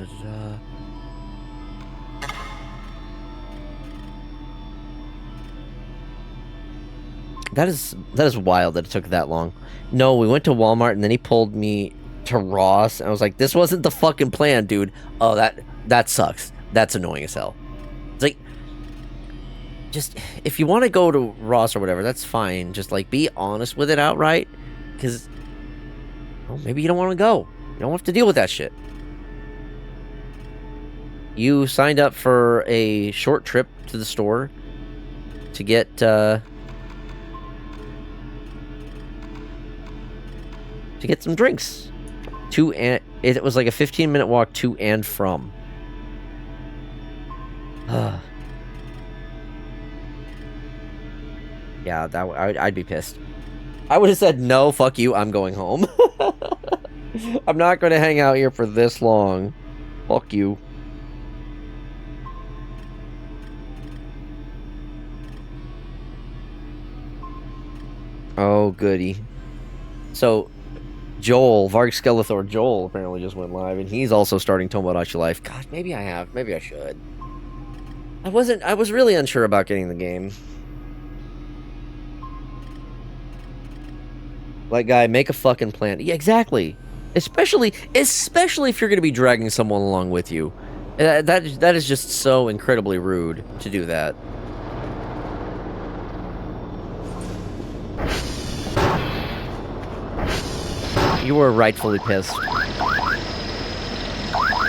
is wild that it took that long. No, we went to Walmart and then he pulled me to Ross and I was like, this wasn't the fucking plan, dude. Oh, that sucks. That's annoying as hell. It's like, just, if you want to go to Ross or whatever, that's fine. Just, like, be honest with it outright. Because, well, maybe you don't want to go. You don't have to deal with that shit. You signed up for a short trip to the store to get, some drinks. It was like a 15-minute walk to and from. Yeah, I'd be pissed. I would have said, no, fuck you, I'm going home. I'm not going to hang out here for this long. Fuck you. Oh, goody. So, Varg Skeletor Joel apparently just went live, and he's also starting Tomodachi Life. God, maybe I have. Maybe I should. I was really unsure about getting the game. Like, guy, make a fucking plan. Yeah, exactly. Especially if you're going to be dragging someone along with you. That is just so incredibly rude to do that. You were rightfully pissed.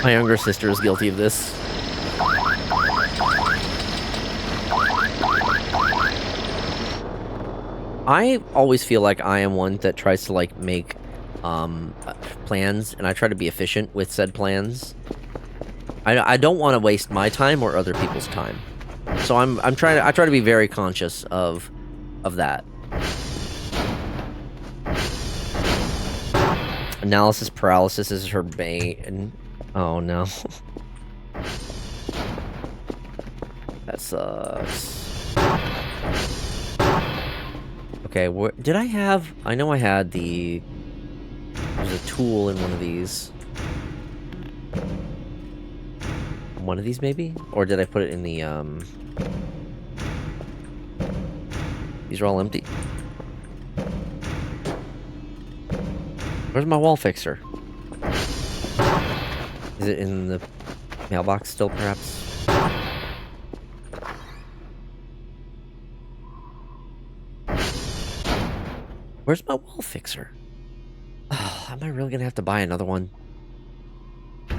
My younger sister is guilty of this. I always feel like I am one that tries to, like, make plans, and I try to be efficient with said plans. I don't want to waste my time or other people's time. So I try to be very conscious of that. Analysis paralysis is her bane. Oh no. That sucks. Okay, did I have... I know I had the... There's a tool in one of these. One of these, maybe? Or did I put it in the, These are all empty. Where's my wall fixer? Is it in the mailbox still, perhaps? Where's my wall fixer? Oh, am I really gonna have to buy another one?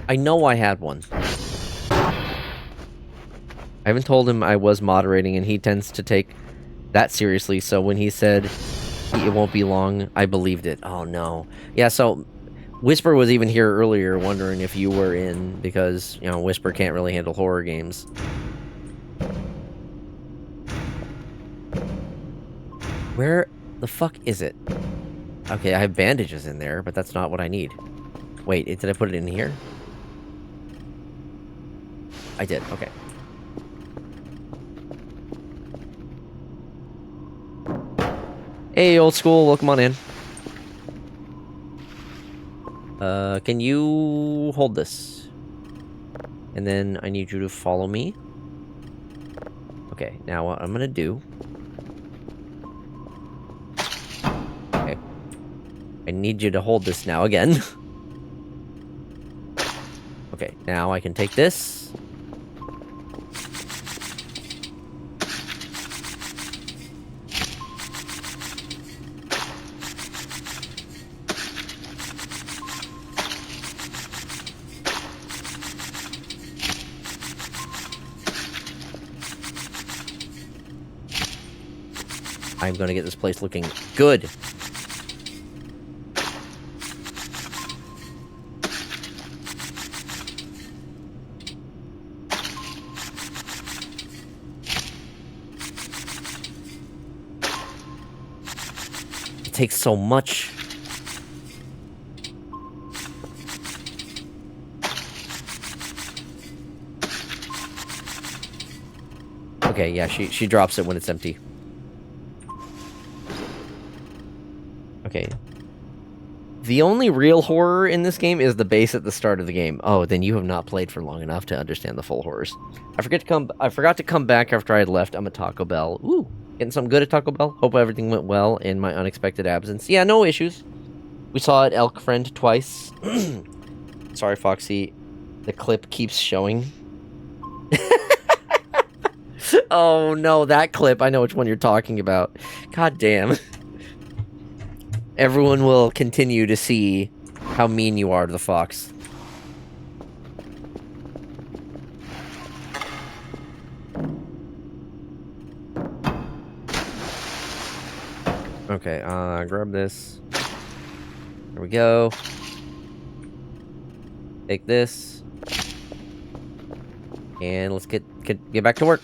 I know I had one. I haven't told him I was moderating, and he tends to take that seriously, so when he said it won't be long, I believed it. Oh no. Yeah, so Whisper was even here earlier wondering if you were in, because, you know, Whisper can't really handle horror games. Where the fuck is it? Okay, I have bandages in there, but that's not what I need. Wait, did I put it in here? I did, okay. Hey, old school, welcome on in. Can you hold this? And then I need you to follow me. Okay, now what I'm gonna do... Okay. I need you to hold this now again. Okay, now I can take this. I'm gonna get this place looking good. It takes so much. Okay, yeah, she drops it when it's empty. Okay. The only real horror in this game is the base at the start of the game. Oh, then you have not played for long enough to understand the full horrors. I forgot to come back after I had left. I'm at Taco Bell. Ooh, getting something good at Taco Bell. Hope everything went well in my unexpected absence. Yeah, no issues. We saw it Elk Friend twice. Sorry, Foxy. The clip keeps showing. Oh no, that clip. I know which one you're talking about. God damn. Everyone will continue to see how mean you are to the fox. Okay, grab this. There we go. Take this. And let's get back to work.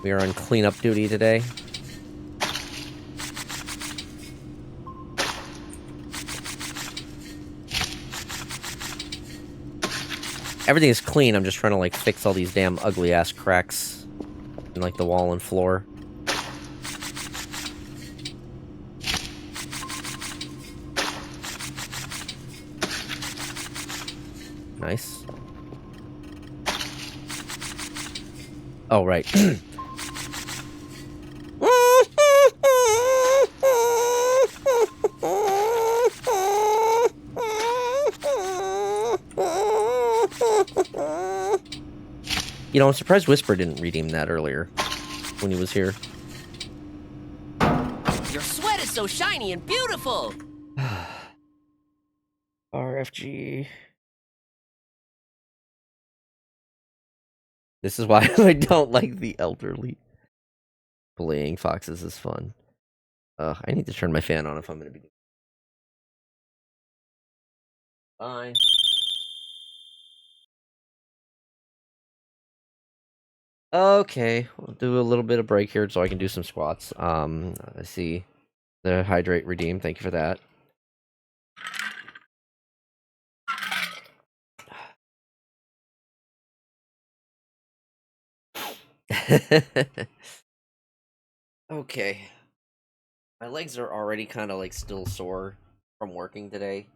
We are on cleanup duty today. Everything is clean, I'm just trying to, like, fix all these damn ugly-ass cracks in, like, the wall and floor. Nice. Oh, right. You know, I'm surprised Whisper didn't redeem that earlier when he was here. Your sweat is so shiny and beautiful! RFG. This is why I don't like the elderly. Playing foxes is fun. I need to turn my fan on if I'm gonna be... Fine. Okay, we'll do a little bit of break here so I can do some squats. I see the hydrate redeem. Thank you for that. Okay. My legs are already kind of like still sore from working today.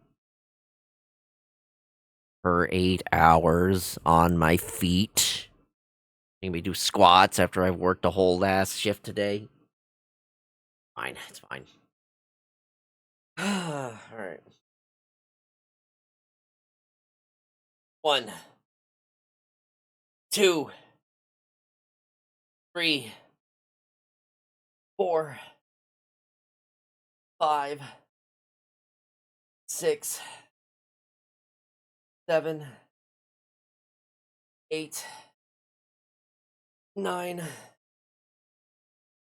For 8 hours on my feet. Maybe do squats after I've worked a whole ass shift today. Fine, it's fine. Alright. 1, 2, 3, 4, 5, 6, 7, 8, 9,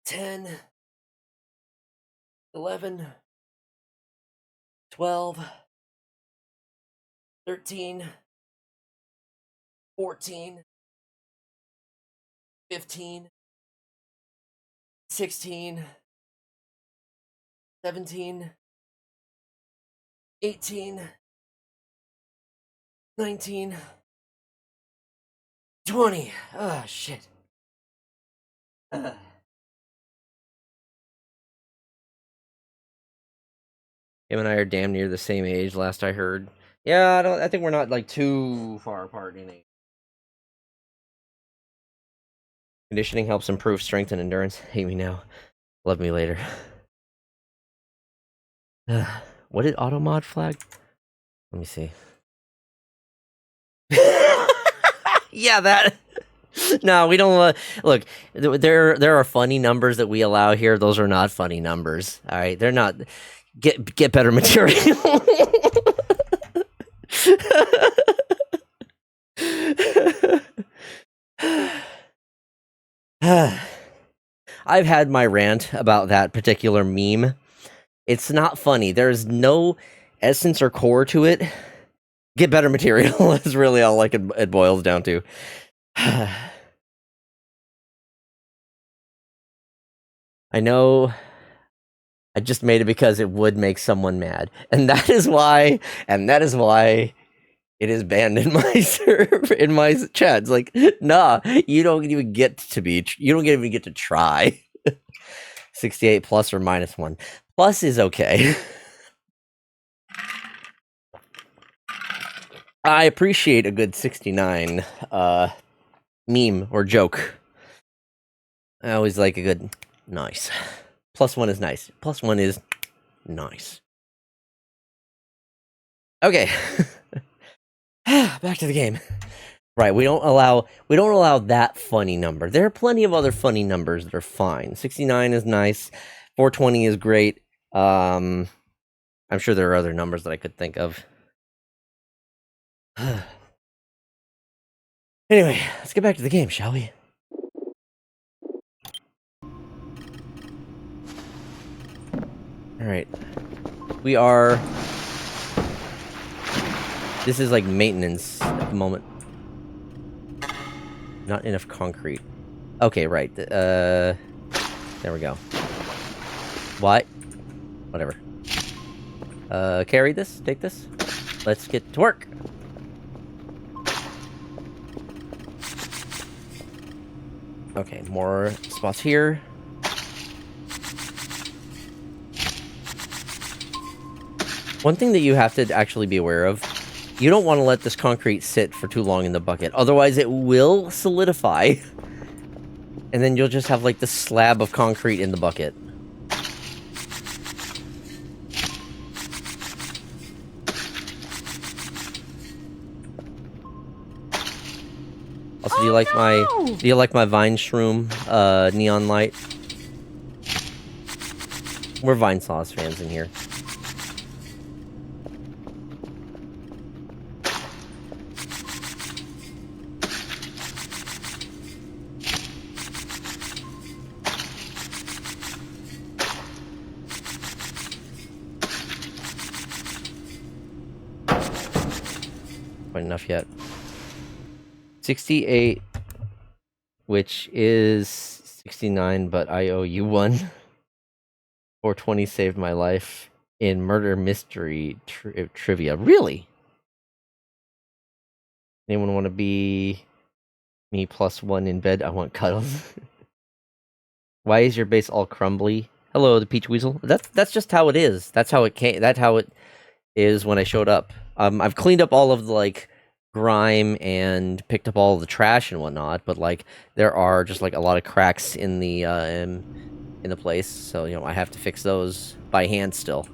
10, 11, 12, 13, 14, 15, 16, 17, 18, 19, 20. Ah, shit. Him and I are damn near the same age, last I heard. Yeah, I think we're not, like, too far apart in age. Conditioning helps improve strength and endurance. Hate me now. Love me later. What did automod flag? Let me see. Yeah, that... No, we don't... Look, there are funny numbers that we allow here. Those are not funny numbers. All right? They're not... Get better material. I've had my rant about that particular meme. It's not funny. There's no essence or core to it. Get better material is really all like it boils down to. I know I just made it because it would make someone mad. And that is why it is banned in my server, in my chat. It's like, nah, you don't even get to try. 68 plus or minus 1. Plus is okay. I appreciate a good 69 meme or joke. I always like a good nice. Plus 1 is nice. Plus 1 is nice. Okay. Back to the game. Right, we don't allow that funny number. There are plenty of other funny numbers that are fine. 69 is nice. 420 is great. I'm sure there are other numbers that I could think of. Anyway, let's get back to the game, shall we? Alright. We are... This is like maintenance at the moment. Not enough concrete. Okay, right. There we go. What? Whatever. Carry this? Take this? Let's get to work! Okay, more spots here. One thing that you have to actually be aware of, you don't want to let this concrete sit for too long in the bucket. Otherwise, it will solidify. And then you'll just have, like, this slab of concrete in the bucket. Also, do you like my Vine Shroom neon light? We're Vine Sauce fans in here. Quite enough yet. 68, which is 69, but I owe you one. 420 saved my life in murder mystery trivia. Really? Anyone want to be me plus 1 in bed? I want cuddles. Why is your base all crumbly? Hello, the Peach Weasel. That's just how it is. That's how it came. That's how it is when I showed up. I've cleaned up all of the, like, grime and picked up all the trash and whatnot, but, like, there are just, like, a lot of cracks in the place, so, you know, I have to fix those by hand still.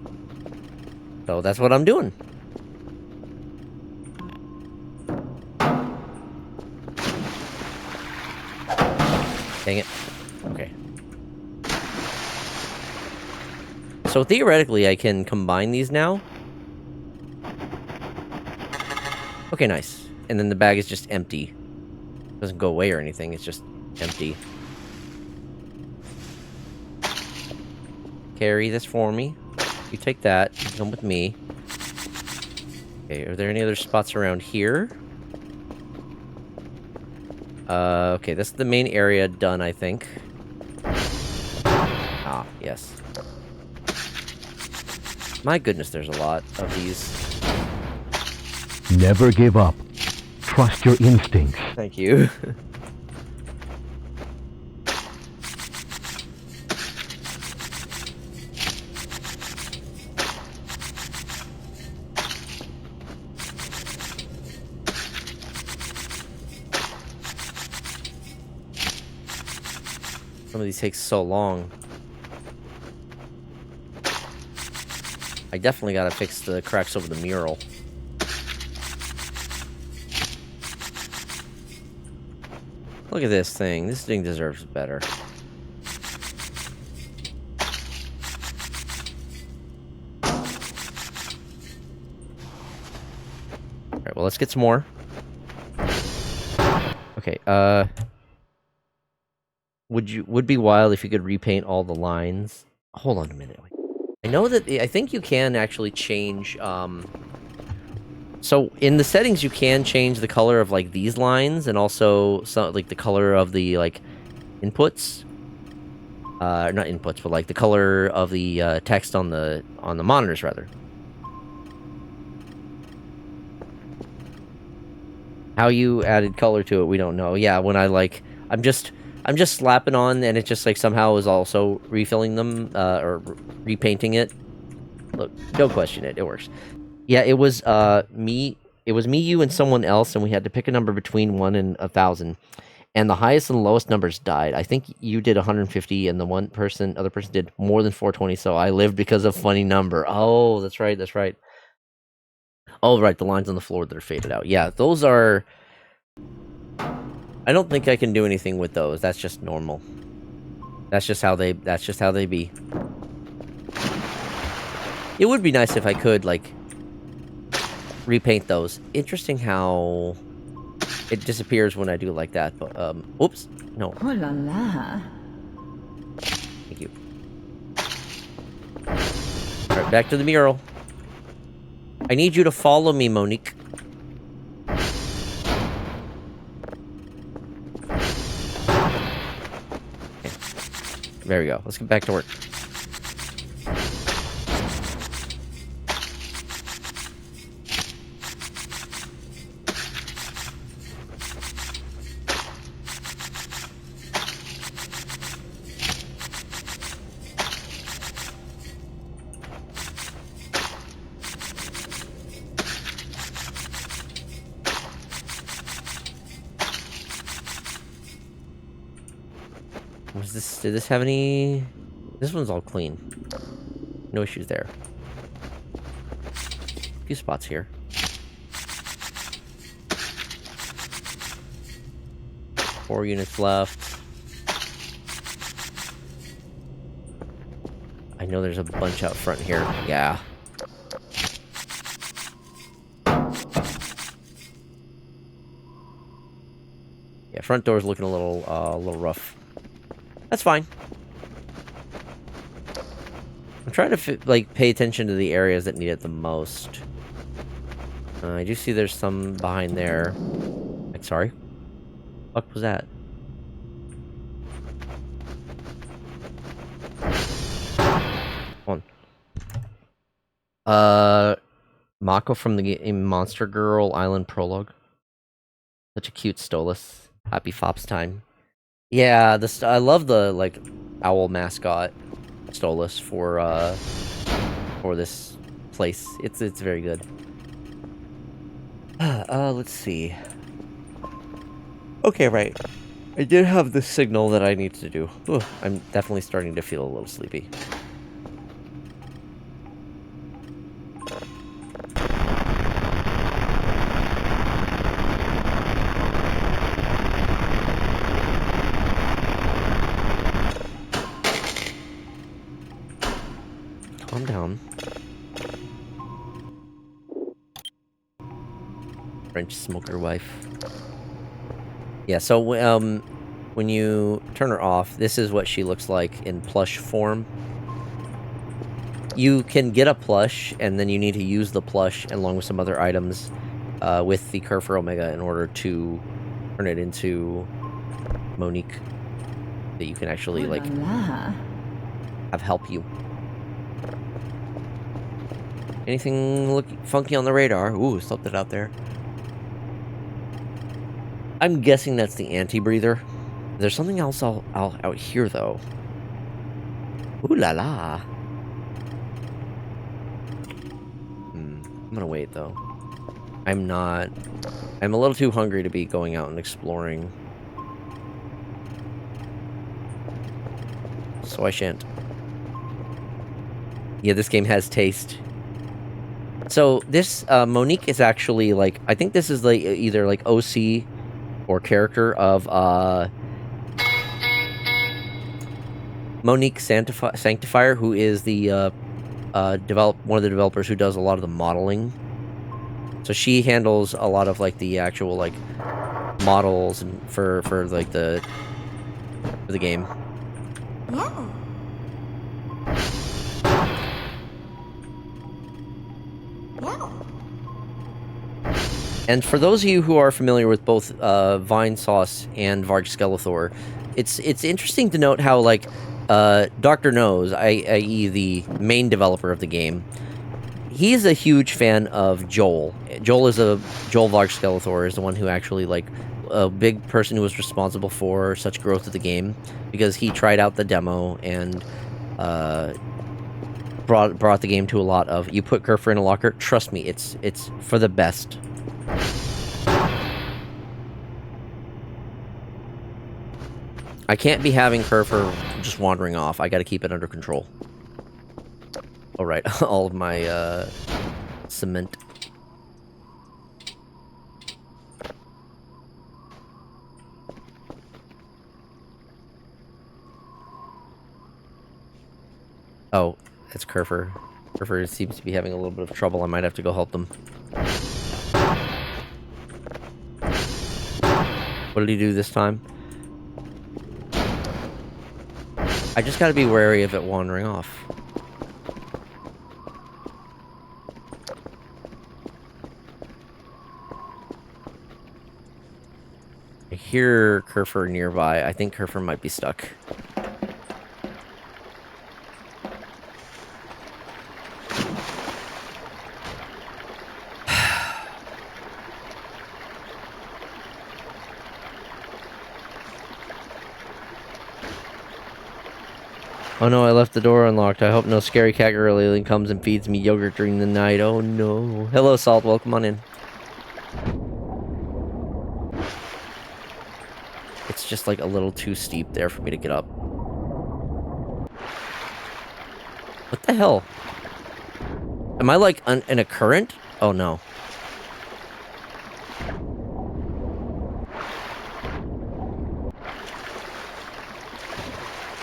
So that's what I'm doing. Dang it. Okay. So theoretically, I can combine these now. Okay, nice. And then the bag is just empty. It doesn't go away or anything, it's just empty. Carry this for me. You take that, you come with me. Okay, are there any other spots around here? Okay, this is the main area done, I think. Ah, yes. My goodness, there's a lot of these. Never give up. Trust your instincts. Thank you. Some of these take so long. I definitely gotta fix the cracks over the mural. Look at this thing. This thing deserves better. Alright, well, let's get some more. Okay, would be wild if you could repaint all the lines. Hold on a minute. I know that I think you can actually change so in the settings you can change the color of like these lines and also like the color of the like inputs. Not inputs, but like the color of the text on the monitors rather. How you added color to it, we don't know. Yeah, when I'm just I'm just slapping on, and it just, like, somehow is also refilling them, or repainting it. Look, don't question it. It works. Yeah, it was, me, you, and someone else, and we had to pick a number between 1 and 1,000. And the highest and lowest numbers died. I think you did 150, and the other person did more than 420, so I lived because of funny number. Oh, that's right, that's right. Oh, right, the lines on the floor that are faded out. Yeah, those are... I don't think I can do anything with those. That's just normal. That's just how they be. It would be nice if I could, like, repaint those. Interesting how it disappears when I do like that, but, oops, no. Oh la la. Thank you. Alright, back to the mural. I need you to follow me, Monique. Okay. There we go. Let's get back to work. Did this have any... This one's all clean. No issues there. A few spots here. Four units left. I know there's a bunch out front here. Yeah. Yeah, front door's looking a little rough. That's fine. I'm trying to pay attention to the areas that need it the most. I do see there's some behind there. Like, sorry. What was that? Come on. Mako from the game Monster Girl Island Prologue. Such a cute Stolas. Happy Fops time. Yeah, I love the, like, owl mascot Stolas for this place. It's very good. Let's see. Okay, right. I did have the signal that I need to do. Ooh, I'm definitely starting to feel a little sleepy. Calm down. French smoker wife. Yeah, so when you turn her off, this is what she looks like in plush form. You can get a plush, and then you need to use the plush along with some other items with the Curve for Omega in order to turn it into Monique that you can actually, like, have help you. Anything look funky on the radar? Ooh, something out there. I'm guessing that's the anti-breather. There's something else out here, though. Ooh la la. I'm gonna wait, though. I'm a little too hungry to be going out and exploring. So I shan't. Yeah, this game has taste. So this Monique is actually, like, I think this is like either like OC or character of Monique Sanctifier, who is the one of the developers who does a lot of the modeling. So she handles a lot of, like, the actual, like, models and for like the game. Yeah. Yeah. And for those of you who are familiar with both Vine Sauce and Varg Skeletor, it's interesting to note how, like, Dr. Nose, i.e. the main developer of the game, he's a huge fan of Joel. Joel Varg Skeletor is the one who actually, like, a big person who was responsible for such growth of the game, because he tried out the demo and brought the game to a lot of, you put Kerfer in a locker, trust me, it's for the best. I can't be having Kerfer just wandering off. I gotta keep it under control. Alright, all of my cement. Oh, it's Kerfer. Kerfer seems to be having a little bit of trouble. I might have to go help them. What did he do this time? I just gotta be wary of it wandering off. I hear Kerfer nearby. I think Kerfer might be stuck. Oh no, I left the door unlocked. I hope no scary cat girl alien comes and feeds me yogurt during the night. Oh no. Hello, Salt. Welcome on in. It's just like a little too steep there for me to get up. What the hell? Am I like in a current? Oh no.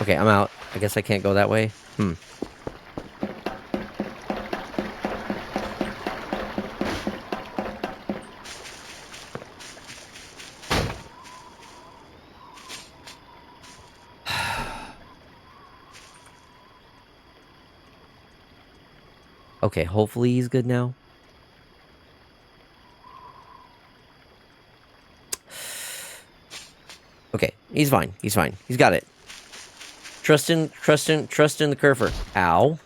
Okay, I'm out. I guess I can't go that way. Okay, hopefully he's good now. Okay, he's fine. He's fine. He's got it. Trust in the Kerfer. Ow.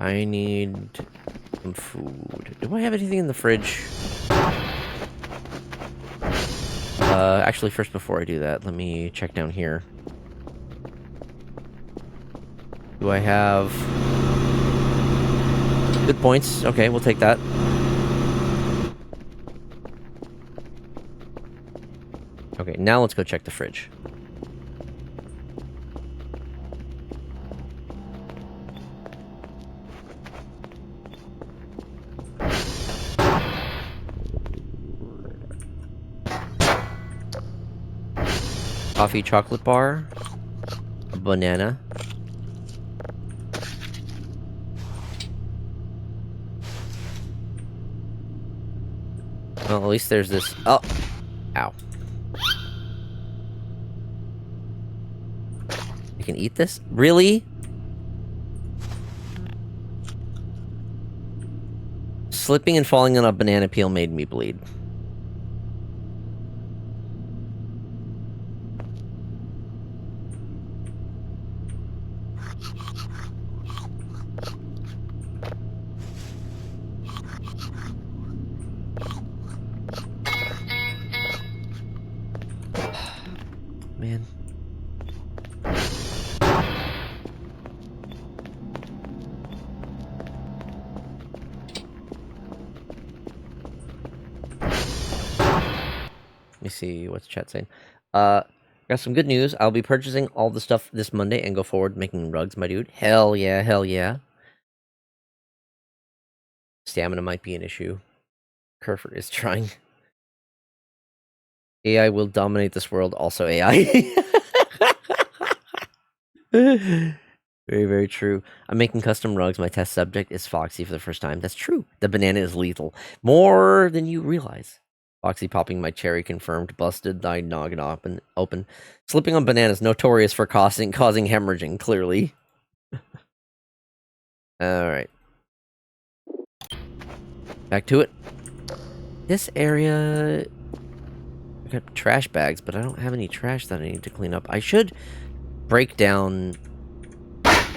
I need some food. Do I have anything in the fridge? Actually, first, before I do that, let me check down here. Do I have... Good points. Okay, we'll take that. Okay, now let's go check the fridge. Coffee chocolate bar. A banana. Well, at least there's this... Oh! Ow. You can eat this? Really? Slipping and falling on a banana peel made me bleed. Man. Let me see what's chat saying. Got some good news. I'll be purchasing all the stuff this Monday and go forward making rugs, my dude. Hell yeah, hell yeah. Stamina might be an issue. Kerfer is trying. AI will dominate this world. Also AI. Very, very true. I'm making custom rugs. My test subject is Foxy for the first time. That's true. The banana is lethal. More than you realize. Foxy popping my cherry confirmed. Busted thy noggin open. Slipping on bananas. Notorious for causing hemorrhaging, clearly. Alright. Back to it. This area... I got trash bags, but I don't have any trash that I need to clean up. I should break down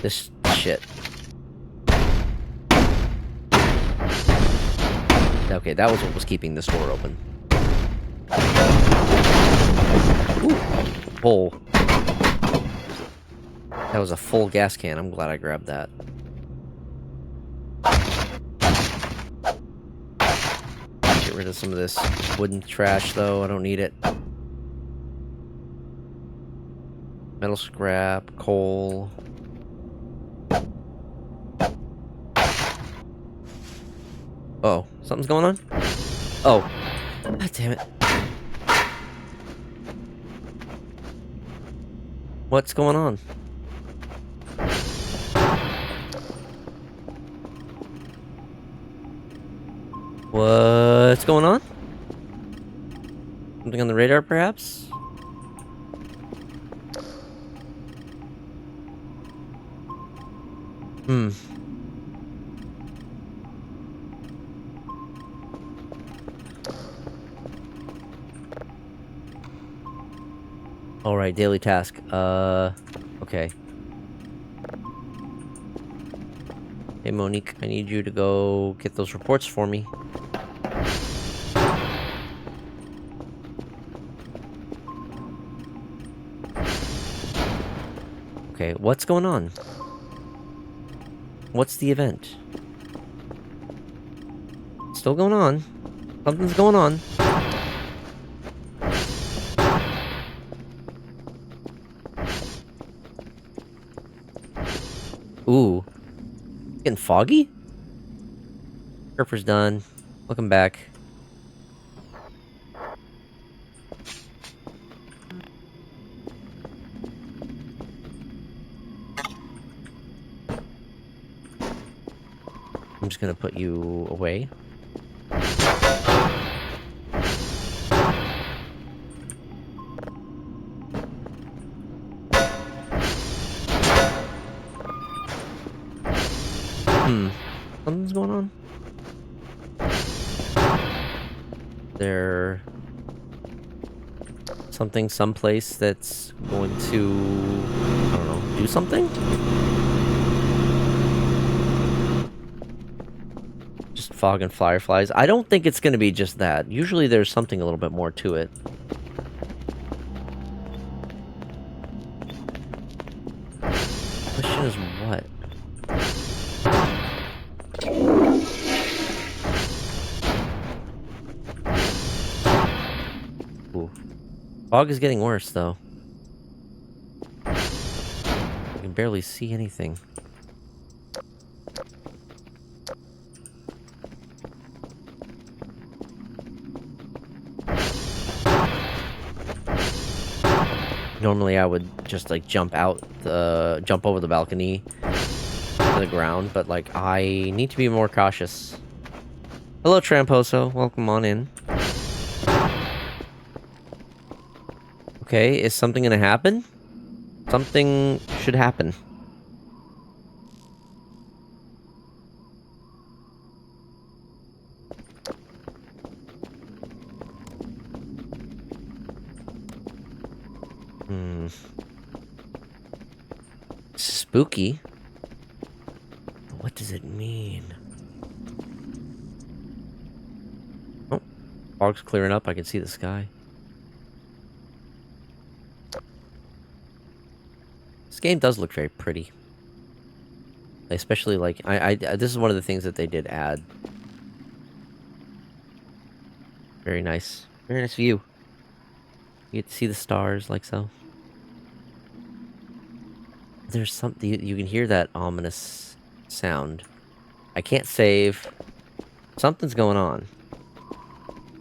this shit. Okay, that was what was keeping this door open. Ooh, hole. That was a full gas can. I'm glad I grabbed that. Get rid of some of this wooden trash, though. I don't need it. Metal scrap, coal. Oh, something's going on? Oh. God damn it. What's going on? What's going on? Something on the radar, perhaps? Hmm. Alright, daily task. Okay. Hey, Monique, I need you to go get those reports for me. Okay, what's going on? What's the event? Still going on. Something's going on. Ooh. Getting foggy? Surfer's done. Looking back. I'm just gonna put you away. Something's going on. There... something someplace that's going to... I don't know, do something? Just fog and fireflies. I don't think it's gonna be just that. Usually there's something a little bit more to it. The question is what? Ooh. Fog is getting worse, though. I can barely see anything. Normally I would just, like, jump over the balcony to the ground, but, like, I need to be more cautious. Hello, Tramposo. Welcome on in. Okay, is something gonna happen? Something should happen. Spooky? What does it mean? Oh, fog's clearing up. I can see the sky. This game does look very pretty. Especially, like, this is one of the things that they did add. Very nice. Very nice view. You get to see the stars, like so. There's something... You can hear that ominous sound. I can't save. Something's going on.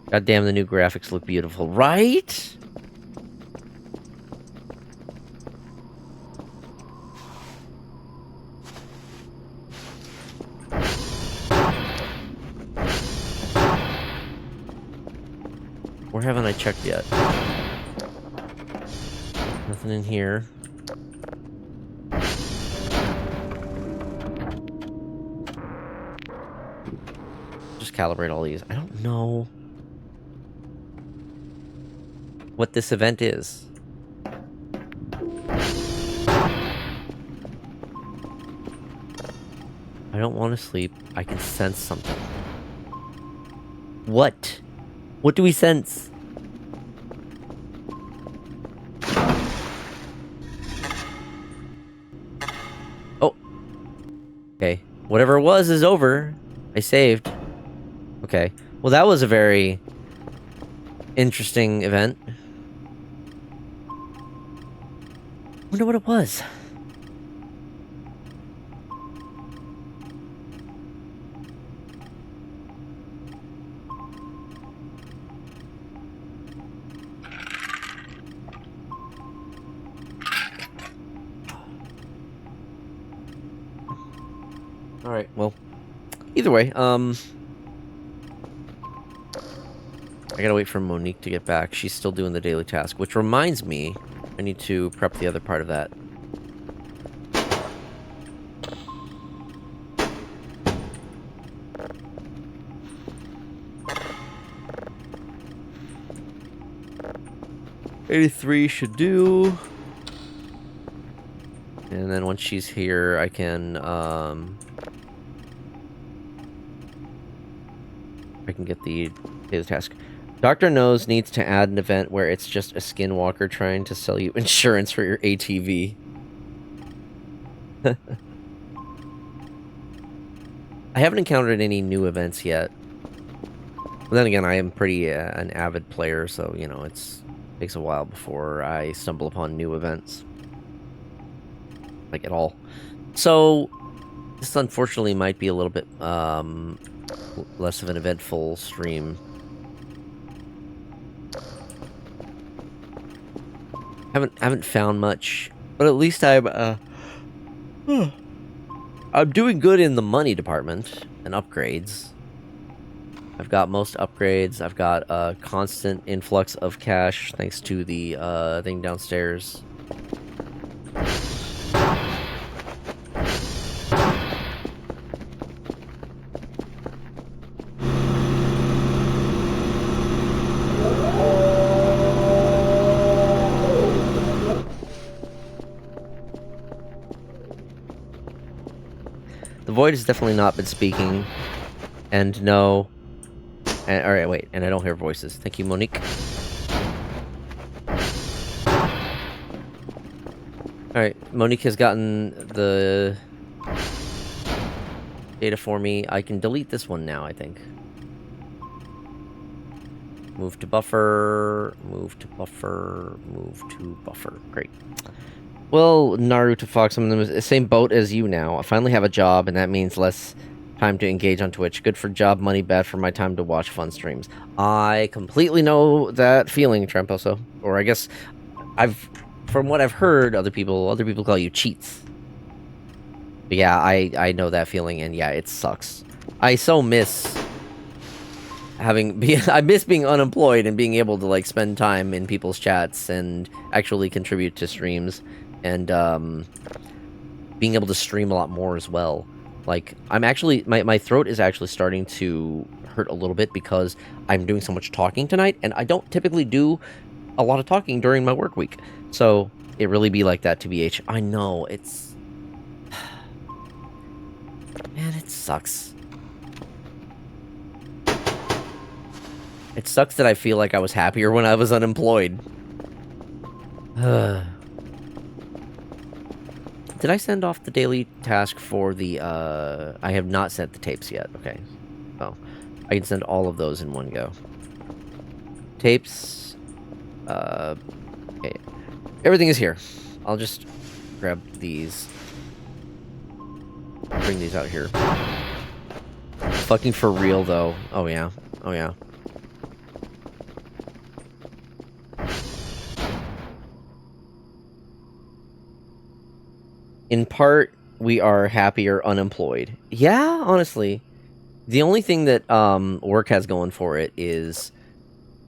God damn, the new graphics look beautiful, right? Where haven't I checked yet? Nothing in here. Just calibrate all these. I don't know what this event is. I don't want to sleep. I can sense something. What? What do we sense? Oh. Okay. Whatever it was is over. I saved. Okay. Well, that was a very interesting event. Wonder what it was. Alright, well, either way, I gotta wait for Monique to get back. She's still doing the daily task, which reminds me, I need to prep the other part of that. $83 should do. And then once she's here, I can get the daily task. Dr. Nose needs to add an event where it's just a skinwalker trying to sell you insurance for your ATV. I haven't encountered any new events yet. But then again, I am pretty an avid player, so, you know, it takes a while before I stumble upon new events. Like, at all. So, this unfortunately might be a little bit less of an eventful stream. Haven't found much, but at least I'm doing good in the money department and upgrades. I've got most upgrades. I've got a constant influx of cash thanks to the thing downstairs. The void has definitely not been speaking. And no. And, alright, wait. And I don't hear voices. Thank you, Monique. Alright, Monique has gotten the data for me. I can delete this one now, I think. Move to buffer. Move to buffer. Move to buffer. Great. Well, Naruto Fox, I'm in the same boat as you now. I finally have a job, and that means less time to engage on Twitch. Good for job money, bad for my time to watch fun streams. I completely know that feeling, Tramposo. Or I guess from what I've heard, other people call you cheats. But yeah, I know that feeling, and yeah, it sucks. I so miss I miss being unemployed and being able to like spend time in people's chats and actually contribute to streams. And being able to stream a lot more as well. Like, I'm actually, my throat is actually starting to hurt a little bit because I'm doing so much talking tonight, and I don't typically do a lot of talking during my work week. So, it really be like that, TBH. I know, it's... Man, it sucks. It sucks that I feel like I was happier when I was unemployed. Did I send off the daily task for the, I have not sent the tapes yet. Okay. Oh. I can send all of those in one go. Tapes. Okay. Everything is here. I'll just grab these. Bring these out here. Fucking for real, though. Oh, yeah. Oh, yeah. In part, we are happier unemployed. Yeah, honestly. The only thing that work has going for it is,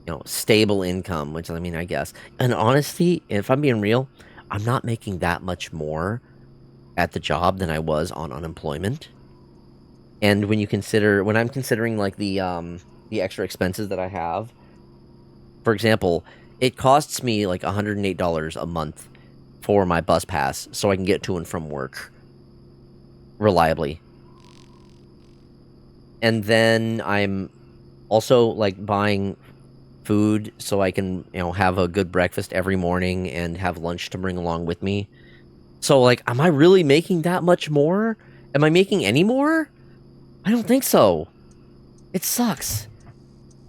you know, stable income, which, I mean, I guess. And honestly, if I'm being real, I'm not making that much more at the job than I was on unemployment. And when I'm considering, like, the extra expenses that I have, for example, it costs me, like, $108 a month for my bus pass so I can get to and from work reliably. And then I'm also, like, buying food so I can, you know, have a good breakfast every morning and have lunch to bring along with me. So, like, am I really making that much more? Am I making any more? I don't think so. It sucks.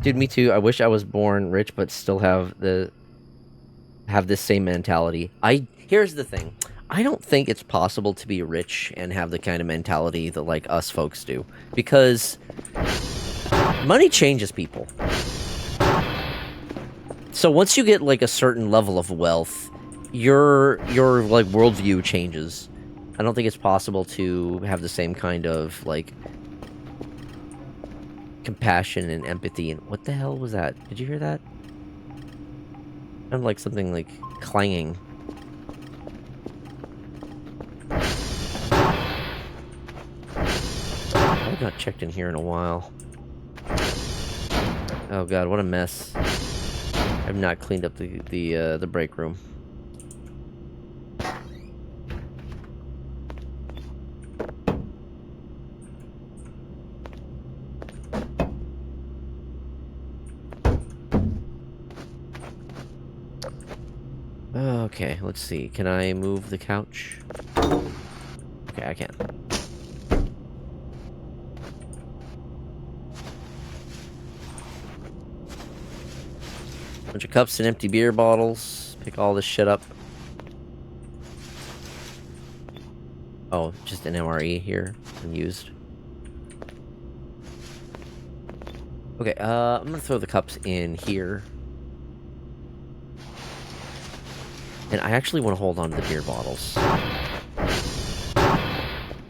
Dude, me too. I wish I was born rich, but still have this same mentality. Here's the thing. I don't think it's possible to be rich and have the kind of mentality that, like, us folks do. Because money changes people. So once you get, like, a certain level of wealth, your like, worldview changes. I don't think it's possible to have the same kind of, like, compassion and empathy. And what the hell was that? Did you hear that? Sounded like something, like, clanging. I've not checked in here in a while. Oh god, what a mess. I've not cleaned up the break room. Okay, let's see. Can I move the couch? Okay, I can. Bunch of cups and empty beer bottles. Pick all this shit up. Oh, just an MRE here. Unused. Okay, I'm gonna throw the cups in here. And I actually want to hold on to the beer bottles. Can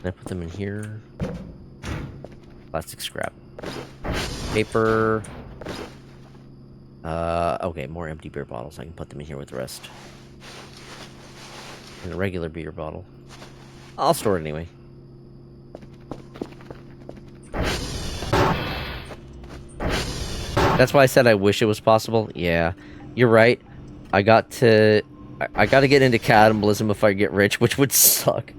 I put them in here? Plastic scrap. Paper. Okay, more empty beer bottles. I can put them in here with the rest. And a regular beer bottle. I'll store it anyway. That's why I said I wish it was possible. Yeah, you're right. I got to get into cannibalism if I get rich, which would suck.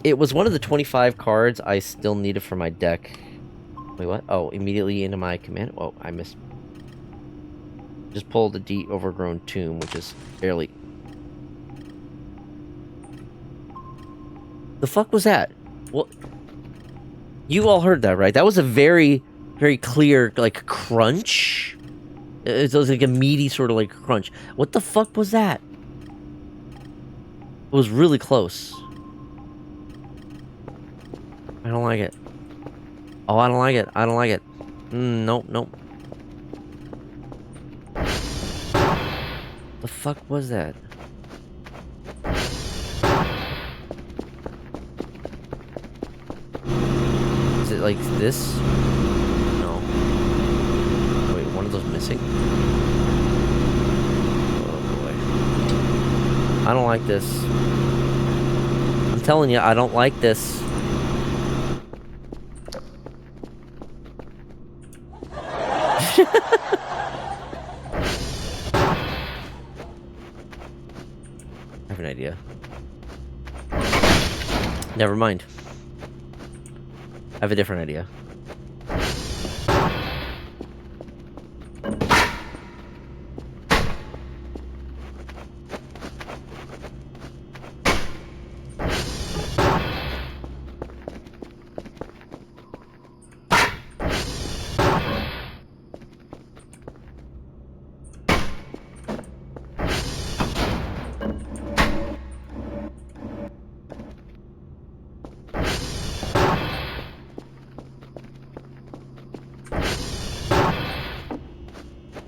It was one of the 25 cards I still needed for my deck. Wait, what? Oh, immediately into my command. Oh, I missed. Just pulled the D overgrown tomb, which is barely. The fuck was that? Well, you all heard that, right? That was a very, very clear, like, crunch. It was like a meaty sort of, like, crunch. What the fuck was that? It was really close. I don't like it. Oh, I don't like it. I don't like it. Nope, nope. The fuck was that? Is it like this? No. Wait, one of those missing? Oh boy. I don't like this. I'm telling you, I don't like this. I have an idea. Never mind. I have a different idea.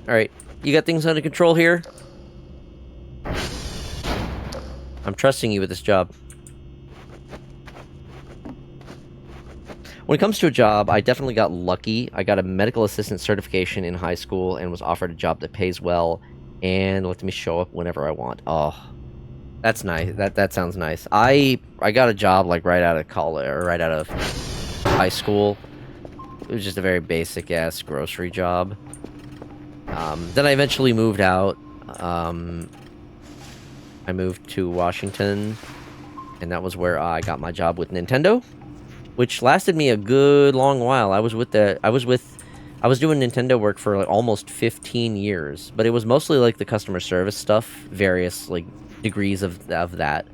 Alright, you got things under control here? I'm trusting you with this job. When it comes to a job, I definitely got lucky. I got a medical assistant certification in high school and was offered a job that pays well and lets me show up whenever I want. Oh, that's nice. That sounds nice. I got a job like right out of college or right out of high school. It was just a very basic ass grocery job. Then I eventually moved out. I moved to Washington, and that was where I got my job with Nintendo. which lasted me a good long while. I was doing Nintendo work for like almost 15 years, but it was mostly like the customer service stuff, various like degrees of that.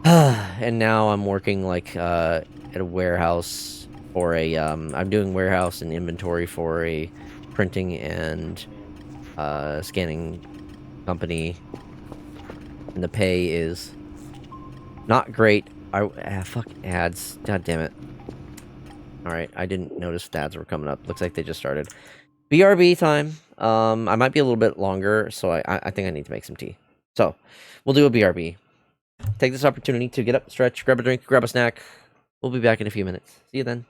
And now I'm working like at a warehouse for a I'm doing warehouse and inventory for a printing and scanning company, and the pay is not great. Fuck ads. God damn it. Alright, I didn't notice the ads were coming up. Looks like they just started. BRB time. I might be a little bit longer, so I think I need to make some tea. So, we'll do a BRB. Take this opportunity to get up, stretch, grab a drink, grab a snack. We'll be back in a few minutes. See you then.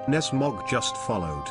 Nesmog just followed.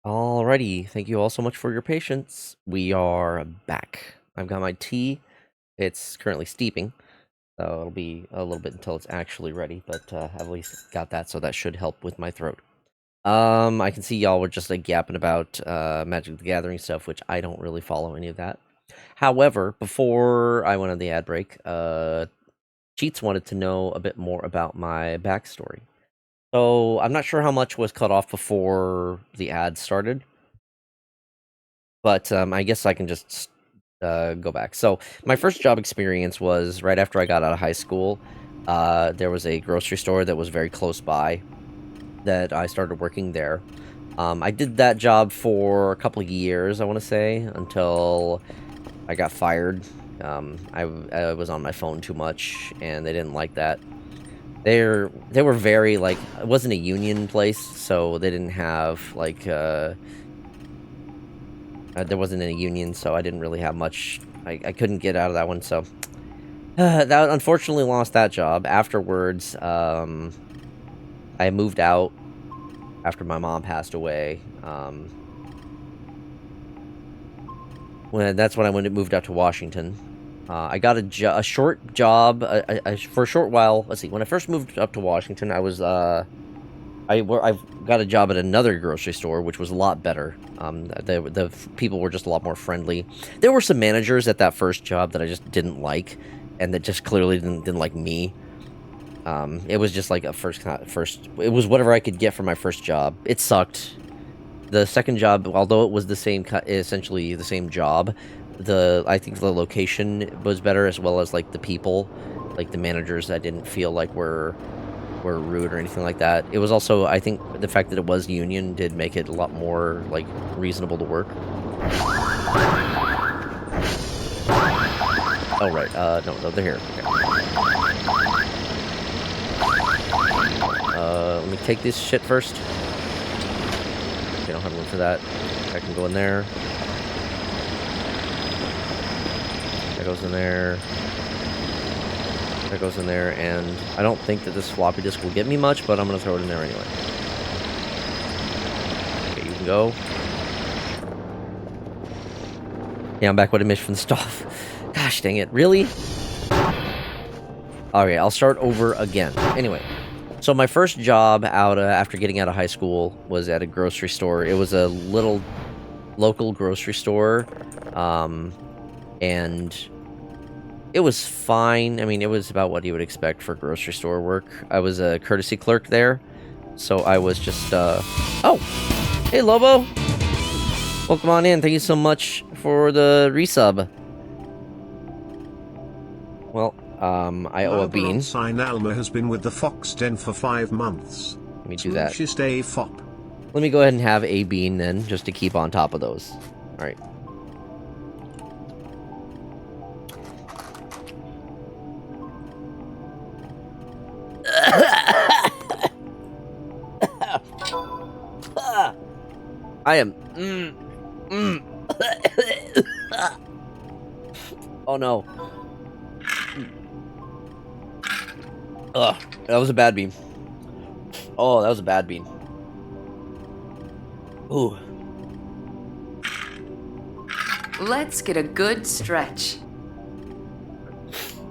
Alrighty, thank you all so much for your patience. We are back. I've got my tea. It's currently steeping, so it'll be a little bit until it's actually ready, but I've at least got that, so that should help with my throat. I can see y'all were just like yapping about Magic the Gathering stuff, which I don't really follow any of that. However, before I went on the ad break, Cheats wanted to know a bit more about my backstory. So I'm not sure how much was cut off before the ad started, but I guess I can just go back. So my first job experience was right after I got out of high school. There was a grocery store that was very close by that I started working there. I did that job for a couple of years, I want to say, until I got fired. I was on my phone too much, and they didn't like that. They were very, like, it wasn't a union place, so they didn't have, like, there wasn't any union, so I didn't really have much. I couldn't get out of that one, so that unfortunately lost that job. Afterwards, I moved out after my mom passed away. That's when I moved out to Washington. I got a short job for a short while. Let's see. When I first moved up to Washington, I was I got a job at another grocery store, which was a lot better. The people were just a lot more friendly. There were some managers at that first job that I just didn't like, and that just clearly didn't like me. It was just like a first. It was whatever I could get for my first job. It sucked. The second job, although it was essentially the same job, I think the location was better, as well as like the people, like the managers. I didn't feel like were rude or anything like that. It was also, I think, the fact that it was union did make it a lot more like reasonable to work. Oh right, no, they're here. Okay. Let me take this shit first. Okay, I don't have room for that. I can go in there. I goes in there. That goes in there, and I don't think that this floppy disk will get me much, but I'm gonna throw it in there anyway. Okay, you can go. Yeah, I'm back with a mission from the stuff. Gosh dang it, really? Okay, I'll start over again. Anyway, so my first job out after getting out of high school was at a grocery store. It was a little local grocery store, and it was fine. I mean, it was about what you would expect for grocery store work. I was a courtesy clerk there, so I was just, Oh! Hey, Lobo! Welcome on in. Thank you so much for the resub. Well, I owe a bean. Sign Alma has been with the Fox Den for 5 months. Let me do that. Stay fop. Let me go ahead and have a bean then, just to keep on top of those. Alright. I am... Oh no. Ugh, that was a bad bean. Oh, that was a bad bean. Ooh. Let's get a good stretch.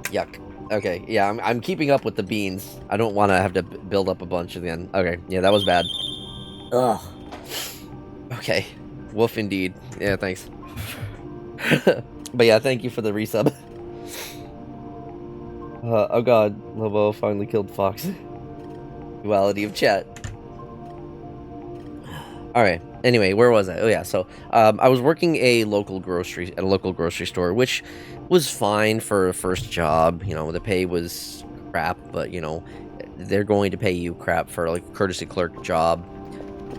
Yuck. Okay, yeah, I'm keeping up with the beans. I don't want to have to build up a bunch again. Okay, yeah, that was bad. Ugh. Okay. Woof indeed. Yeah, thanks. But yeah, thank you for the resub. Oh god, Lobo finally killed Fox. Duality of chat. Alright, anyway, where was I? Oh yeah, so, I was working at a local grocery store, which was fine for a first job. You know, the pay was crap, but, you know, they're going to pay you crap for, like, a courtesy clerk job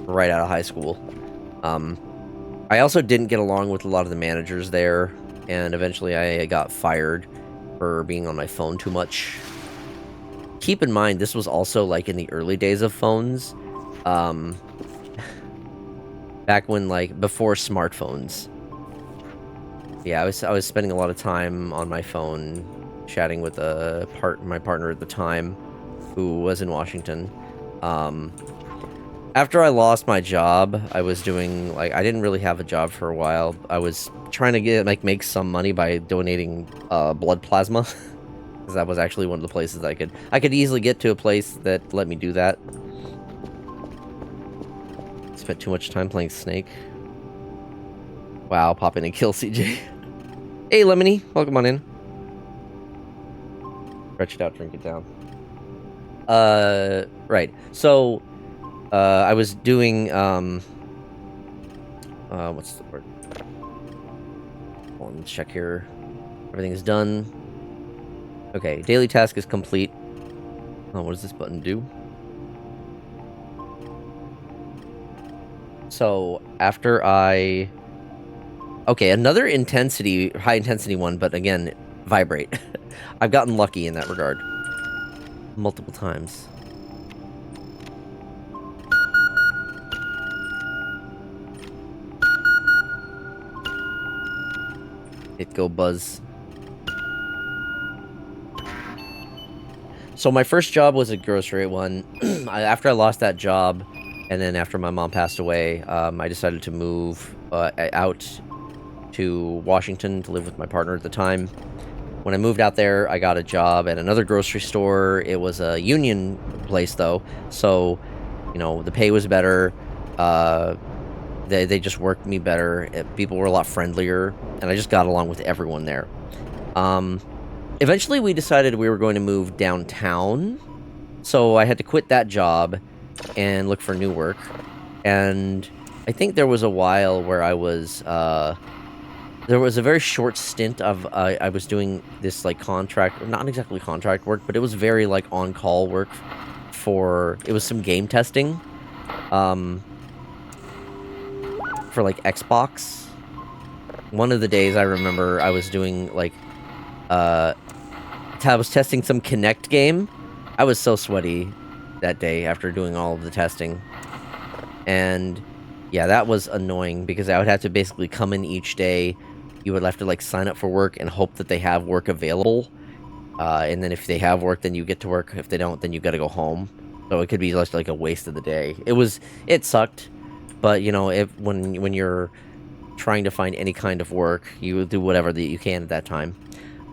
right out of high school. I also didn't get along with a lot of the managers there, and eventually I got fired for being on my phone too much. Keep in mind, this was also, like, in the early days of phones. Back when, like, before smartphones. Yeah, I was spending a lot of time on my phone chatting with my partner at the time, who was in Washington. After I lost my job, I was doing, like, I didn't really have a job for a while. I was trying to make some money by donating blood plasma. Because that was actually one of the places I could easily get to a place that let me do that. Spent too much time playing Snake. Wow, pop in and kill CJ. Hey, Lemony, welcome on in. Stretch it out, drink it down. Right. So, I was doing, what's the word? Hold on, let's check here. Everything is done. Okay, daily task is complete. Oh, what does this button do? So, after I... Okay, another high intensity one, but again, vibrate. I've gotten lucky in that regard. Multiple times. It go buzz. So my first job was a grocery one. After I lost that job, and then after my mom passed away, I decided to move out to Washington to live with my partner at the time. When I moved out there, I got a job at another grocery store. It was a union place, though, so, you know, the pay was better. They just worked me better. People were a lot friendlier, and I just got along with everyone there. Eventually, we decided we were going to move downtown, so I had to quit that job and look for new work. And I think there was a while where I was, there was a very short stint of, I was doing this, like, contract, not exactly contract work, but it was very, like, on-call work it was some game testing, for, like, Xbox. One of the days I remember I was doing, like, I was testing some Kinect game. I was so sweaty that day after doing all of the testing. And, yeah, that was annoying because I would have to basically come in each day, you would have to like sign up for work and hope that they have work available. And then if they have work, then you get to work. If they don't, then you got to go home. So it could be just like a waste of the day. It sucked, but you know, when you're trying to find any kind of work, you do whatever that you can at that time.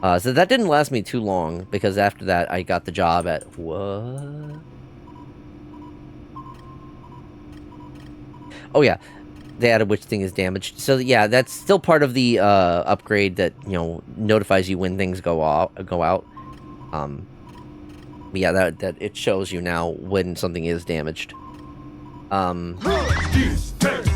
So that didn't last me too long, because after that I got the job at what? Oh yeah, they added which thing is damaged. So yeah, that's still part of the upgrade that, you know, notifies you when things go out. Yeah, that it shows you now when something is damaged. Chunky's dead.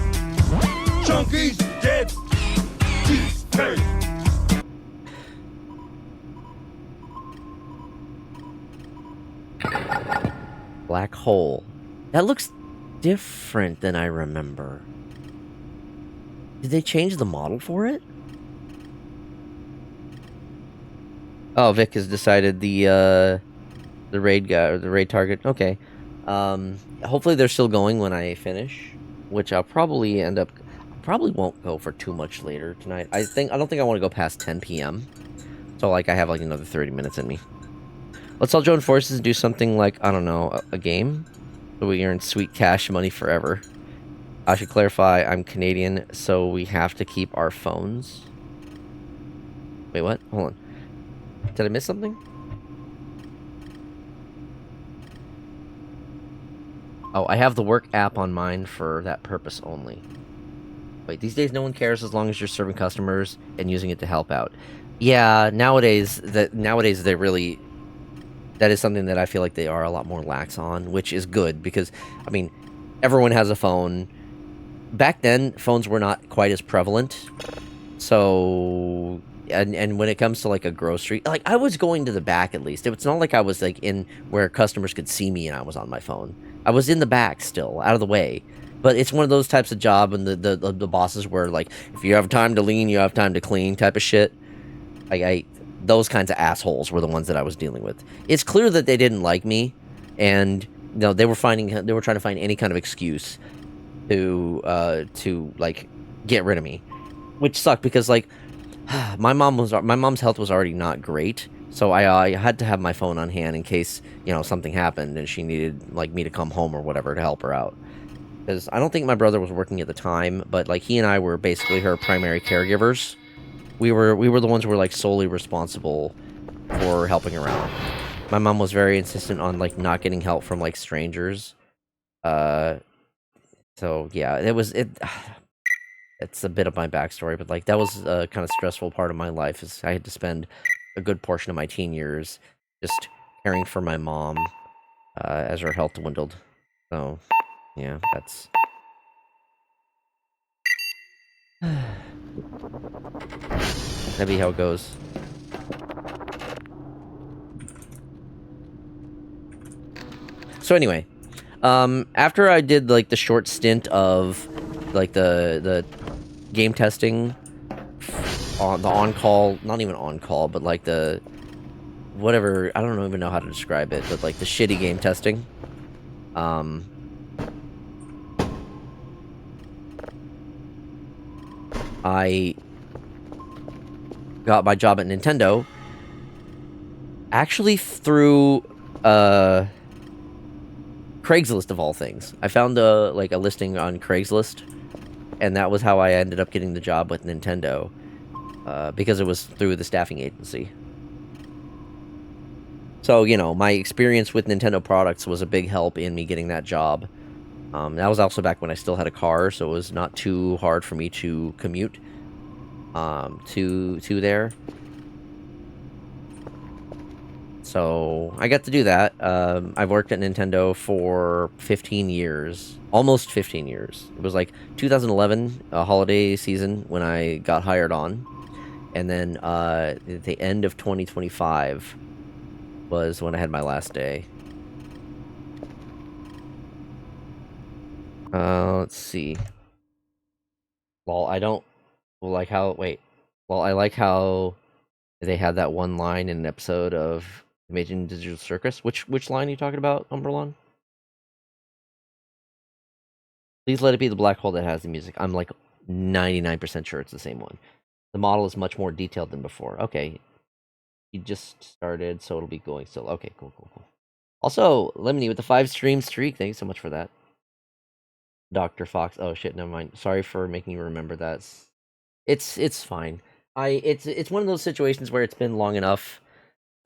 Black hole. That looks different than I remember. Did they change the model for it? Oh, Vic has decided the raid guy, or the raid target. Okay. Hopefully they're still going when I finish, which I'll probably end up. Probably won't go for too much later tonight. I don't think I want to go past 10 p.m. So like I have like another 30 minutes in me. Let's all join forces and do something like, I don't know, a game? So we earn sweet cash money forever. I should clarify, I'm Canadian, so we have to keep our phones. Wait, what? Hold on. Did I miss something? Oh, I have the work app on mine for that purpose only. Wait, these days no one cares as long as you're serving customers and using it to help out. Yeah, nowadays they really... That is something that I feel like they are a lot more lax on, which is good because, I mean, everyone has a phone. Back then, phones were not quite as prevalent. So, and when it comes to like a grocery, like I was going to the back at least. It's not like I was like in where customers could see me and I was on my phone. I was in the back still, out of the way. But it's one of those types of job, and the bosses were like, if you have time to lean, you have time to clean type of shit. Those kinds of assholes were the ones that I was dealing with. It's clear that they didn't like me, and you know, they were trying to find any kind of excuse to like get rid of me, which sucked because like my mom's health was already not great, so I had to have my phone on hand in case, you know, something happened and she needed like me to come home or whatever to help her out. Because I don't think my brother was working at the time, but like he and I were basically her primary caregivers. We were the ones who were like solely responsible for helping around. My mom was very insistent on like not getting help from like strangers. So yeah, it's a bit of my backstory, but like that was a kind of stressful part of my life, is I had to spend a good portion of my teen years just caring for my mom as her health dwindled. So yeah, that's that'd be how it goes. So anyway, after I did like the short stint of like the game testing on the on-call, not even on-call, but like the whatever, I don't even know how to describe it, but like the shitty game testing, I got my job at Nintendo actually through Craigslist of all things. I found a listing on Craigslist, and that was how I ended up getting the job with Nintendo, because it was through the staffing agency. So, you know, my experience with Nintendo products was a big help in me getting that job. That was also back when I still had a car, so it was not too hard for me to commute to there. So I got to do that. I've worked at Nintendo for 15 years, almost 15 years. It was like 2011, holiday season, when I got hired on. And then at the end of 2025 was when I had my last day. Let's see. Well, I don't like how... Wait. Well, I like how they had that one line in an episode of Amazing Digital Circus. Which line are you talking about, Umberlon? Please let it be the black hole that has the music. I'm like 99% sure it's the same one. The model is much more detailed than before. Okay. You just started, so it'll be going still. Okay, cool. Also, Lemony with the 5-stream streak. Thank you so much for that. Dr. Fox. Oh shit, never mind. Sorry for making you remember that. It's fine. It's one of those situations where it's been long enough.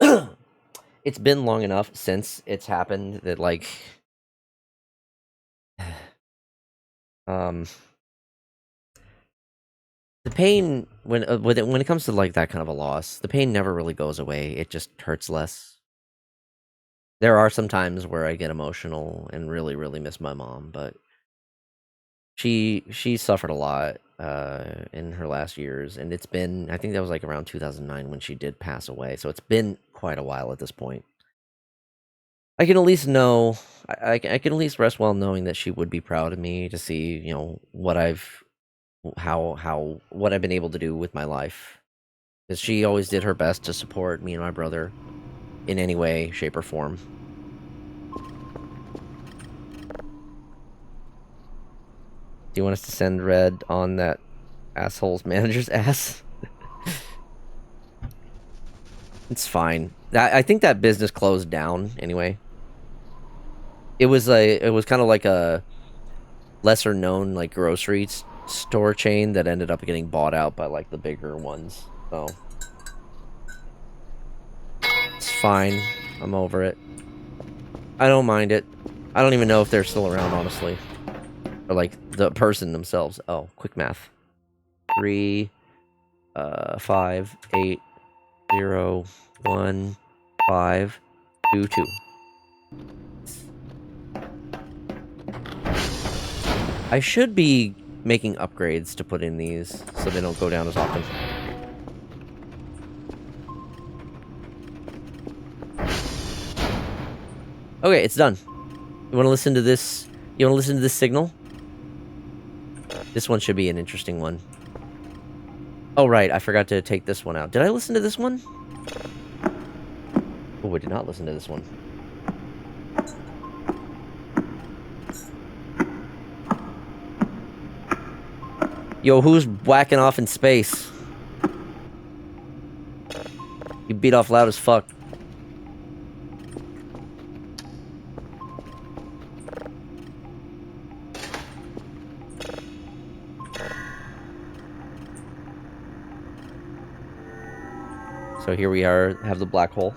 It's been long enough since it's happened that like the pain when it comes to like that kind of a loss, the pain never really goes away. It just hurts less. There are some times where I get emotional and really, really miss my mom, but she suffered a lot in her last years, and it's been, I think that was like around 2009 when she did pass away. So it's been quite a while at this point. I can at least know, I can at least rest well knowing that she would be proud of me to see, you know, what I've been able to do with my life. Because she always did her best to support me and my brother in any way, shape, or form. Do you want us to send Red on that asshole's manager's ass? It's fine. I think that business closed down anyway. It was kind of like a lesser known like grocery store chain that ended up getting bought out by like the bigger ones. So it's fine. I'm over it. I don't mind it. I don't even know if they're still around, honestly. Or like the person themselves. Oh, quick math. 3, 5, 8, 0, 1, 5, 2, 2. I should be making upgrades to put in these so they don't go down as often. Okay, it's done. You want to listen to this? You want to listen to this signal? This one should be an interesting one. Oh, right. I forgot to take this one out. Did I listen to this one? Oh, I did not listen to this one. Yo, who's whacking off in space? You beat off loud as fuck. So here we are, have the black hole.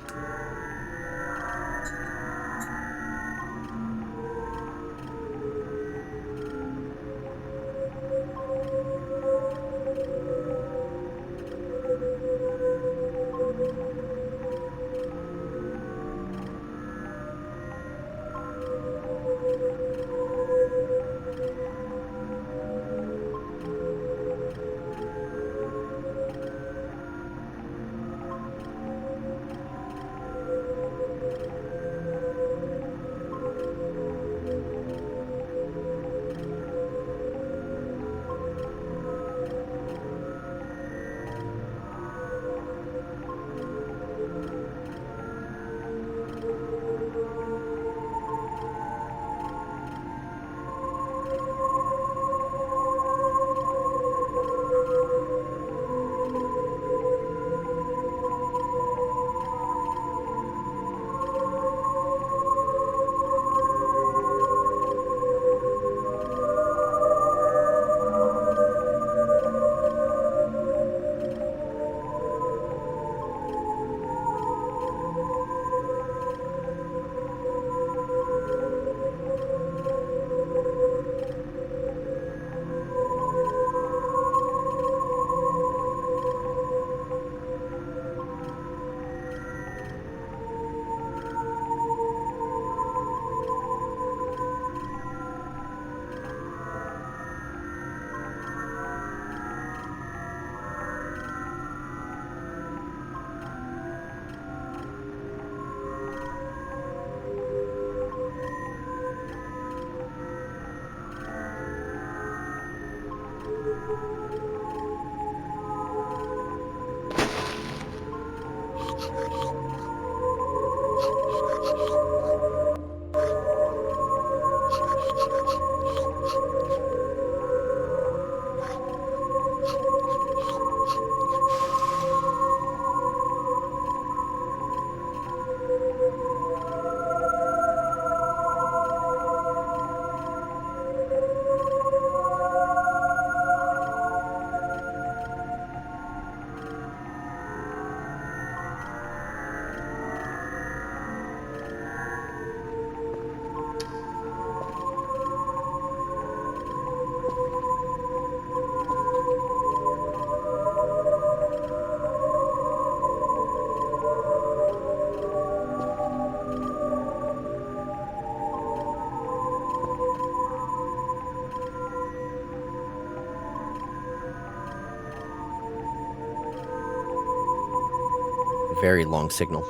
Very long signal.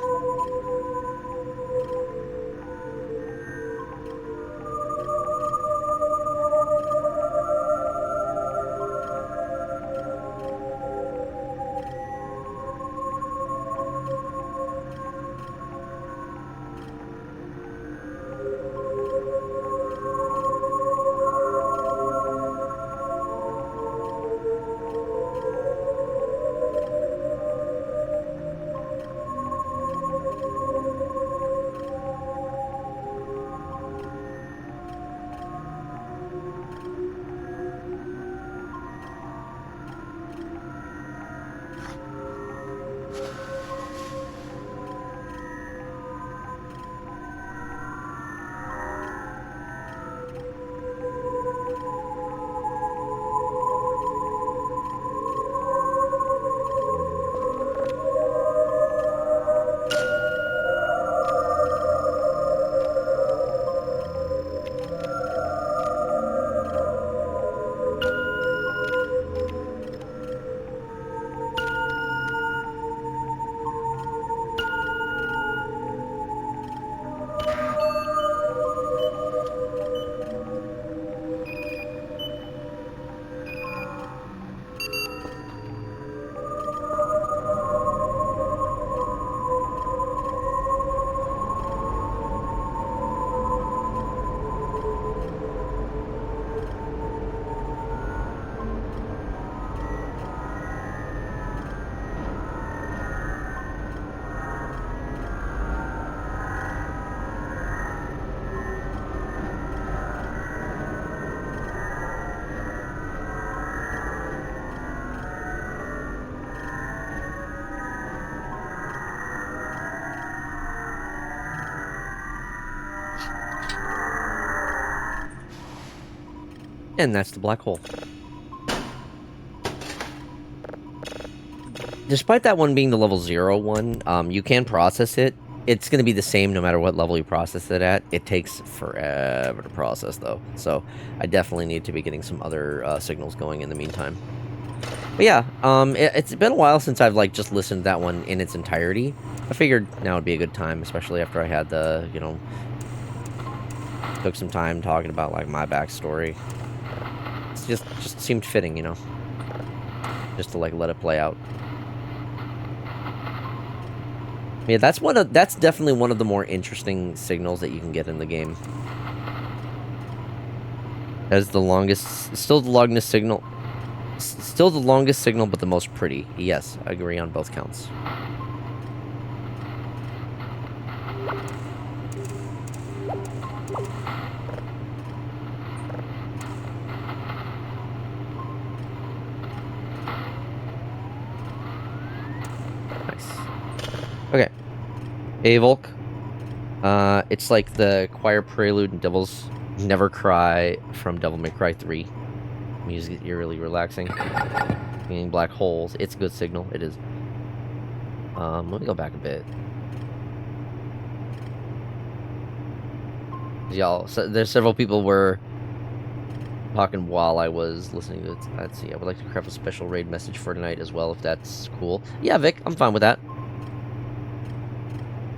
And that's the black hole. Despite that one being the level 0 one, you can process it. It's going to be the same no matter what level you process it at. It takes forever to process, though. So I definitely need to be getting some other signals going in the meantime. But yeah, it's been a while since I've, like, just listened to that one in its entirety. I figured now would be a good time, especially after I had the, you know, took some time talking about, like, my backstory. It just seemed fitting, you know, just to, like, let it play out. Yeah, that's definitely one of the more interesting signals that you can get in the game. As the longest, still the longest signal, but the most pretty. Yes, I agree on both counts. Okay. Avolk. It's like the choir prelude in Devil's Never Cry from Devil May Cry 3. Music is eerily relaxing. Meaning black holes. It's a good signal. It is. Let me go back a bit. Y'all, so there's several people were talking while I was listening to it. Let's see. I would like to craft a special raid message for tonight as well, if that's cool. Yeah, Vic, I'm fine with that.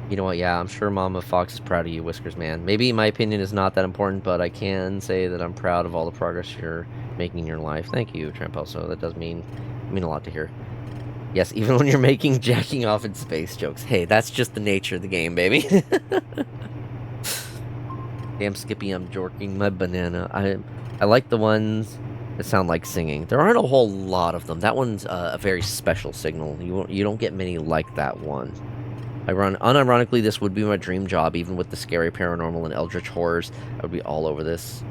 You know what, yeah, I'm sure Mama Fox is proud of you, Whiskers Man. Maybe my opinion is not that important, but I can say that I'm proud of all the progress you're making in your life. Thank you, Tramposo. That does mean a lot to hear. Yes, even when you're making jacking off in space jokes. Hey, that's just the nature of the game, baby. Damn, Skippy, I'm jorking my banana. I like the ones that sound like singing. There aren't a whole lot of them. That one's a very special signal. You don't get many like that one. Unironically, this would be my dream job, even with the scary paranormal and eldritch horrors. I would be all over this.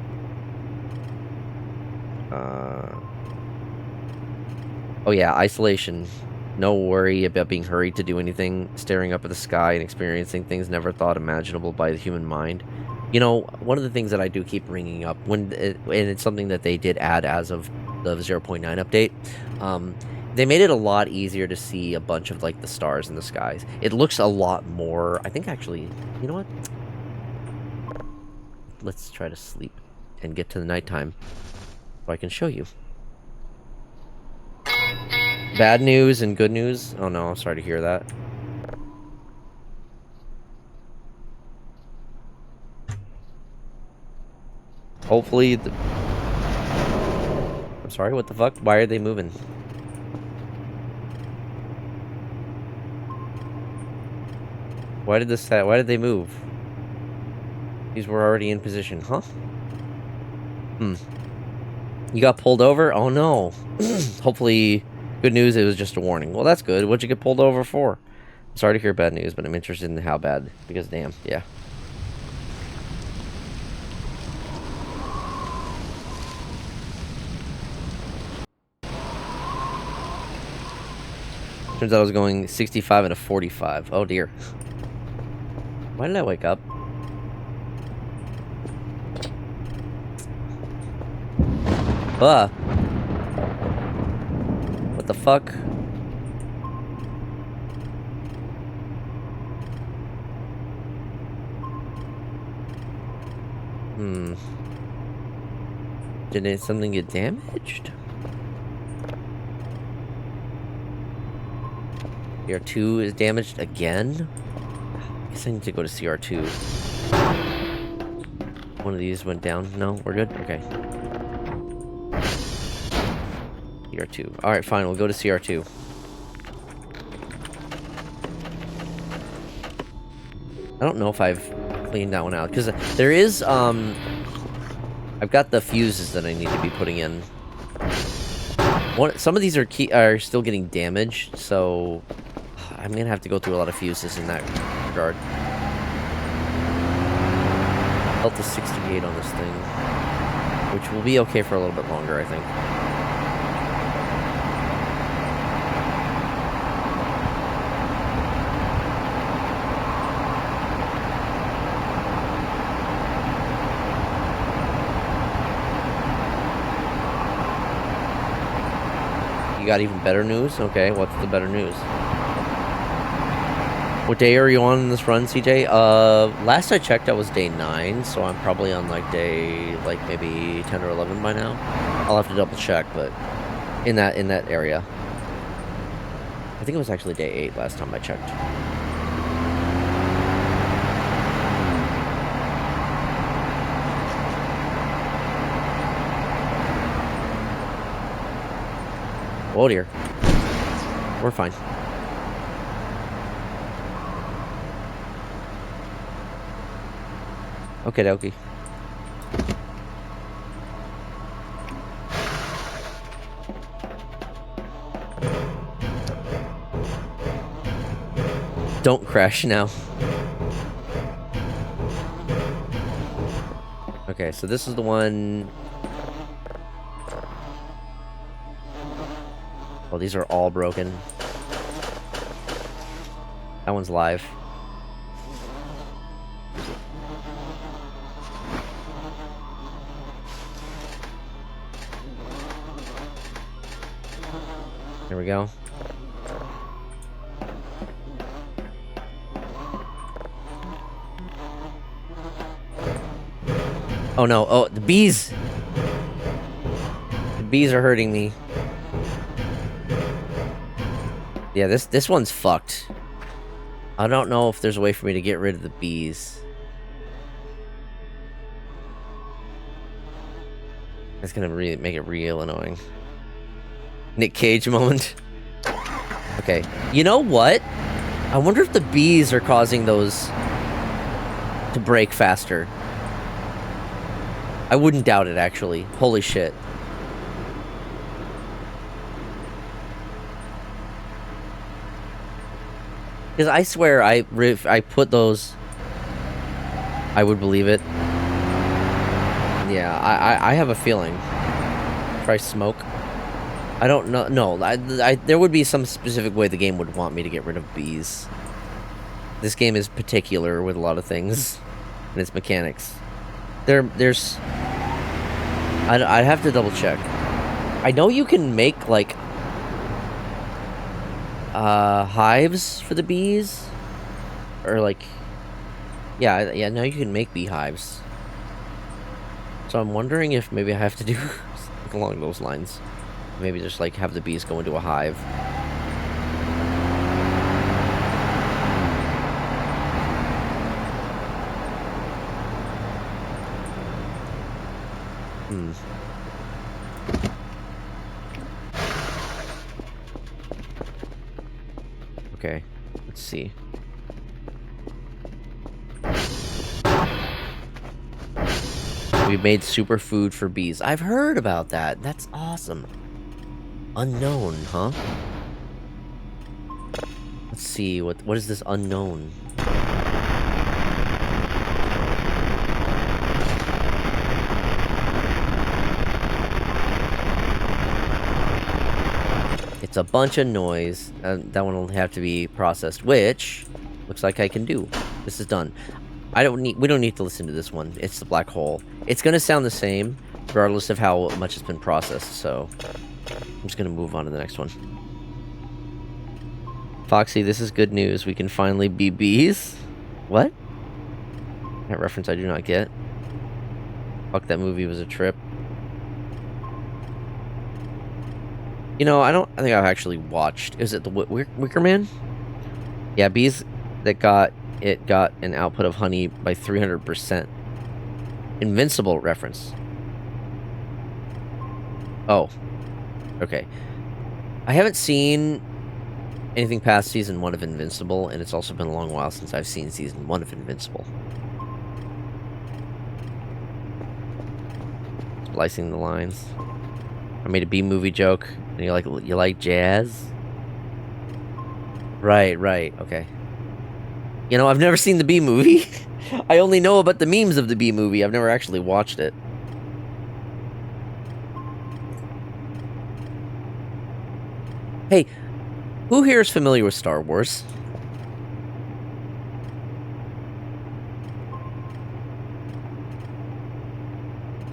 Oh yeah, isolation. No worry about being hurried to do anything, staring up at the sky and experiencing things never thought imaginable by the human mind. You know, one of the things that I do keep bringing up, and it's something that they did add as of the 0.9 update, they made it a lot easier to see a bunch of, like, the stars in the skies. It looks a lot more, I think, actually, you know what? Let's try to sleep and get to the nighttime so I can show you. Bad news and good news. Oh no, I'm sorry to hear that. Hopefully I'm sorry, what the fuck? Why are they moving? Why did they move? These were already in position, huh? You got pulled over? Oh no. Hopefully, good news, it was just a warning. Well, that's good. What'd you get pulled over for? I'm sorry to hear bad news, but I'm interested in how bad. Because damn, yeah. Turns out I was going 65 and a 45. Oh dear. Why did I wake up? What the fuck? Did something get damaged? CR2 is damaged again? I guess I need to go to CR2. One of these went down. No, we're good? Okay. CR2. Alright, fine, we'll go to CR2. I don't know if I've cleaned that one out, because there is, I've got the fuses that I need to be putting in. Some of these are still getting damaged, so I'm gonna have to go through a lot of fuses in that regard. Delta 68 on this thing, which will be okay for a little bit longer, I think. You got even better news? Okay, what's the better news? What day are you on in this run, CJ? Last I checked, I was day 9, so I'm probably on, like, day, like, maybe 10 or 11 by now. I'll have to double check, but in that area. I think it was actually day 8 last time I checked. Oh dear. We're fine. Okay, dokie. Don't crash now. Okay, so this is the one. Oh, these are all broken. That one's live. There we go. Oh no, oh, the bees! The bees are hurting me. Yeah, this one's fucked. I don't know if there's a way for me to get rid of the bees. That's gonna really make it real annoying. Nick Cage moment. Okay, you know what? I wonder if the bees are causing those to break faster. I wouldn't doubt it, actually. Holy shit. Because I swear, if I put those, I would believe it. Yeah, I have a feeling. Try smoke. I don't know. No, there would be some specific way the game would want me to get rid of bees. This game is particular with a lot of things and its mechanics. There's. I'd have to double check. I know you can make like hives for the bees, or like, yeah. Now you can make beehives. So I'm wondering if maybe I have to do something along those lines. Maybe just like have the bees go into a hive. Okay, let's see. We made superfood for bees. I've heard about that. That's awesome. Unknown, huh? Let's see, what is this unknown? It's a bunch of noise. That one will have to be processed, which looks like I can do. This is done. We don't need to listen to this one. It's the black hole. It's gonna sound the same, regardless of how much it's been processed, so I'm just gonna move on to the next one. Foxy, this is good news. We can finally be bees. What? That reference I do not get. Fuck, that movie was a trip. You know, I think I've actually watched. Is it the Wicker Man? Yeah, bees that got an output of honey by 300%. Invincible reference. Oh. Okay. I haven't seen anything past season 1 of Invincible, and it's also been a long while since I've seen season 1 of Invincible. Splicing the lines. I made a B-movie joke, and you like jazz? Right, okay. You know, I've never seen the B-movie. I only know about the memes of the B-movie. I've never actually watched it. Hey, who here is familiar with Star Wars?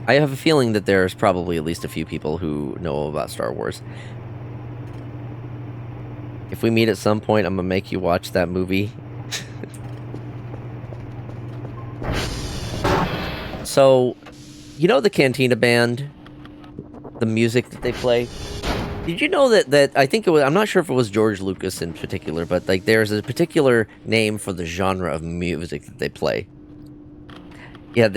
I have a feeling that there's probably at least a few people who know about Star Wars. If we meet at some point, I'm gonna make you watch that movie. So, you know the Cantina Band? The music that they play? Did you know that I think it was, I'm not sure if it was George Lucas in particular, but like there's a particular name for the genre of music that they play. Yeah,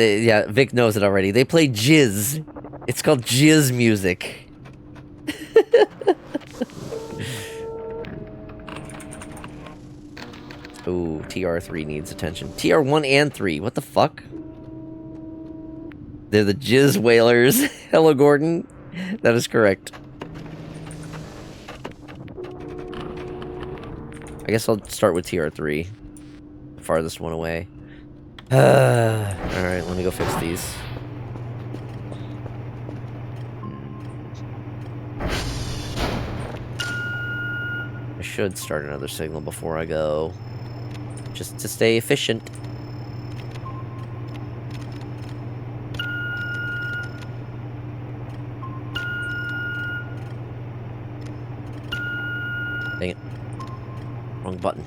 Vic knows it already. They play jizz. It's called jizz music. Ooh, TR3 needs attention. TR1 and 3, what the fuck? They're the jizz whalers. Hello, Gordon. That is correct. I guess I'll start with TR3. The farthest one away. Alright, let me go fix these. I should start another signal before I go. Just to stay efficient. Dang it. Wrong button.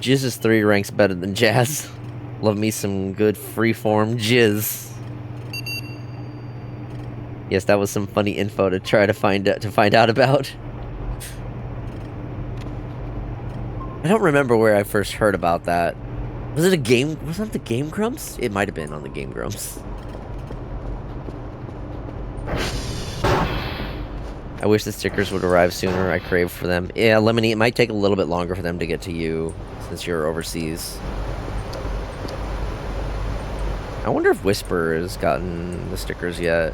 Jizz is 3 ranks better than jazz. Love me some good freeform jizz. Yes, that was some funny info to try to find out about. I don't remember where I first heard about that. Was it a game? Was that the Game Grumps? It might have been on the Game Grumps. I wish the stickers would arrive sooner. I crave for them. Yeah, Lemony, it might take a little bit longer for them to get to you, since you're overseas. I wonder if Whisper has gotten the stickers yet.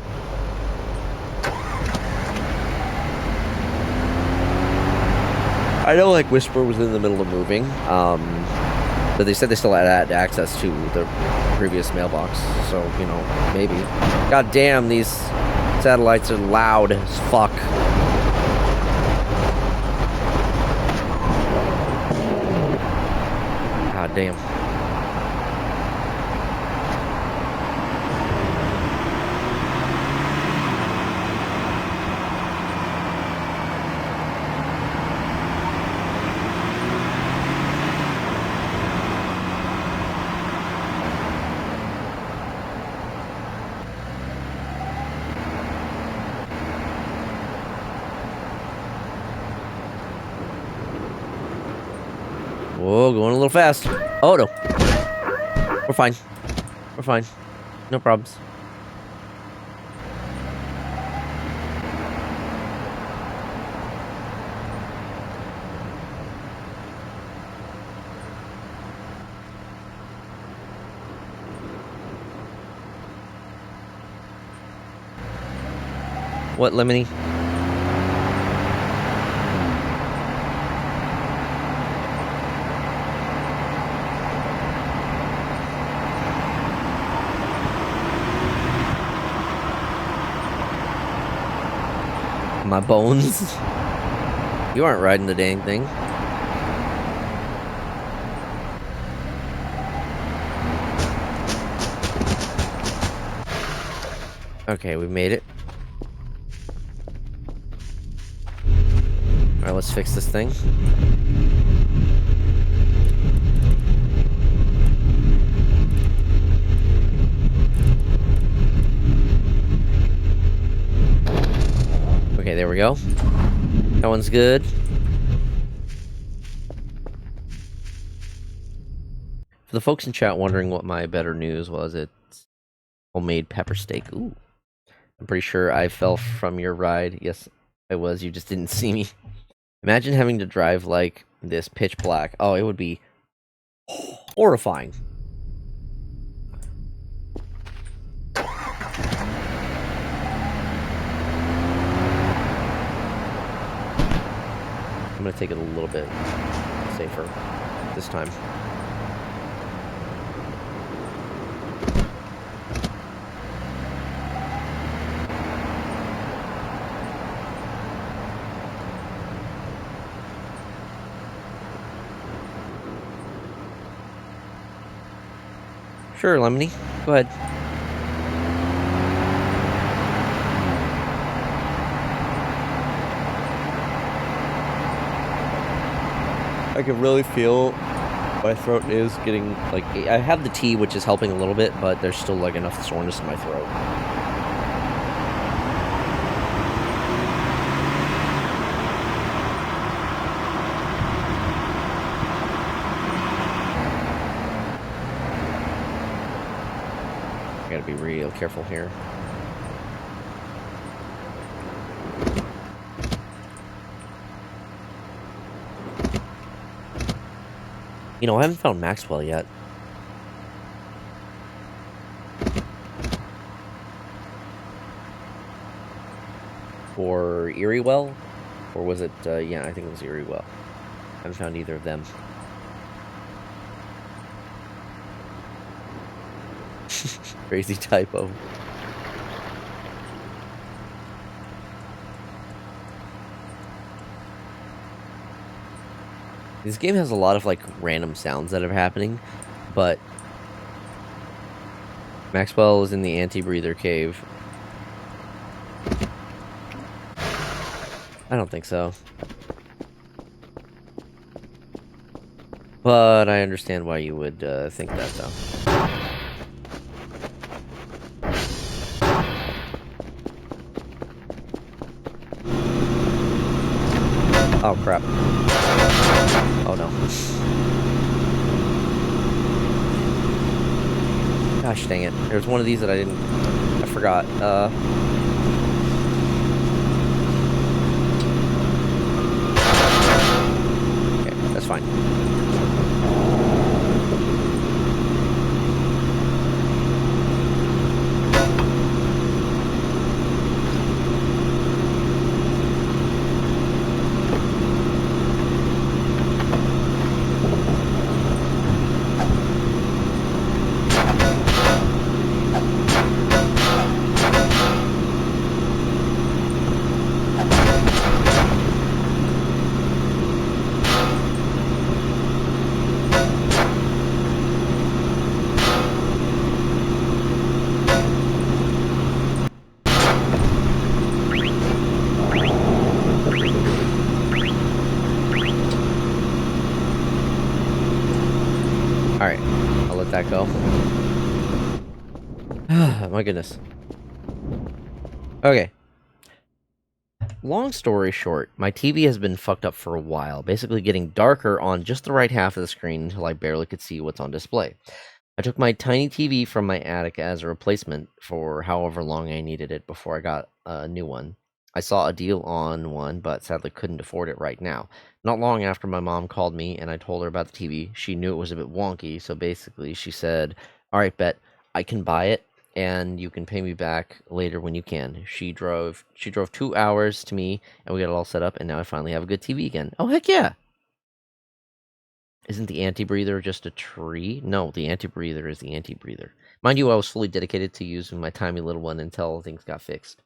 I know, like, Whisper was in the middle of moving, but they said they still had access to the previous mailbox, so, you know, maybe. God damn, these satellites are loud as fuck. God damn. Whoa, going a little fast. Oh, no. We're fine. We're fine. No problems. What, Lemony? My bones? You aren't riding the dang thing. Okay, we made it. Alright, let's fix this thing. Okay, there we go. That one's good. For the folks in chat wondering what my better news was, it's homemade pepper steak. Ooh. I'm pretty sure I fell from your ride. Yes, I was. You just didn't see me. Imagine having to drive like this pitch black. Oh, it would be horrifying. I'm gonna take it a little bit safer this time. Sure, Lemony. Go ahead. I can really feel my throat is getting, like, I have the tea, which is helping a little bit, but there's still, like, enough soreness in my throat. I gotta be real careful here. You know, I haven't found Maxwell yet. Or Eriewell? Or was it, yeah, I think it was Eriewell. I haven't found either of them. Crazy typo. This game has a lot of, like, random sounds that are happening, but Maxwell is in the anti-breather cave. I don't think so. But I understand why you would think that, though. Oh, crap. Oh, no. Gosh dang it. There's one of these that I forgot. Okay, that's fine. Alright, I'll let that go. My goodness. Okay. Long story short, my TV has been fucked up for a while, basically getting darker on just the right half of the screen until I barely could see what's on display. I took my tiny TV from my attic as a replacement for however long I needed it before I got a new one. I saw a deal on one, but sadly couldn't afford it right now. Not long after my mom called me and I told her about the TV, she knew it was a bit wonky, so basically she said, "All right, Bet, I can buy it and you can pay me back later when you can." She drove 2 hours to me and we got it all set up and now I finally have a good TV again. Oh heck yeah. Isn't the anti-breather just a tree? No, the anti-breather is the anti-breather. Mind you, I was fully dedicated to using my tiny little one until things got fixed.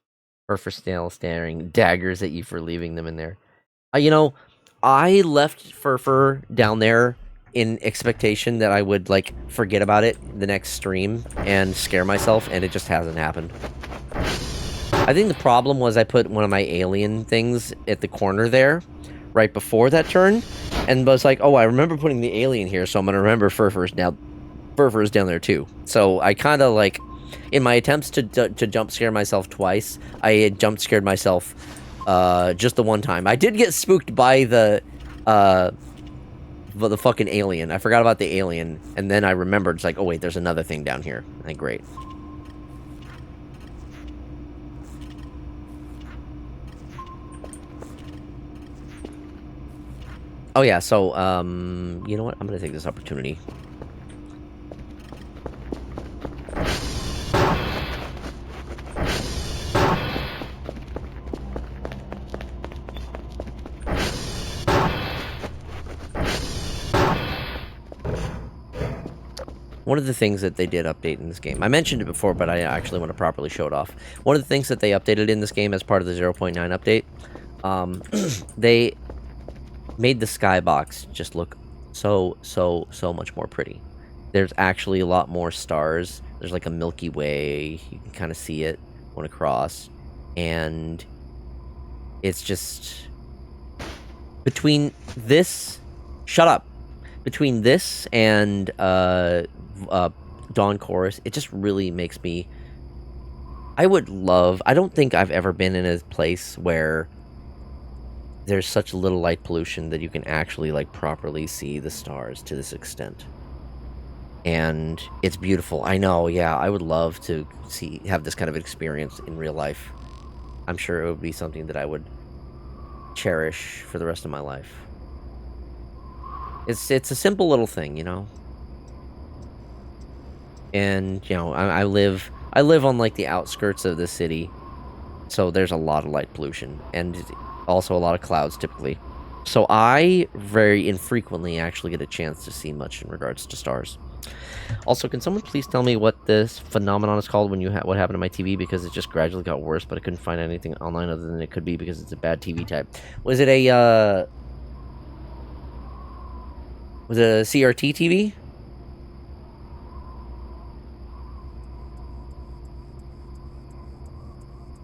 Or for still staring daggers at you for leaving them in there. You know, I left Furfur down there in expectation that I would, like, forget about it the next stream and scare myself, and it just hasn't happened. I think the problem was I put one of my alien things at the corner there, right before that turn, and was like, oh, I remember putting the alien here, so I'm going to remember Furfur's down there too. So I kind of, like, in my attempts to jump scare myself twice, I had jump scared myself just the one time. I did get spooked by the fucking alien. I forgot about the alien, and then I remembered, it's like, oh wait, there's another thing down here. Like, great. Oh yeah, so, you know what? I'm gonna take this opportunity. One of the things that they did update in this game, I mentioned it before, but I actually want to properly show it off. One of the things that they updated in this game as part of the 0.9 update, they made the skybox just look so much more pretty. There's actually a lot more stars. There's like a Milky Way. You can kind of see it going across. And it's just... Between this... Shut up! Between this and Dawn Chorus, it just really makes me... I would love... I don't think I've ever been in a place where there's such little light pollution that you can actually, like, properly see the stars to this extent. And it's beautiful. I know, yeah, I would love to have this kind of experience in real life. I'm sure it would be something that I would cherish for the rest of my life. It's a simple little thing, you know? And, you know, I live on, like, the outskirts of the city, so there's a lot of light pollution, and also a lot of clouds, typically. So I very infrequently actually get a chance to see much in regards to stars. Also, can someone please tell me what this phenomenon is called when what happened to my TV, because it just gradually got worse, but I couldn't find anything online other than it could be because it's a bad TV type. Was it a CRT TV?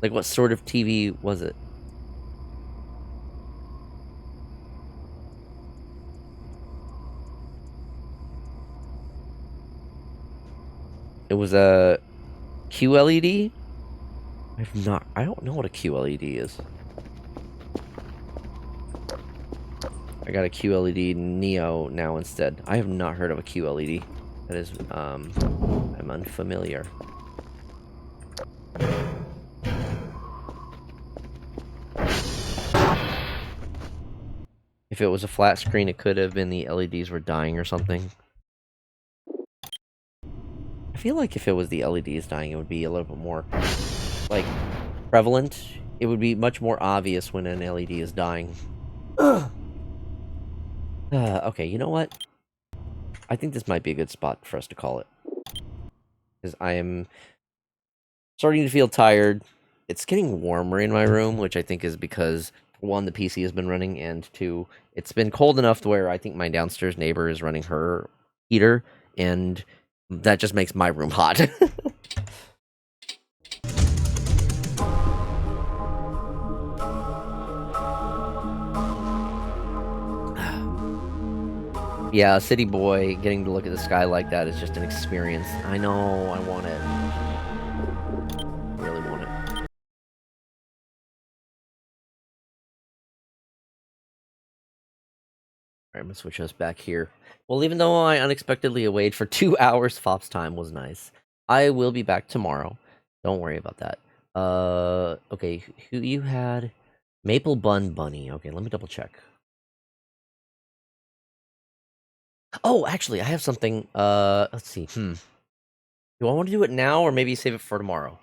Like, what sort of TV was it? It was a QLED? I don't know what a QLED is. I got a QLED Neo now instead. I have not heard of a QLED. That is, I'm unfamiliar. If it was a flat screen, it could have been the LEDs were dying or something. I feel like if it was the LEDs dying, it would be a little bit more, like, prevalent. It would be much more obvious when an LED is dying. Okay, you know what? I think this might be a good spot for us to call it. Because I am starting to feel tired. It's getting warmer in my room, which I think is because, one, the PC has been running, and two, it's been cold enough to where I think my downstairs neighbor is running her heater, and that just makes my room hot. Yeah, city boy, getting to look at the sky like that is just an experience. I know, I want it. I really want it. I'm gonna switch us back here. Well, even though I unexpectedly awayed for 2 hours, Fop's time was nice. I will be back tomorrow. Don't worry about that. Okay, who you had? Maple Bun Bunny. Okay, let me double check. Oh, actually, I have something. Let's see. Do I want to do it now or maybe save it for tomorrow?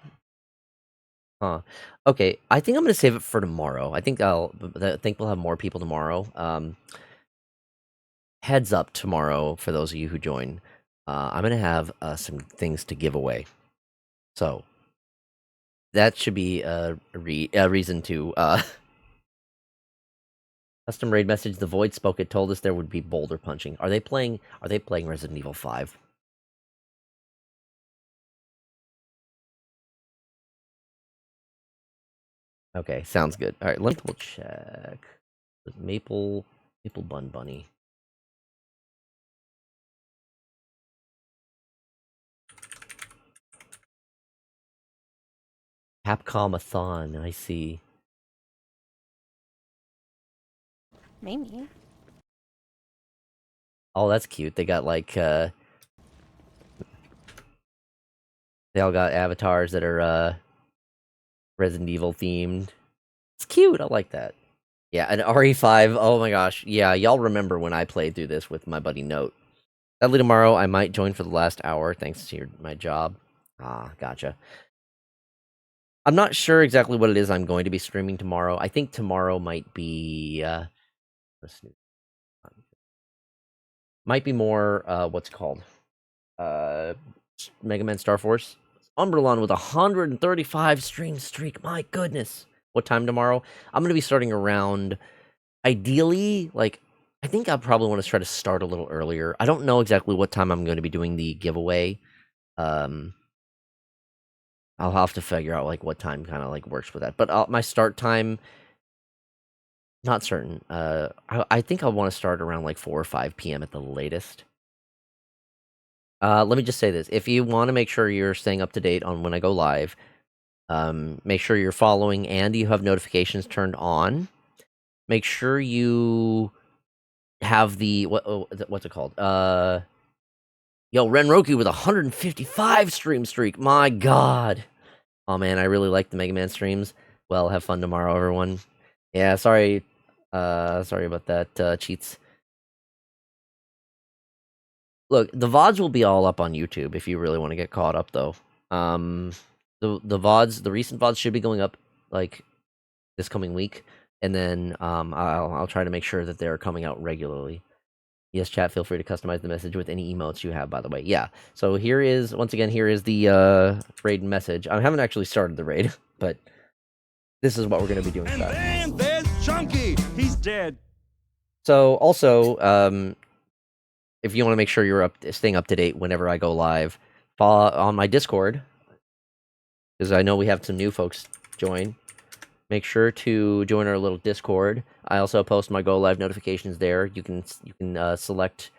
Huh. Okay, I think I'm gonna save it for tomorrow. I think we'll have more people tomorrow. Heads up tomorrow for those of you who join. I'm gonna have some things to give away. So that should be a reason to custom raid message. The Void spoke. It told us there would be boulder punching. Are they playing Resident Evil 5? Okay, sounds good. All right, let me double check. Maple Bun Bunny. Capcom-a-thon. I see. Maybe. Oh, that's cute. They got like they all got avatars that are Resident Evil themed. It's cute. I like that. Yeah, an RE5. Oh my gosh. Yeah, y'all remember when I played through this with my buddy Note. Sadly, tomorrow I might join for the last hour thanks to my job. Ah, gotcha. I'm not sure exactly what it is I'm going to be streaming tomorrow. I think tomorrow might be might be more what's it called? Mega Man Star Force. Umberlon with 135 stream streak. My goodness. What time tomorrow? I'm going to be starting around, ideally, like, I think I probably want to try to start a little earlier. I don't know exactly what time I'm going to be doing the giveaway. I'll have to figure out, like, what time kind of, like, works with that. But my start time, not certain. I think I want to start around, like, 4 or 5 p.m. at the latest. Let me just say this. If you want to make sure you're staying up to date on when I go live, make sure you're following and you have notifications turned on. Make sure you have the what's it called? Yo, Renroku with 155 stream streak. My god. Oh man, I really like the Mega Man streams. Well, have fun tomorrow, everyone. Yeah, sorry. Sorry about that, cheats. Look, the VODs will be all up on YouTube if you really want to get caught up, though. The VODs, the recent VODs should be going up like this coming week, and then I'll try to make sure that they're coming out regularly. Yes, chat. Feel free to customize the message with any emotes you have. By the way, yeah. So here is the raid message. I haven't actually started the raid, but this is what we're going to be doing. And then there's Chunky. He's dead. So also, if you want to make sure you're staying up to date whenever I go live, follow on my Discord, because I know we have some new folks join. Make sure to join our little Discord. I also post my go live notifications there. You can select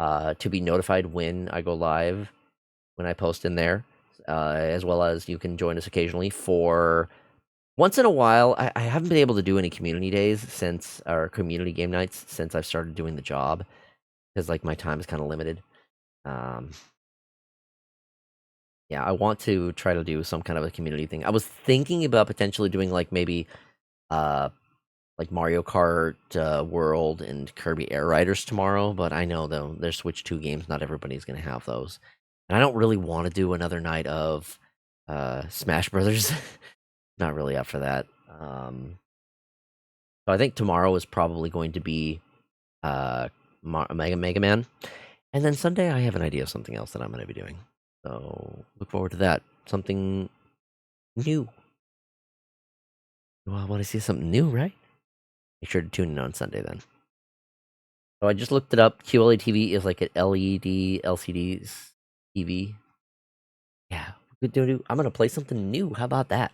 to be notified when I go live, when I post in there, as well as you can join us occasionally for once in a while. I haven't been able to do any community days or community game nights since I've started doing the job, because like my time is kind of limited. Yeah, I want to try to do some kind of a community thing. I was thinking about potentially doing like maybe like Mario Kart World and Kirby Air Riders tomorrow, but I know though they're Switch 2 games, not everybody's gonna have those. And I don't really want to do another night of Smash Brothers. Not really up for that. So I think tomorrow is probably going to be Mega Man. And then Sunday I have an idea of something else that I'm gonna be doing. So look forward to that. Something new. Well, I want to see something new, right? Make sure to tune in on Sunday then. So I just looked it up. QLED TV is like an LED, LCD TV. Yeah, I'm gonna play something new. How about that?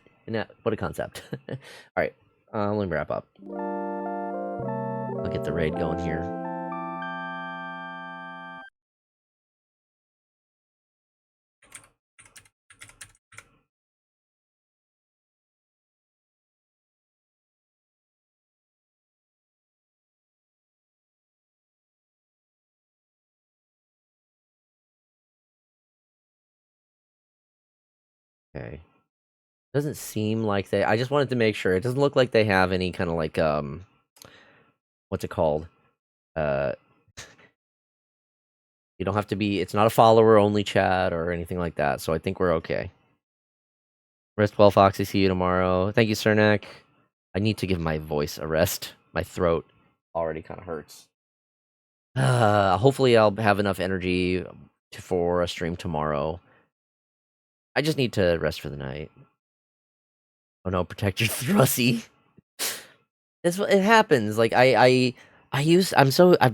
What a concept! All right, let me wrap up. I'll get the raid going here. Okay. Doesn't seem like they... I just wanted to make sure. It doesn't look like they have any kind of like, what's it called? You don't have to be... It's not a follower-only chat or anything like that, so I think we're okay. Rest well, Foxy. See you tomorrow. Thank you, Cernak. I need to give my voice a rest. My throat already kind of hurts. Hopefully I'll have enough energy for a stream tomorrow. I just need to rest for the night. Oh no, protect your thrussy. It's what it happens. Like I've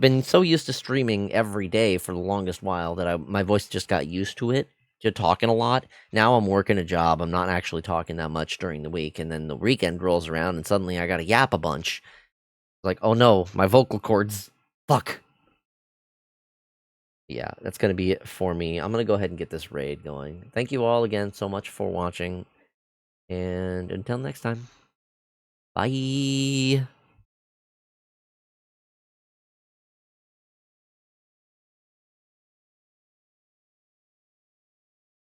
been so used to streaming every day for the longest while that my voice just got used to it, to talking a lot. Now I'm working a job. I'm not actually talking that much during the week, and then the weekend rolls around and suddenly I gotta yap a bunch. Like, oh no, my vocal cords. Fuck. Yeah, that's gonna be it for me. I'm gonna go ahead and get this raid going. Thank you all again so much for watching. And until next time. Bye.